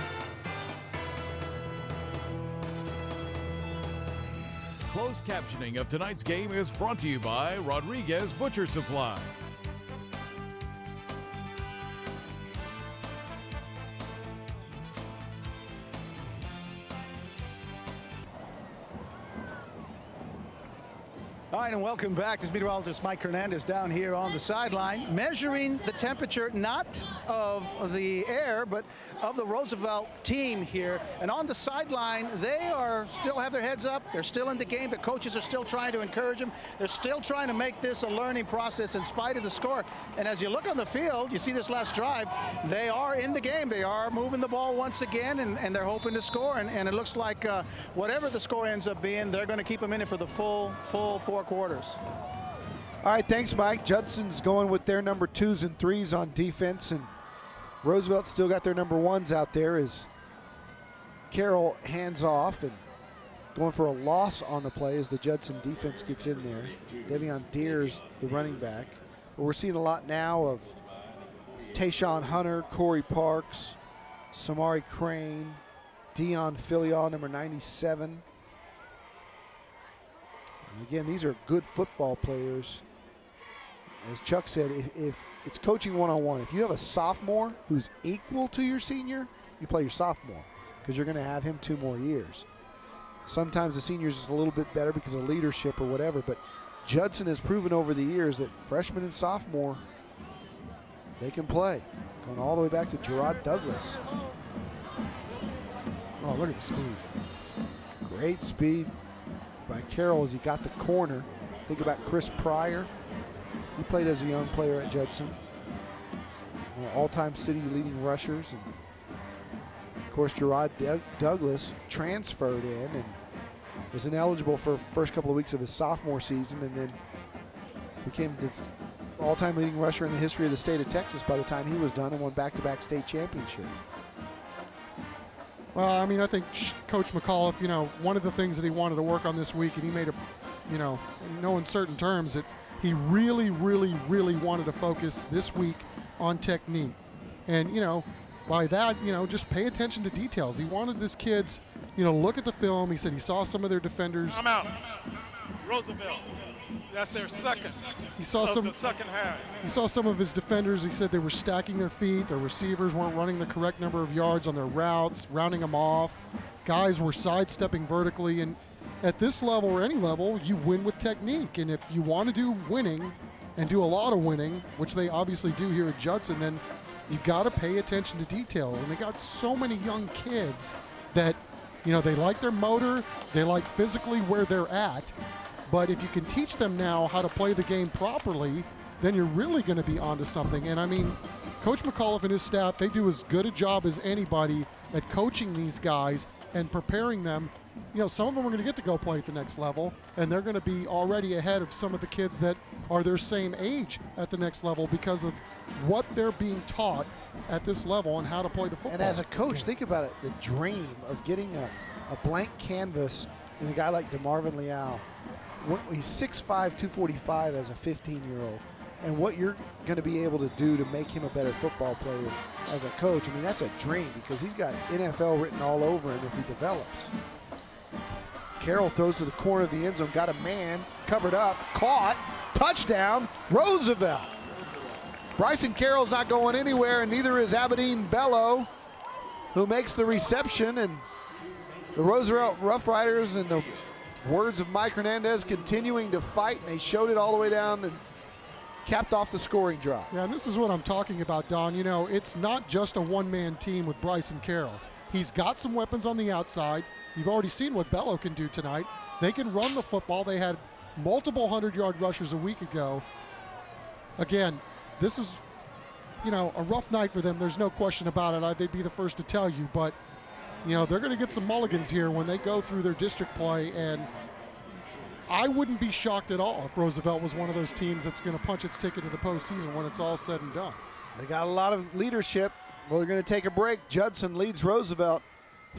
Closed captioning of tonight's game is brought to you by Rodriguez Butcher Supply. All right, and welcome back. This is meteorologist Mike Hernandez down here on the sideline, measuring the temperature not of the air, but of the Roosevelt team here. And on the sideline, they are still have their heads up. They're still in the game. The coaches are still trying to encourage them. They're still trying to make this a learning process in spite of the score. And as you look on the field, you see this last drive, they are in the game. They are moving the ball once again, and they're hoping to score. And it looks like whatever the score ends up being, they're going to keep them in it for the full 4 quarters. All right, thanks, Mike. Judson's going with their number 2s and 3s on defense, and Roosevelt still got their number 1s out there as Carroll hands off and going for a loss on the play as the Judson defense gets in there. Devion Deers, the running back. But we're seeing a lot now of Tayshawn Hunter, Corey Parks, Samari Crane, Dion Filial, number 97. And again, these are good football players. As Chuck said, if it's coaching one-on-one, if you have a sophomore who's equal to your senior, you play your sophomore because you're going to have him 2 more years. Sometimes the seniors is a little bit better because of leadership or whatever, but Judson has proven over the years that freshman and sophomore, they can play. Going all the way back to Gerard Douglas. Oh, look at the speed. Great speed by Carroll as he got the corner. Think about Chris Pryor. He played as a young player at Judson. All-time city leading rushers. And of course, Gerard Douglas transferred in and was ineligible for the first couple of weeks of his sophomore season, and then became the all-time leading rusher in the history of the state of Texas by the time he was done, and won back-to-back state championships. Well, I mean, I think Coach McAuliffe, you know, one of the things that he wanted to work on this week, and he made in no uncertain terms, that he really, really, really wanted to focus this week on technique. And, you know, by that, you know, just pay attention to details. He wanted his kids, you know, look at the film. He said he saw some of their defenders. I'm out. Roosevelt. That's their second. He saw some. The second half. He saw some of his defenders. He said they were stacking their feet. Their receivers weren't running the correct number of yards on their routes, rounding them off. Guys were sidestepping vertically. And at this level or any level, you win with technique. And if you want to do winning and do a lot of winning, which they obviously do here at Judson, then you've got to pay attention to detail. And they got so many young kids that, you know, they like their motor, they like physically where they're at. But if you can teach them now how to play the game properly, then you're really going to be onto something. And I mean, Coach McAuliffe and his staff, they do as good a job as anybody at coaching these guys and preparing them. You know, some of them are going to get to go play at the next level, and they're going to be already ahead of some of the kids that are their same age at the next level because of what they're being taught at this level and how to play the football. And as a coach, think about it, the dream of getting a blank canvas in a guy like DeMarvin Leal. He's 6'5", 245 as a 15-year-old. And what you're going to be able to do to make him a better football player as a coach, I mean, that's a dream because he's got NFL written all over him if he develops. Carroll throws to the corner of the end zone, got a man, covered up, caught, touchdown, Roosevelt. Bryson Carroll's not going anywhere, and neither is Aberdeen Bello, who makes the reception. And the Roosevelt Rough Riders, in the words of Mike Hernandez, continuing to fight, and they showed it all the way down and capped off the scoring drive. Yeah, and this is what I'm talking about, Don. You know, it's not just a one-man team with Bryson Carroll. He's got some weapons on the outside. You've already seen what Bello can do tonight. They can run the football. They had multiple 100-yard rushers a week ago. Again, this is, you know, a rough night for them. There's no question about it. They'd be the first to tell you. But, you know, they're going to get some mulligans here when they go through their district play. And I wouldn't be shocked at all if Roosevelt was one of those teams that's going to punch its ticket to the postseason when it's all said and done. They got a lot of leadership. Well, they're going to take a break. Judson leads Roosevelt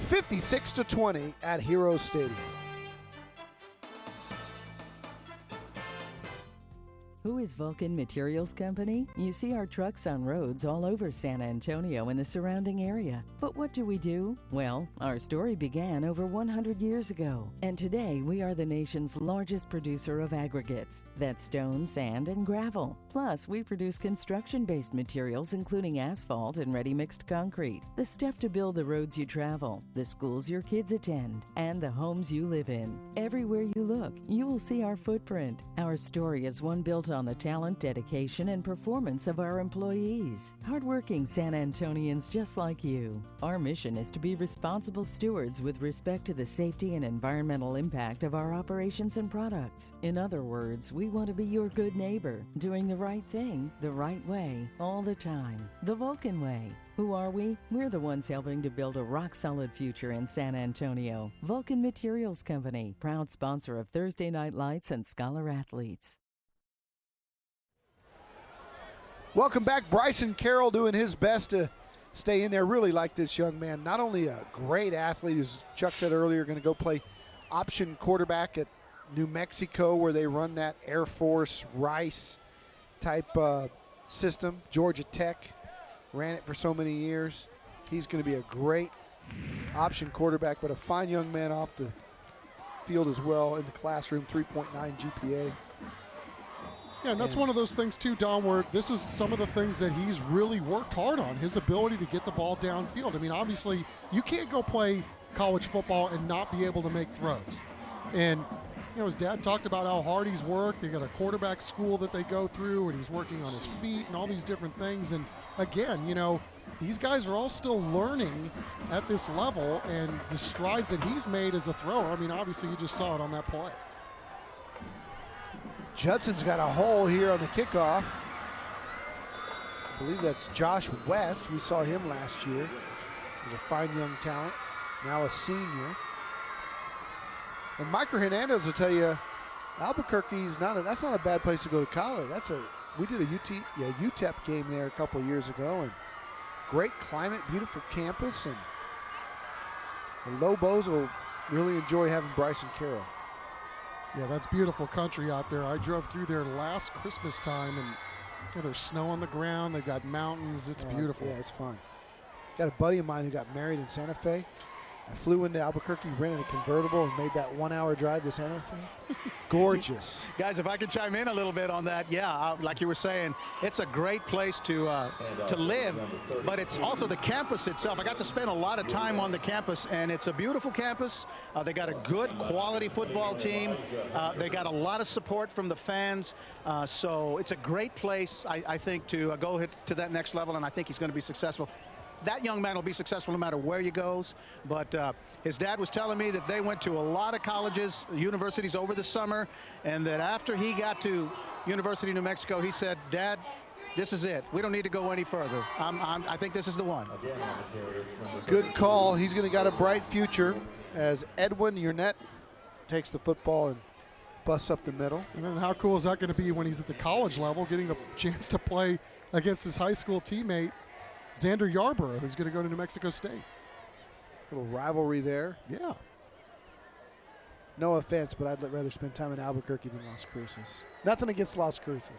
56-20 at Hero Stadium. Who is Vulcan Materials Company? You see our trucks on roads all over San Antonio and the surrounding area. But what do we do? Well, our story began over 100 years ago, and today we are the nation's largest producer of aggregates. That's stone, sand, and gravel. Plus, we produce construction-based materials including asphalt and ready-mixed concrete, the stuff to build the roads you travel, the schools your kids attend, and the homes you live in. Everywhere you look, you will see our footprint. Our story is one built on the talent, dedication, and performance of our employees. Hardworking San Antonians just like you. Our mission is to be responsible stewards with respect to the safety and environmental impact of our operations and products. In other words, we want to be your good neighbor, doing the right thing, the right way, all the time. The Vulcan way. Who are we? We're the ones helping to build a rock-solid future in San Antonio. Vulcan Materials Company, proud sponsor of Thursday Night Lights and Scholar Athletes. Welcome back. Bryson Carroll doing his best to stay in there. Really like this young man. Not only a great athlete, as Chuck said earlier, going to go play option quarterback at New Mexico where they run that Air Force Rice type system. Georgia Tech ran it for so many years. He's going to be a great option quarterback, but a fine young man off the field as well in the classroom, 3.9 GPA. Yeah, and that's one of those things, too, Don, where this is some of the things that he's really worked hard on, his ability to get the ball downfield. I mean, obviously, you can't go play college football and not be able to make throws. And his dad talked about how hard he's worked. They got a quarterback school that they go through, and he's working on his feet and all these different things. And again, these guys are all still learning at this level, and the strides that he's made as a thrower. I mean, obviously you just saw it on that play. Judson's got a hole here on the kickoff. I believe that's Josh West. We saw him last year. He's a fine young talent, now a senior. And Micah Hernandez will tell you, Albuquerque's that's not a bad place to go to college. We did a UTEP game there a couple of years ago, and great climate, beautiful campus, and the Lobos will really enjoy having Bryson Carroll. Yeah, that's beautiful country out there. I drove through there last Christmas time, and there's snow on the ground. They've got mountains. It's beautiful. Yeah, it's fun. Got a buddy of mine who got married in Santa Fe. I flew into Albuquerque, rented a convertible, and made that 1 hour drive to Santa Fe. Gorgeous. Guys, if I could chime in a little bit on that, like you were saying, it's a great place to live, but it's also the campus itself. I got to spend a lot of time on the campus, and it's a beautiful campus. They got a good quality football team. They got a lot of support from the fans, so it's a great place, I think, to go to that next level, and I think he's going to be successful. That young man will be successful no matter where he goes, but his dad was telling me that they went to a lot of colleges, universities over the summer, and that after he got to University of New Mexico, he said, Dad, this is it. We don't need to go any further. I think this is the one. Good call. He's going to got a bright future as Edwin Yurnett takes the football and busts up the middle. And then how cool is that going to be when he's at the college level, getting a chance to play against his high school teammate, Xander Yarborough, who's going to go to New Mexico State. Little rivalry there. Yeah. No offense, but I'd rather spend time in Albuquerque than Las Cruces. Nothing against Las Cruces.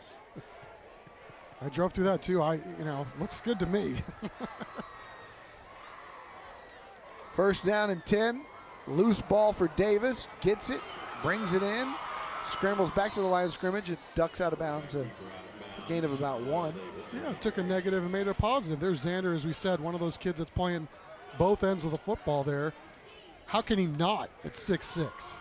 I drove through that too. Looks good to me. First down and 10. Loose ball for Davis. Gets it, brings it in, scrambles back to the line of scrimmage, and ducks out of bounds. A gain of about 1. Yeah, took a negative and made it a positive. There's Xander, as we said, one of those kids that's playing both ends of the football there. How can he not at 6'6"?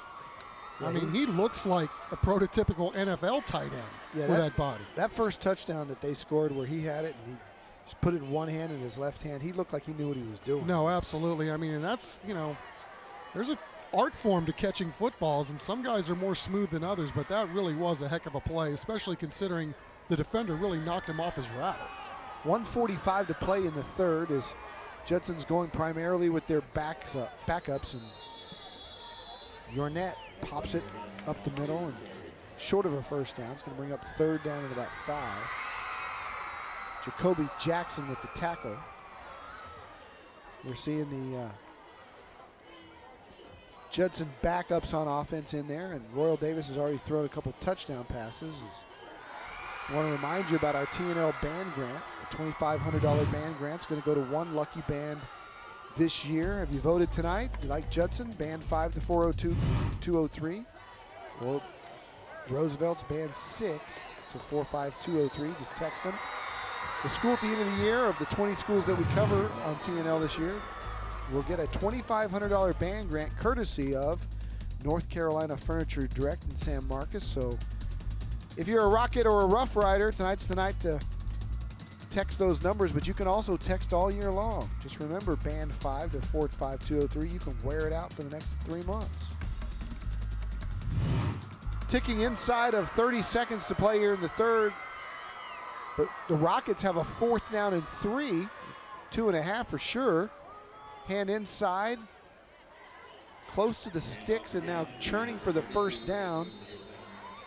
I mean, he looks like a prototypical NFL tight end with that body. That first touchdown that they scored where he had it and he just put it in one hand and his left hand, he looked like he knew what he was doing. No, absolutely. I mean, and that's, there's an art form to catching footballs, and some guys are more smooth than others, but that really was a heck of a play, especially considering the defender really knocked him off his route. 1:45 to play in the third as Judson's going primarily with their backups, and Yurnett pops it up the middle and short of a first down. It's going to bring up third down at about 5. Jacoby Jackson with the tackle. We're seeing the Judson backups on offense in there, and Royal Davis has already thrown a couple touchdown passes. I want to remind you about our TNL band grant. A $2,500 band grant is going to go to one lucky band this year. Have you voted tonight? You like Judson? Band 5 to 402-203. Or Roosevelt's band 6 to 45203. Just text them. The school at the end of the year, of the 20 schools that we cover on TNL this year, will get a $2,500 band grant courtesy of North Carolina Furniture Direct in San Marcos. So if you're a Rocket or a Rough Rider, tonight's the night to text those numbers, but you can also text all year long. Just remember, band 5 to 45203. You can wear it out for the next 3 months. Ticking inside of 30 seconds to play here in the third, but the Rockets have a 4th down and 3, 2.5 for sure. Hand inside, close to the sticks, and now churning for the first down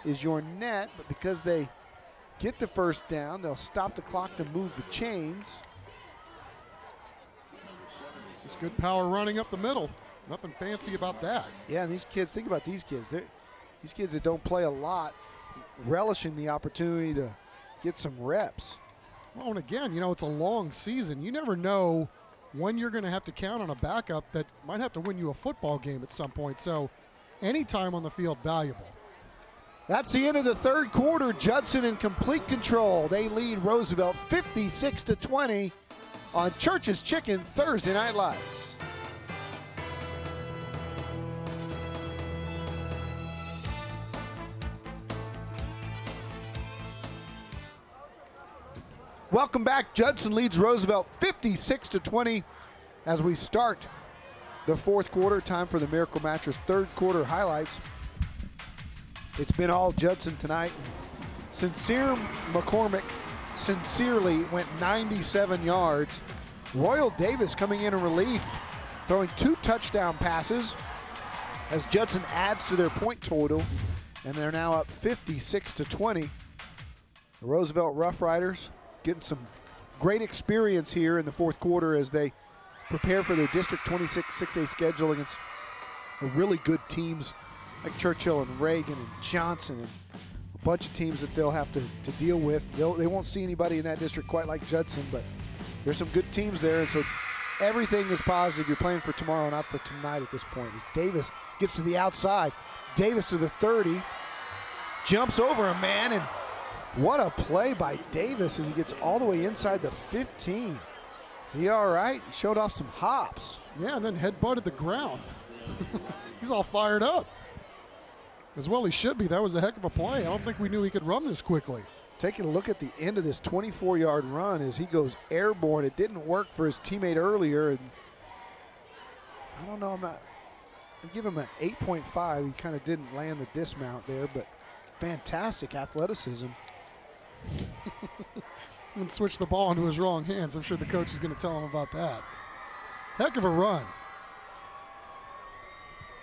is Yurnett, but because they get the first down, they'll stop the clock to move the chains. It's good power running up the middle. Nothing fancy about that. Yeah, and these kids, think about these kids. These kids that don't play a lot, relishing the opportunity to get some reps. Well, and again, it's a long season. You never know when you're going to have to count on a backup that might have to win you a football game at some point. So any time on the field, valuable. That's the end of the third quarter. Judson in complete control. They lead Roosevelt 56-20 on Church's Chicken Thursday Night Lights. Welcome back. Judson leads Roosevelt 56-20 as we start the fourth quarter. Time for the Miracle Mattress third quarter highlights. It's been all Judson tonight. Sincere McCormick sincerely went 97 yards. Royal Davis coming in relief, throwing 2 touchdown passes as Judson adds to their point total, and they're now up 56-20. The Roosevelt Rough Riders getting some great experience here in the fourth quarter as they prepare for their District 26 6A schedule against really good teams like Churchill and Reagan and Johnson and a bunch of teams that they'll have to deal with. They won't see anybody in that district quite like Judson, but there's some good teams there, and so everything is positive. You're playing for tomorrow, not for tonight at this point. As Davis gets to the outside. Davis to the 30. Jumps over a man, and what a play by Davis as he gets all the way inside the 15. Is he all right? He showed off some hops. Yeah, and then headbutted the ground. He's all fired up. As well he should be. That was a heck of a play. I don't think we knew he could run this quickly. Taking a look at the end of this 24-yard run as he goes airborne. It didn't work for his teammate earlier. And I don't know, I'd give him an 8.5. He kind of didn't land the dismount there, but fantastic athleticism. And switch the ball into his wrong hands. I'm sure the coach is going to tell him about that. Heck of a run.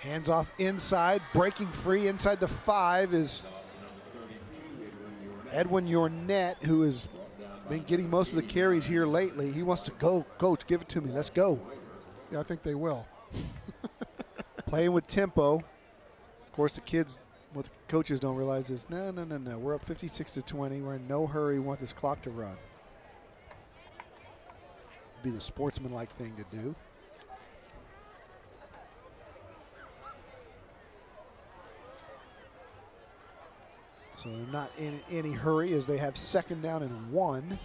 Hands off inside, breaking free inside the 5 is Edwin Yornette, who has been getting most of the carries here lately. He wants to go. Coach, give it to me. Let's go. Yeah, I think they will. Playing with tempo. Of course, the kids, what the coaches don't realize is, no. We're up 56-20. We're in no hurry. We want this clock to run. Be the sportsmanlike thing to do. So they're not in any hurry as they have second down and 1.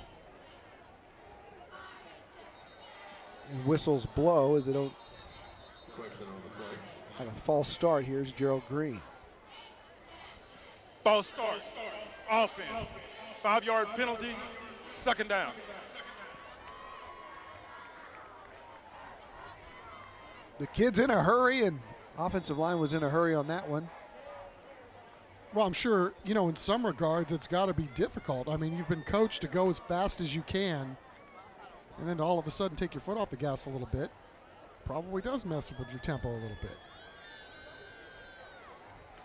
And whistles blow as they don't have a false start. Here's Gerald Green. False start. Offense. 5-yard penalty. Second down. The kid's in a hurry, and offensive line was in a hurry on that one. Well, I'm sure, in some regards, it's got to be difficult. I mean, you've been coached to go as fast as you can, and then to all of a sudden take your foot off the gas a little bit probably does mess with your tempo a little bit.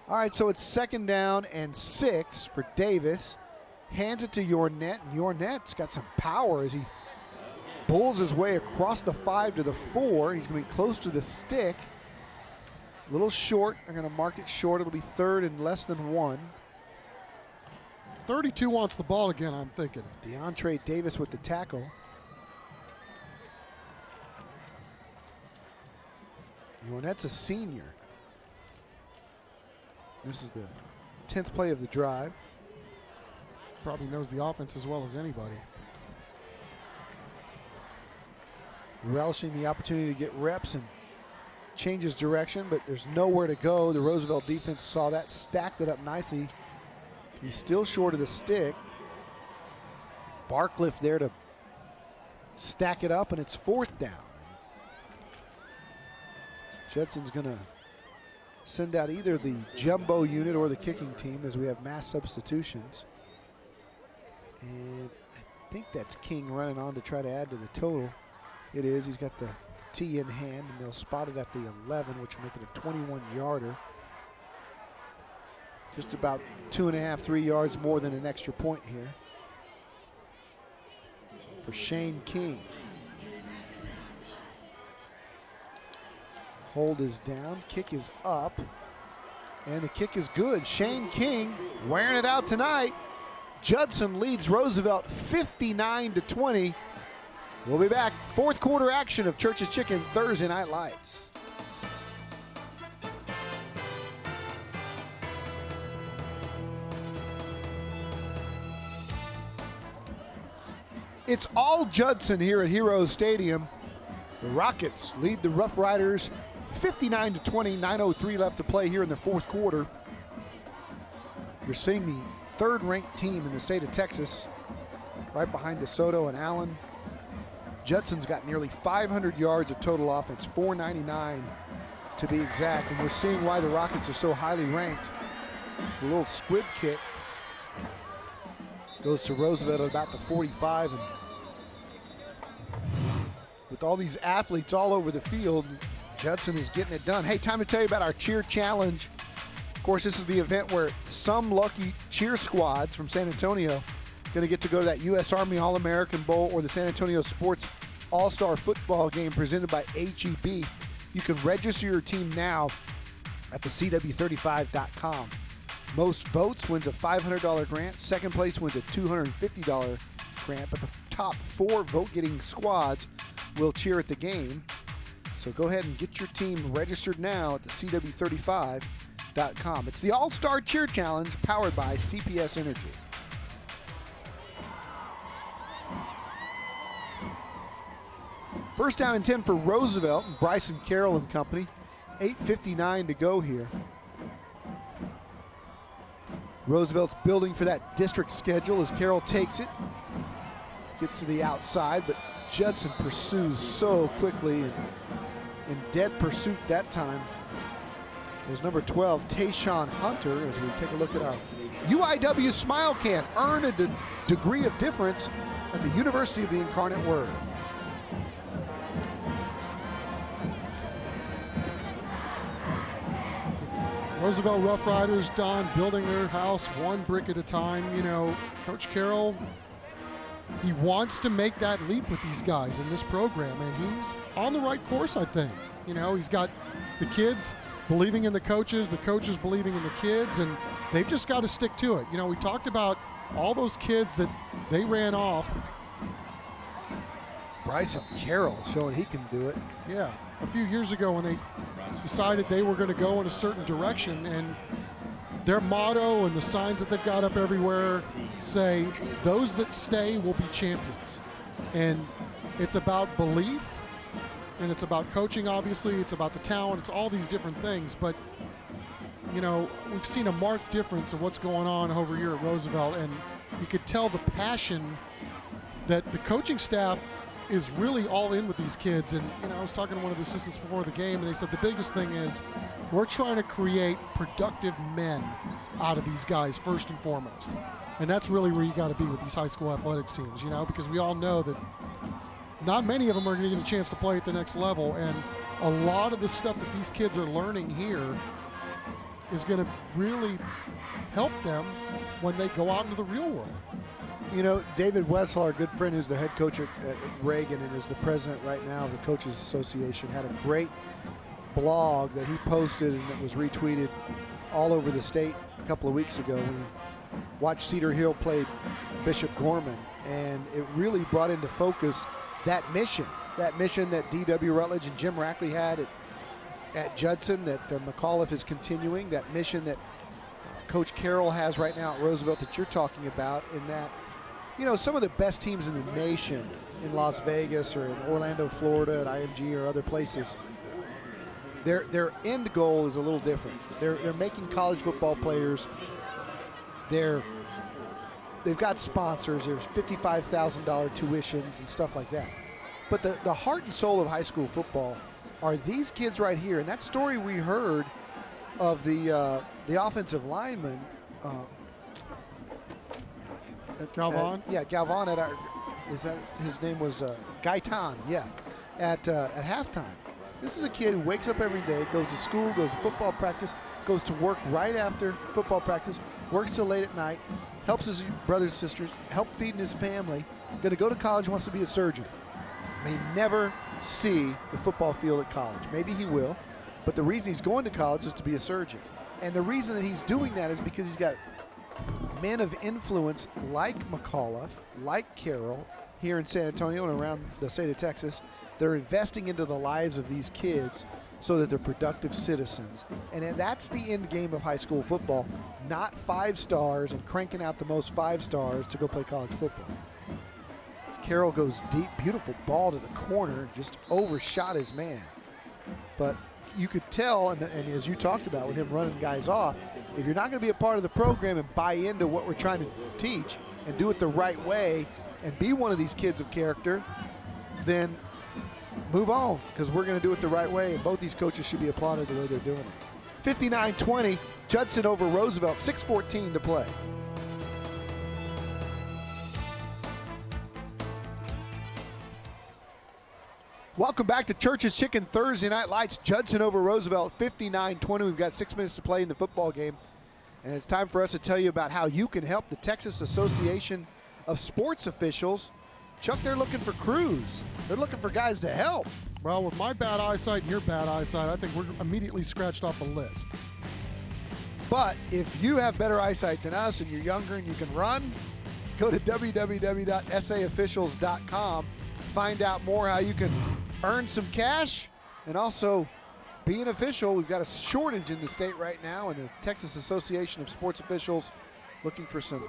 All right, so it's second down and 6 for Davis. Hands it to Yornette, and Yornette's got some power as he bulls his way across the 5 to the 4. He's going to be close to the stick. A little short. They're going to mark it short. It'll be third and less than 1. 32 wants the ball again, I'm thinking. DeAndre Davis with the tackle. Yornette's a senior. This is the 10th play of the drive. Probably knows the offense as well as anybody. Relishing the opportunity to get reps and changes direction, but there's nowhere to go. The Roosevelt defense saw that, stacked it up nicely. He's still short of the stick. Barcliff there to stack it up, and it's fourth down. Judson's going to send out either the jumbo unit or the kicking team as we have mass substitutions. And I think that's King running on to try to add to the total. It is. He's got the tee in hand, and they'll spot it at the 11, which will make it a 21-yarder. Just about 2.5, 3 yards more than an extra point here for Shane King. Hold is down, kick is up, and the kick is good. Shane King wearing it out tonight. Judson leads Roosevelt 59-20. We'll be back. Fourth quarter action of Church's Chicken Thursday Night Lights. It's all Judson here at Heroes Stadium. The Rockets lead the Rough Riders 59-20, 9:03 left to play here in the fourth quarter. You're seeing the third-ranked team in the state of Texas right behind DeSoto and Allen. Judson's got nearly 500 yards of total offense, 499 to be exact, and we're seeing why the Rockets are so highly ranked. The little squib kick goes to Roosevelt at about the 45, and with all these athletes all over the field, Judson is getting it done. Hey, time to tell you about our cheer challenge. Of course, this is the event where some lucky cheer squads from San Antonio going to get to go to that U.S. Army All-American Bowl or the San Antonio Sports All-Star Football game presented by HEB. You can register your team now at the CW35.com. Most votes wins a $500 grant. Second place wins a $250 grant. But the top 4 vote-getting squads will cheer at the game. So go ahead and get your team registered now at the CW35.com. It's the All-Star Cheer Challenge powered by CPS Energy. First down and 10 for Roosevelt and Bryson Carroll and company. 8:59 to go here. Roosevelt's building for that district schedule as Carroll takes it. Gets to the outside, but Judson pursues so quickly and in dead pursuit that time. It was number 12, Tayshawn Hunter, as we take a look at our UIW Smile Can. Earn a degree of difference at the University of the Incarnate Word. Roosevelt Rough Riders, Don, building their house one brick at a time. You know, Coach Carroll, he wants to make that leap with these guys in this program, and he's on the right course, I think. You know, he's got the kids believing in the coaches believing in the kids, and they've just got to stick to it. You know, we talked about all those kids that they ran off. Bryson Carroll showing he can do it. Yeah, a few years ago when they decided they were going to go in a certain direction, and their motto and the signs that they've got up everywhere say, those that stay will be champions. And it's about belief, and it's about coaching, obviously. It's about the talent. It's all these different things. But, you know, we've seen a marked difference of what's going on over here at Roosevelt, and you could tell the passion that the coaching staff is really all in with these kids. And, you know, I was talking to one of the assistants before the game, and they said the biggest thing is we're trying to create productive men out of these guys first and foremost. And that's really where you got to be with these high school athletics teams, you know, because we all know that not many of them are going to get a chance to play at the next level. And a lot of the stuff that these kids are learning here is going to really help them when they go out into the real world. You know, David Wessel, our good friend who's the head coach at Reagan and is the president right now of the Coaches Association, had a great blog that he posted and that was retweeted all over the state a couple of weeks ago when he watched Cedar Hill play Bishop Gorman, and it really brought into focus that mission that D.W. Rutledge and Jim Rackley had at Judson, that McAuliffe is continuing, that mission that Coach Carroll has right now at Roosevelt that you're talking about, in that, you know, some of the best teams in the nation in Las Vegas or in Orlando, Florida at IMG or other places, their end goal is a little different. They're making college football players. They've got sponsors. There's $55,000 tuitions and stuff like that. But the heart and soul of high school football are these kids right here. And that story we heard of the offensive lineman, Galvan? Galvan his name was Gaitan, at halftime. This is a kid who wakes up every day, goes to school, goes to football practice, goes to work right after football practice, works till late at night, helps his brothers and sisters, help feeding his family, going to go to college, wants to be a surgeon. May never see the football field at college. Maybe he will, but the reason he's going to college is to be a surgeon. And the reason that he's doing that is because he's got men of influence like McAuliffe, like Carroll, here in San Antonio and around the state of Texas. They're investing into the lives of these kids so that they're productive citizens. And that's the end game of high school football, not 5 stars and cranking out the most 5 stars to go play college football. Carroll goes deep, beautiful ball to the corner, just overshot his man. But you could tell, and as you talked about with him running guys off, if you're not going to be a part of the program and buy into what we're trying to teach and do it the right way and be one of these kids of character, then move on, because we're going to do it the right way, and both these coaches should be applauded the way they're doing it. 59-20, Judson over Roosevelt, 6:14 to play. Welcome back to Church's Chicken Thursday Night Lights. Judson over Roosevelt, 59-20. We've got 6 minutes to play in the football game. And it's time for us to tell you about how you can help the Texas Association of Sports Officials. Chuck, they're looking for crews. They're looking for guys to help. Well, with my bad eyesight and your bad eyesight, I think we're immediately scratched off the list. But if you have better eyesight than us and you're younger and you can run, go to www.saofficials.com. Find out more how you can earn some cash and also be an official. We've got a shortage in the state right now, and the Texas Association of Sports Officials looking for some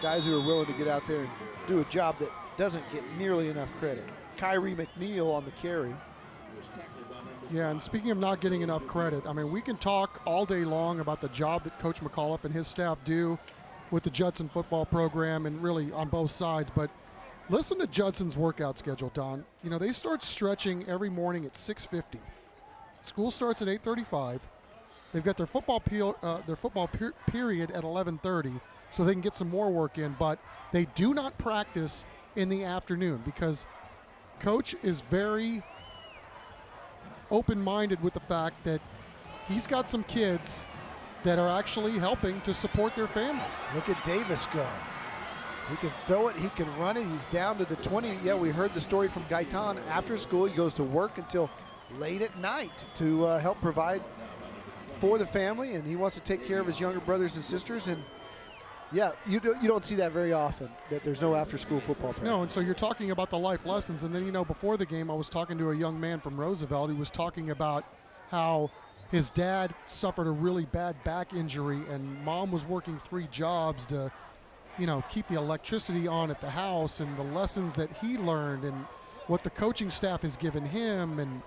guys who are willing to get out there and do a job that doesn't get nearly enough credit. Kyrie McNeil on the carry. Yeah, and speaking of not getting enough credit, I mean, we can talk all day long about the job that Coach McAuliffe and his staff do with the Judson football program and really on both sides, but listen to Judson's workout schedule, Don. You know, they start stretching every morning at 6:50. School starts at 8:35. They've got their football period at 11:30, so they can get some more work in, but they do not practice in the afternoon because Coach is very open-minded with the fact that he's got some kids that are actually helping to support their families. Look at Davis go. He can throw it, he can run it, he's down to the 20. Yeah, we heard the story from Gaitan. After school, he goes to work until late at night to help provide for the family, and he wants to take care of his younger brothers and sisters. And yeah, you don't see that very often, that there's no after-school football practice. No, and so you're talking about the life lessons, and then, you know, before the game, I was talking to a young man from Roosevelt who was talking about how his dad suffered a really bad back injury, and mom was working 3 jobs to, you know, keep the electricity on at the house, and the lessons that he learned and what the coaching staff has given him. And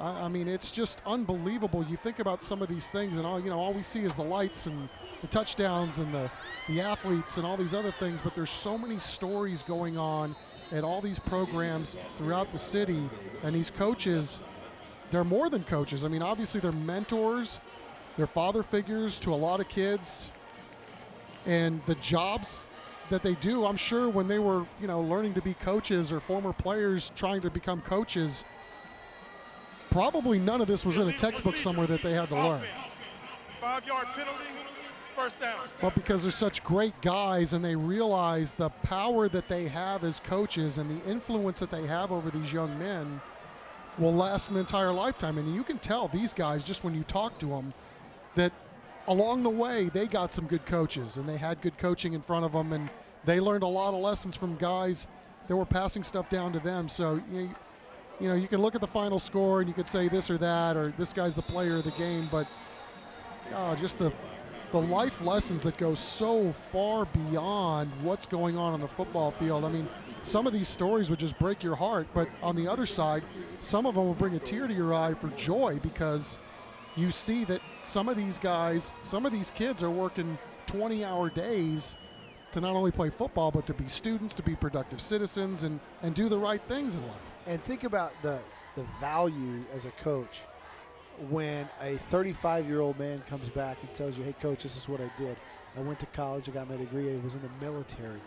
I mean, it's just unbelievable. You think about some of these things, and all we see is the lights and the touchdowns and the athletes and all these other things, but there's so many stories going on at all these programs throughout the city, and these coaches, they're more than coaches. I mean, obviously they're mentors, they're father figures to a lot of kids, and the jobs that they do, I'm sure when they were, you know, learning to be coaches or former players trying to become coaches, probably none of this was in a textbook somewhere that they had to learn. 5-yard penalty, first down. But because they're such great guys and they realize the power that they have as coaches and the influence that they have over these young men will last an entire lifetime. And you can tell these guys, just when you talk to them, that along the way they got some good coaches and they had good coaching in front of them, and they learned a lot of lessons from guys that were passing stuff down to them. So, you know, you can look at the final score and you could say this or that, or this guy's the player of the game, but just the life lessons that go so far beyond what's going on the football field. I mean, some of these stories would just break your heart, but on the other side, some of them will bring a tear to your eye for joy, because you see that some of these guys, some of these kids are working 20-hour days to not only play football, but to be students, to be productive citizens, and do the right things in life. And think about the value as a coach when a 35-year-old man comes back and tells you, hey, coach, this is what I did. I went to college, I got my degree, I was in the military.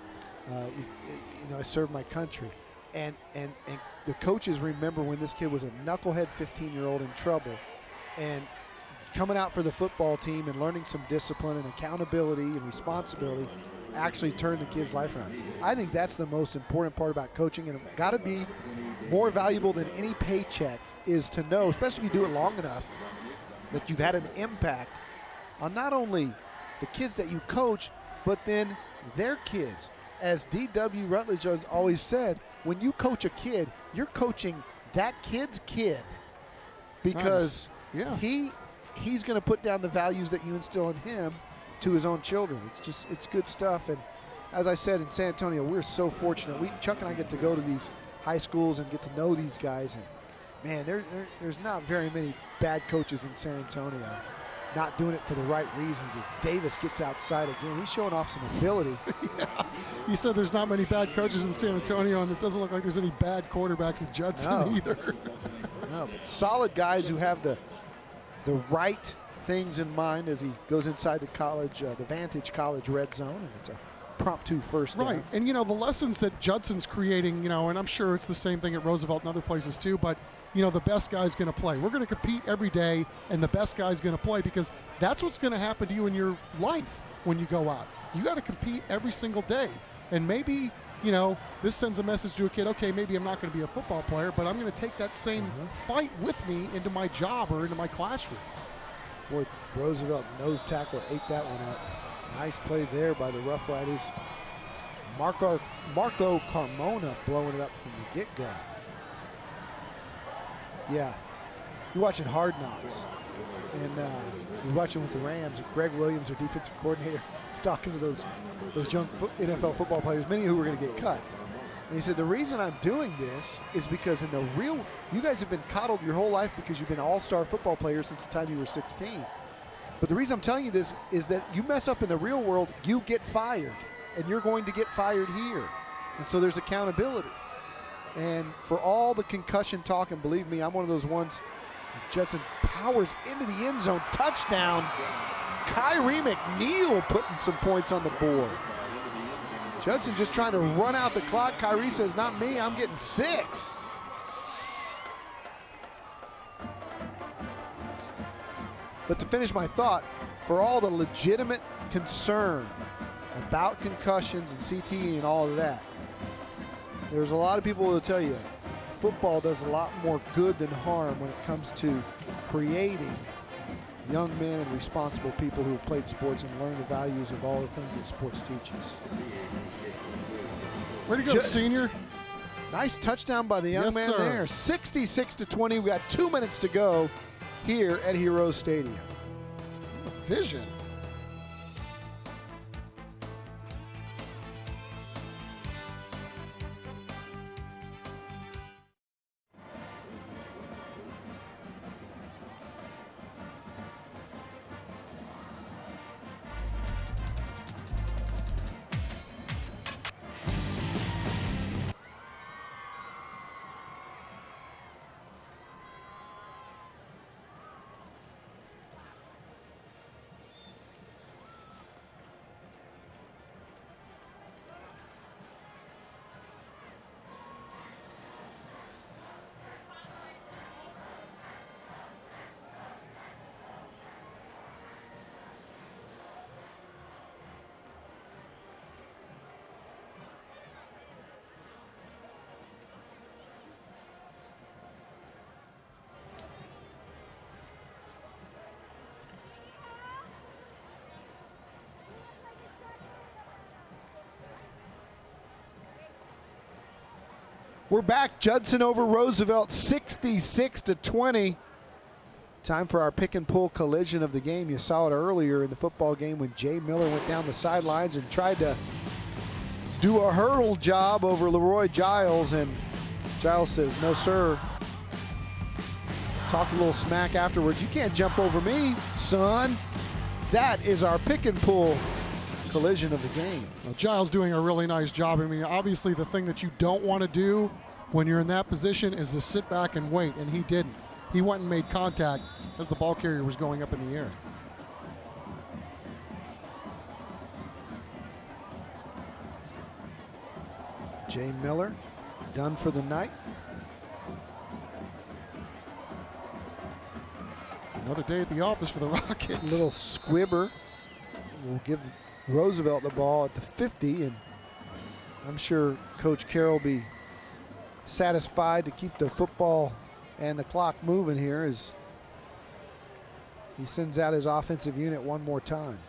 I served my country. And the coaches remember when this kid was a knucklehead 15-year-old in trouble, and coming out for the football team and learning some discipline and accountability and responsibility actually turned the kid's life around. I think that's the most important part about coaching, and it's got to be more valuable than any paycheck is to know, especially if you do it long enough, that you've had an impact on not only the kids that you coach, but then their kids. As D.W. Rutledge has always said, when you coach a kid, you're coaching that kid's kid, because he's going to put down the values that you instill in him to his own children. It's good stuff. And as I said, in San Antonio, we're so fortunate. Chuck and I get to go to these high schools and get to know these guys. And man, there's not very many bad coaches in San Antonio. not doing it for the right reasons as Davis gets outside again. He's showing off some ability. Yeah. He said there's not many bad coaches in San Antonio, and it doesn't look like there's any bad quarterbacks in Judson either. No, but solid guys who have the right things in mind as he goes inside the college, the Vantage College red zone, and it's a impromptu first down. Right, and the lessons that Judson's creating, and I'm sure it's the same thing at Roosevelt and other places too, but the best guy's going to play. We're going to compete every day, and the best guy's going to play, because that's what's going to happen to you in your life when you go out. You got to compete every single day, and maybe this sends a message to a kid, okay, maybe I'm not going to be a football player, but I'm going to take that same fight with me into my job or into my classroom. Boy, Roosevelt nose tackle ate that one up. Nice play there by the Rough Riders. Marco Carmona blowing it up from the get-go. Yeah, you're watching Hard Knocks, and you're watching with the Rams. And Greg Williams, their defensive coordinator, is talking to those young NFL football players, many who were going to get cut. And he said, the reason I'm doing this is because you guys have been coddled your whole life because you've been all-star football players since the time you were 16. But the reason I'm telling you this is that you mess up in the real world, you get fired, and you're going to get fired here. And so there's accountability. And for all the concussion talk, and believe me, I'm one of those ones, Judson powers into the end zone, touchdown. Kyrie McNeil putting some points on the board. Judson just trying to run out the clock. Kyrie says, not me, I'm getting 6. But to finish my thought, for all the legitimate concern about concussions and CTE and all of that, there's a lot of people who will tell you football does a lot more good than harm when it comes to creating young men and responsible people who have played sports and learned the values of all the things that sports teaches. Way to go, senior. Nice touchdown by the young man there. 66-20. We got 2 minutes to go here at Heroes Stadium. Vision. We're back. Judson over Roosevelt, 66-20. Time for our pick and pull collision of the game. You saw it earlier in the football game when Jay Miller went down the sidelines and tried to do a hurdle job over Leroy Giles, and Giles says, no, sir. Talked a little smack afterwards. You can't jump over me, son. That is our pick and pull collision of the game. Well, Giles doing a really nice job. I mean, obviously the thing that you don't want to do when you're in that position is to sit back and wait, and he didn't. He went and made contact as the ball carrier was going up in the air. Jay Miller done for the night. It's another day at the office for the Rockets. Little squibber will give Roosevelt the ball at the 50, and I'm sure Coach Carroll will be satisfied to keep the football and the clock moving here as he sends out his offensive unit one more time.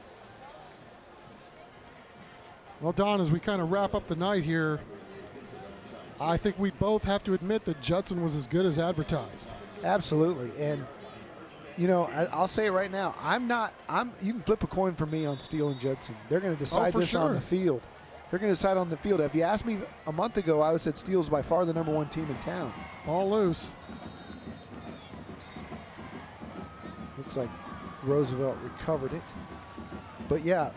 Well, Don, as we kind of wrap up the night here, I think we both have to admit that Judson was as good as advertised. Absolutely. And, you know, I'll say it right now. You can flip a coin for me on Steele and Judson. They're going to decide this on the field. They're going to decide on the field. If you asked me a month ago, I would have said Steele's by far the #1 team in town. Ball loose. Looks like Roosevelt recovered it. But yeah,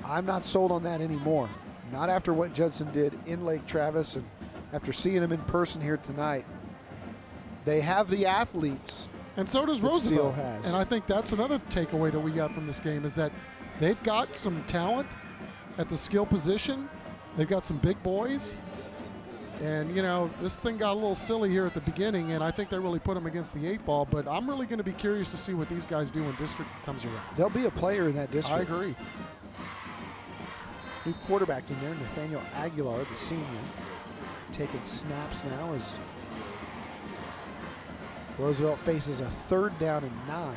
I'm not sold on that anymore. Not after what Judson did in Lake Travis and after seeing him in person here tonight. They have the athletes. And so does Roosevelt. And I think that's another takeaway that we got from this game is that they've got some talent at the skill position. They've got some big boys. And, you know, this thing got a little silly here at the beginning, and I think they really put them against the 8 ball. But I'm really going to be curious to see what these guys do when district comes around. They'll be a player in that district. I agree. New quarterback in there, Nathaniel Aguilar, the senior, taking snaps now as Roosevelt faces a 3rd down and 9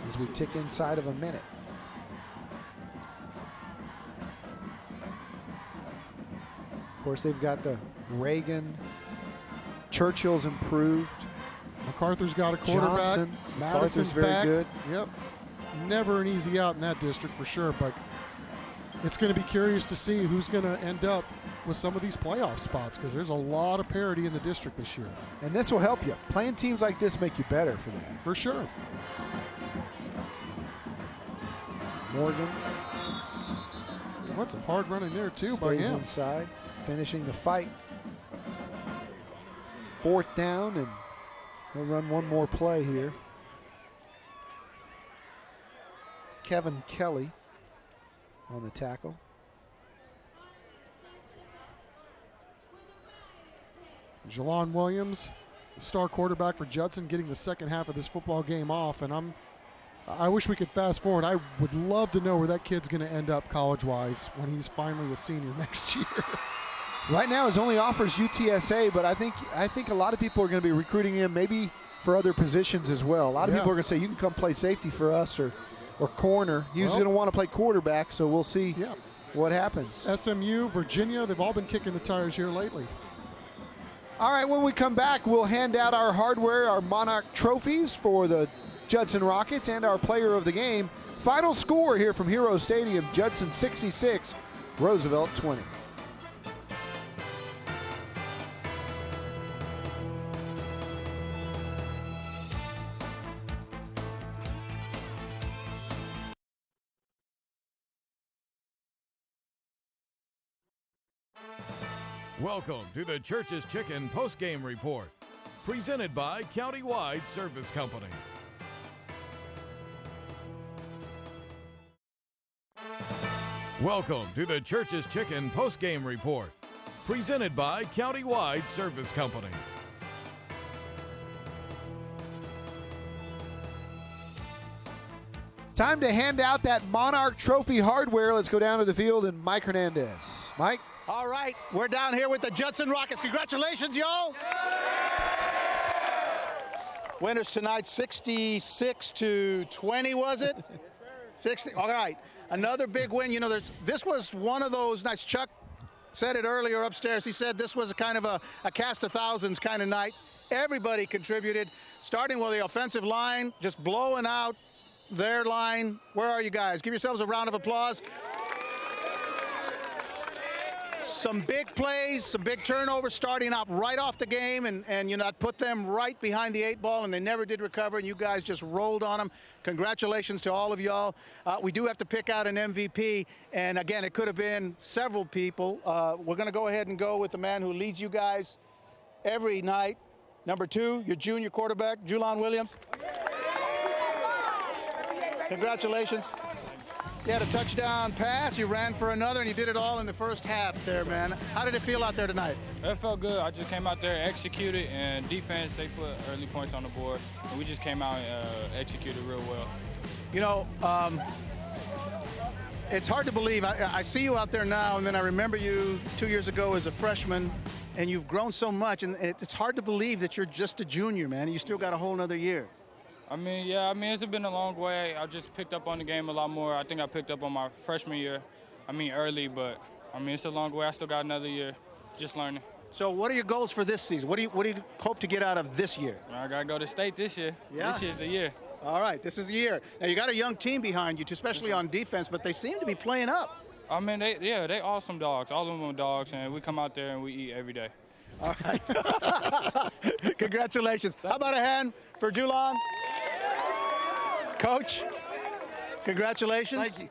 as we tick inside of a minute. Of course, they've got the Reagan. Churchill's improved. MacArthur's got a quarterback. Johnson. Madison's very back. good. Yep. Never an easy out in that district for sure, but it's going to be curious to see who's going to end up with some of these playoff spots because there's a lot of parity in the district this year. And this will help you. Playing teams like this make you better for that. For sure. Morgan. What's a hard running there too by Stays him. Inside, finishing the fight. 4th down, and he'll run one more play here. Kevin Kelly on the tackle. Jelon Williams, star quarterback for Judson, getting the second half of this football game off, and I wish we could fast forward. I would love to know where that kid's going to end up college-wise when he's finally a senior next year. Right now, his only offers UTSA, but I think a lot of people are going to be recruiting him maybe for other positions as well. A lot of people are going to say, you can come play safety for us or corner. He's going to want to play quarterback, so we'll see what happens. SMU, Virginia, they've all been kicking the tires here lately. All right, when we come back, we'll hand out our hardware, our Monarch trophies for the Judson Rockets and our player of the game. Final score here from Hero Stadium, Judson 66, Roosevelt 20. Welcome to the Church's Chicken postgame report, presented by Countywide Service Company. Welcome to the Church's Chicken postgame report, presented by Countywide Service Company. Time to hand out that Monarch Trophy hardware. Let's go down to the field and Mike Hernandez. Mike? All right, we're down here with the Judson Rockets. Congratulations, y'all. Winners tonight, 66-20, was it? 60. All right, another big win. You know, this was one of those nights. Chuck said it earlier upstairs. He said this was a kind of a cast of thousands kind of night. Everybody contributed, starting with the offensive line, just blowing out their line. Where are you guys? Give yourselves a round of applause. Some big plays, some big turnovers starting out right off the game, and you know, that put them right behind the 8 ball, and they never did recover, and you guys just rolled on them. Congratulations to all of y'all. We do have to pick out an MVP, and again, it could have been several people. We're going to go ahead and go with the man who leads you guys every night. Number 2, your junior quarterback, Jelon Williams. Congratulations. You had a touchdown pass, you ran for another, and you did it all in the first half there, man. How did it feel out there tonight? It felt good. I just came out there, executed, and defense, they put early points on the board, and we just came out and executed real well. You know, it's hard to believe. I see you out there now, and then I remember you 2 years ago as a freshman, and you've grown so much, and it's hard to believe that you're just a junior, man. You still got a whole nother year. I mean, yeah, it's been a long way. I just picked up on the game a lot more. I think I picked up on my freshman year. Early, but it's a long way. I still got another year just learning. So what are your goals for this season? What do you hope to get out of this year? I got to go to state this year. Yeah. This year's the year. All right, this is the year. Now, you got a young team behind you, especially on defense, but they seem to be playing up. They awesome dogs. All of them are dogs, and we come out there and we eat every day. All right. Congratulations. How about a hand for Jelon? Coach, congratulations. Thank you.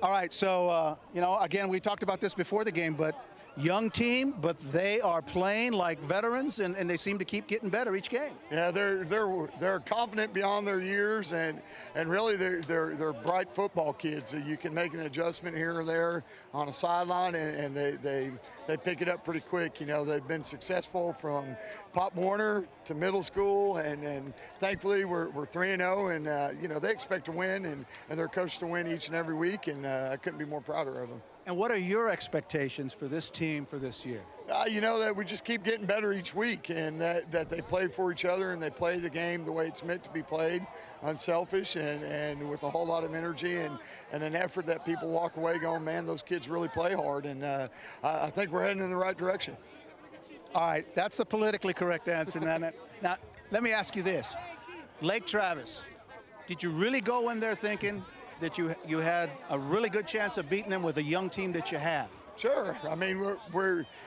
All right, so, again, we talked about this before the game, but young team, but they are playing like veterans, and they seem to keep getting better each game. Yeah, they're confident beyond their years, and really they're bright football kids. So you can make an adjustment here or there on a sideline, and they pick it up pretty quick. They've been successful from Pop Warner to middle school, and thankfully we're 3-0, and they expect to win, and they're coached to win each and every week, and I couldn't be more prouder of them. And what are your expectations for this team for this year? That we just keep getting better each week, and that they play for each other and they play the game the way it's meant to be played, unselfish and with a whole lot of energy and an effort that people walk away going, man, those kids really play hard, and I think we're heading in the right direction. All right, that's the politically correct answer. Now, let me ask you this. Lake Travis, did you really go in there thinking that you had a really good chance of beating them with a young team that you have? Sure. I mean,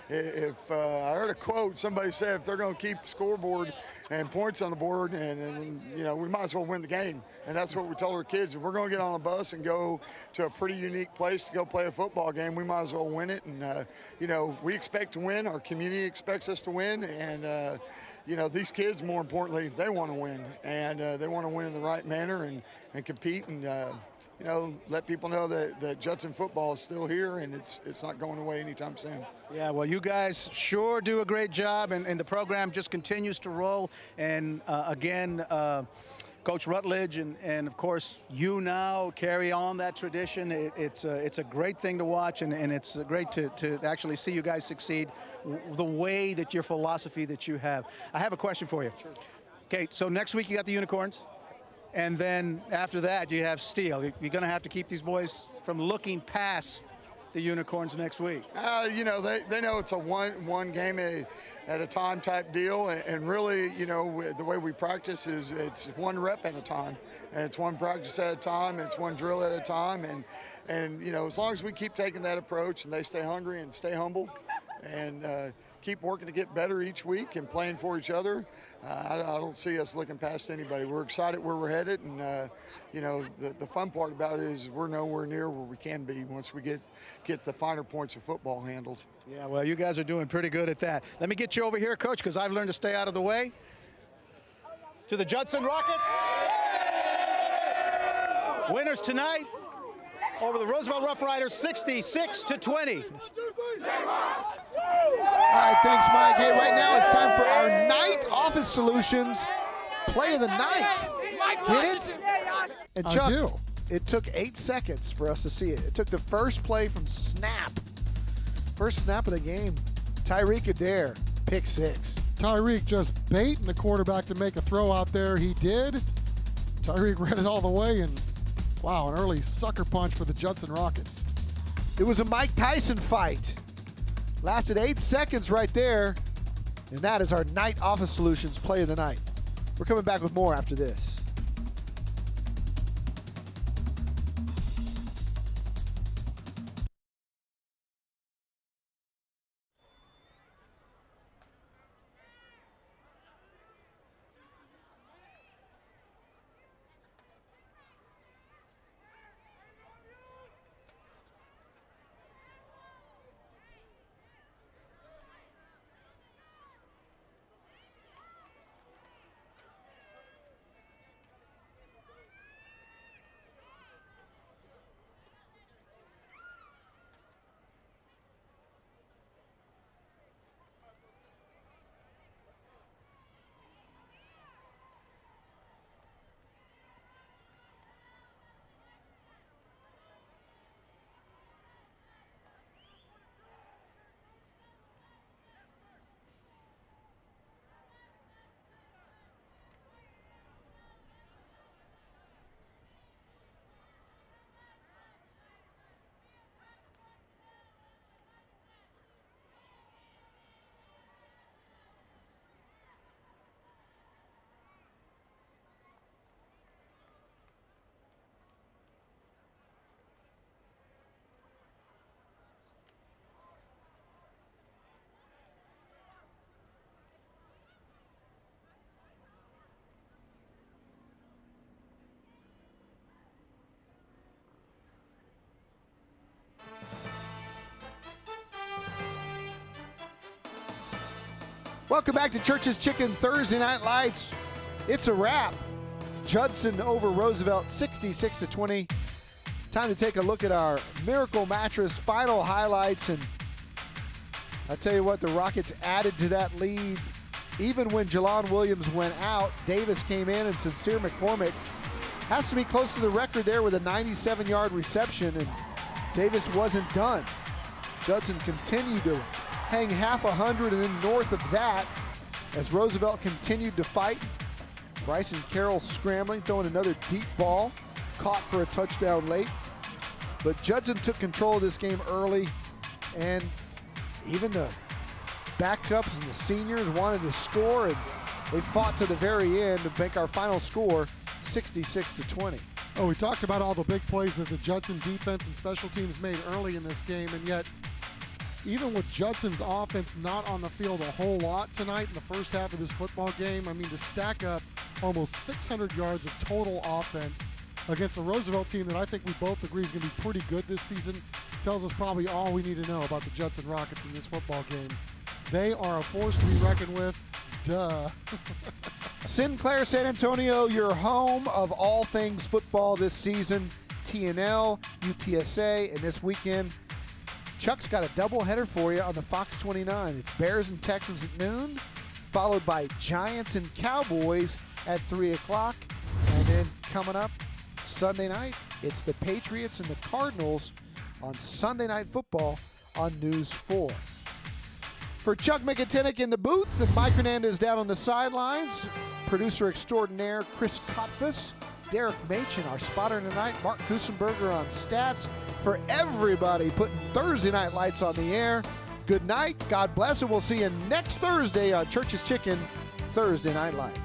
if I heard a quote, somebody said if they're going to keep scoreboard and points on the board, and we might as well win the game. And that's what we told our kids. If we're going to get on a bus and go to a pretty unique place to go play a football game, we might as well win it. And, we expect to win. Our community expects us to win. And, these kids, more importantly, they want to win. And they want to win in the right manner and compete and, let people know that Judson football is still here, and it's not going away anytime soon. Yeah, well, you guys sure do a great job, and the program just continues to roll. And, again, Coach Rutledge and of course, you now carry on that tradition. It's a great thing to watch, and it's great to actually see you guys succeed the way that your philosophy that you have. I have a question for you. Sure. Okay, so next week you got the Unicorns. And then after that, you have Steele. You're going to have to keep these boys from looking past the Unicorns next week. They know it's a one game at a time type deal. And really, the way we practice is it's one rep at a time. And it's one practice at a time. It's one drill at a time. And as long as we keep taking that approach and they stay hungry and stay humble and keep working to get better each week and playing for each other, I don't see us looking past anybody. We're excited where we're headed, and the fun part about it is we're nowhere near where we can be once we get the finer points of football handled. Yeah, well, you guys are doing pretty good at that. Let me get you over here, Coach, because I've learned to stay out of the way. To the Judson Rockets. Winners tonight over the Roosevelt Rough Riders, 66-20. All right, thanks, Mike. Hey, right now it's time for our Night Office Solutions Play of the Night. Get it? And Chuck, I do. It took 8 seconds for us to see it. It took the first play from snap. First snap of the game. Tyreek Adair, pick 6. Tyreek just baiting the quarterback to make a throw out there. He did. Tyreek read it all the way, and wow, an early sucker punch for the Judson Rockets. It was a Mike Tyson fight. Lasted 8 seconds right there. And that is our Night Office Solutions Play of the Night. We're coming back with more after this. Welcome back to Church's Chicken Thursday Night Lights. It's a wrap. Judson over Roosevelt, 66-20. Time to take a look at our Miracle Mattress final highlights. And I tell you what, the Rockets added to that lead. Even when Jalon Williams went out, Davis came in, and Sincere McCormick has to be close to the record there with a 97-yard reception, and Davis wasn't done. Judson continued to hang half 100 and then north of that as Roosevelt continued to fight. Bryson Carroll scrambling, throwing another deep ball, caught for a touchdown late. But Judson took control of this game early, and even the backups and the seniors wanted to score, and they fought to the very end to make our final score 66-20. Oh, we talked about all the big plays that the Judson defense and special teams made early in this game, and yet even with Judson's offense not on the field a whole lot tonight in the first half of this football game, I mean, to stack up almost 600 yards of total offense against a Roosevelt team that I think we both agree is going to be pretty good this season tells us probably all we need to know about the Judson Rockets in this football game. They are a force to be reckoned with. Duh. Sinclair, San Antonio, your home of all things football this season. TNL, UTSA, and this weekend, Chuck's got a doubleheader for you on the Fox 29. It's Bears and Texans at noon, followed by Giants and Cowboys at 3 o'clock. And then coming up Sunday night, it's the Patriots and the Cardinals on Sunday Night Football on News 4. For Chuck McIntyre in the booth and Mike Hernandez down on the sidelines, producer extraordinaire Chris Kotfus, Derek Machen, our spotter tonight, Mark Kusenberger on stats. For everybody putting Thursday Night Lights on the air, good night, God bless, and we'll see you next Thursday on Church's Chicken Thursday Night Lights.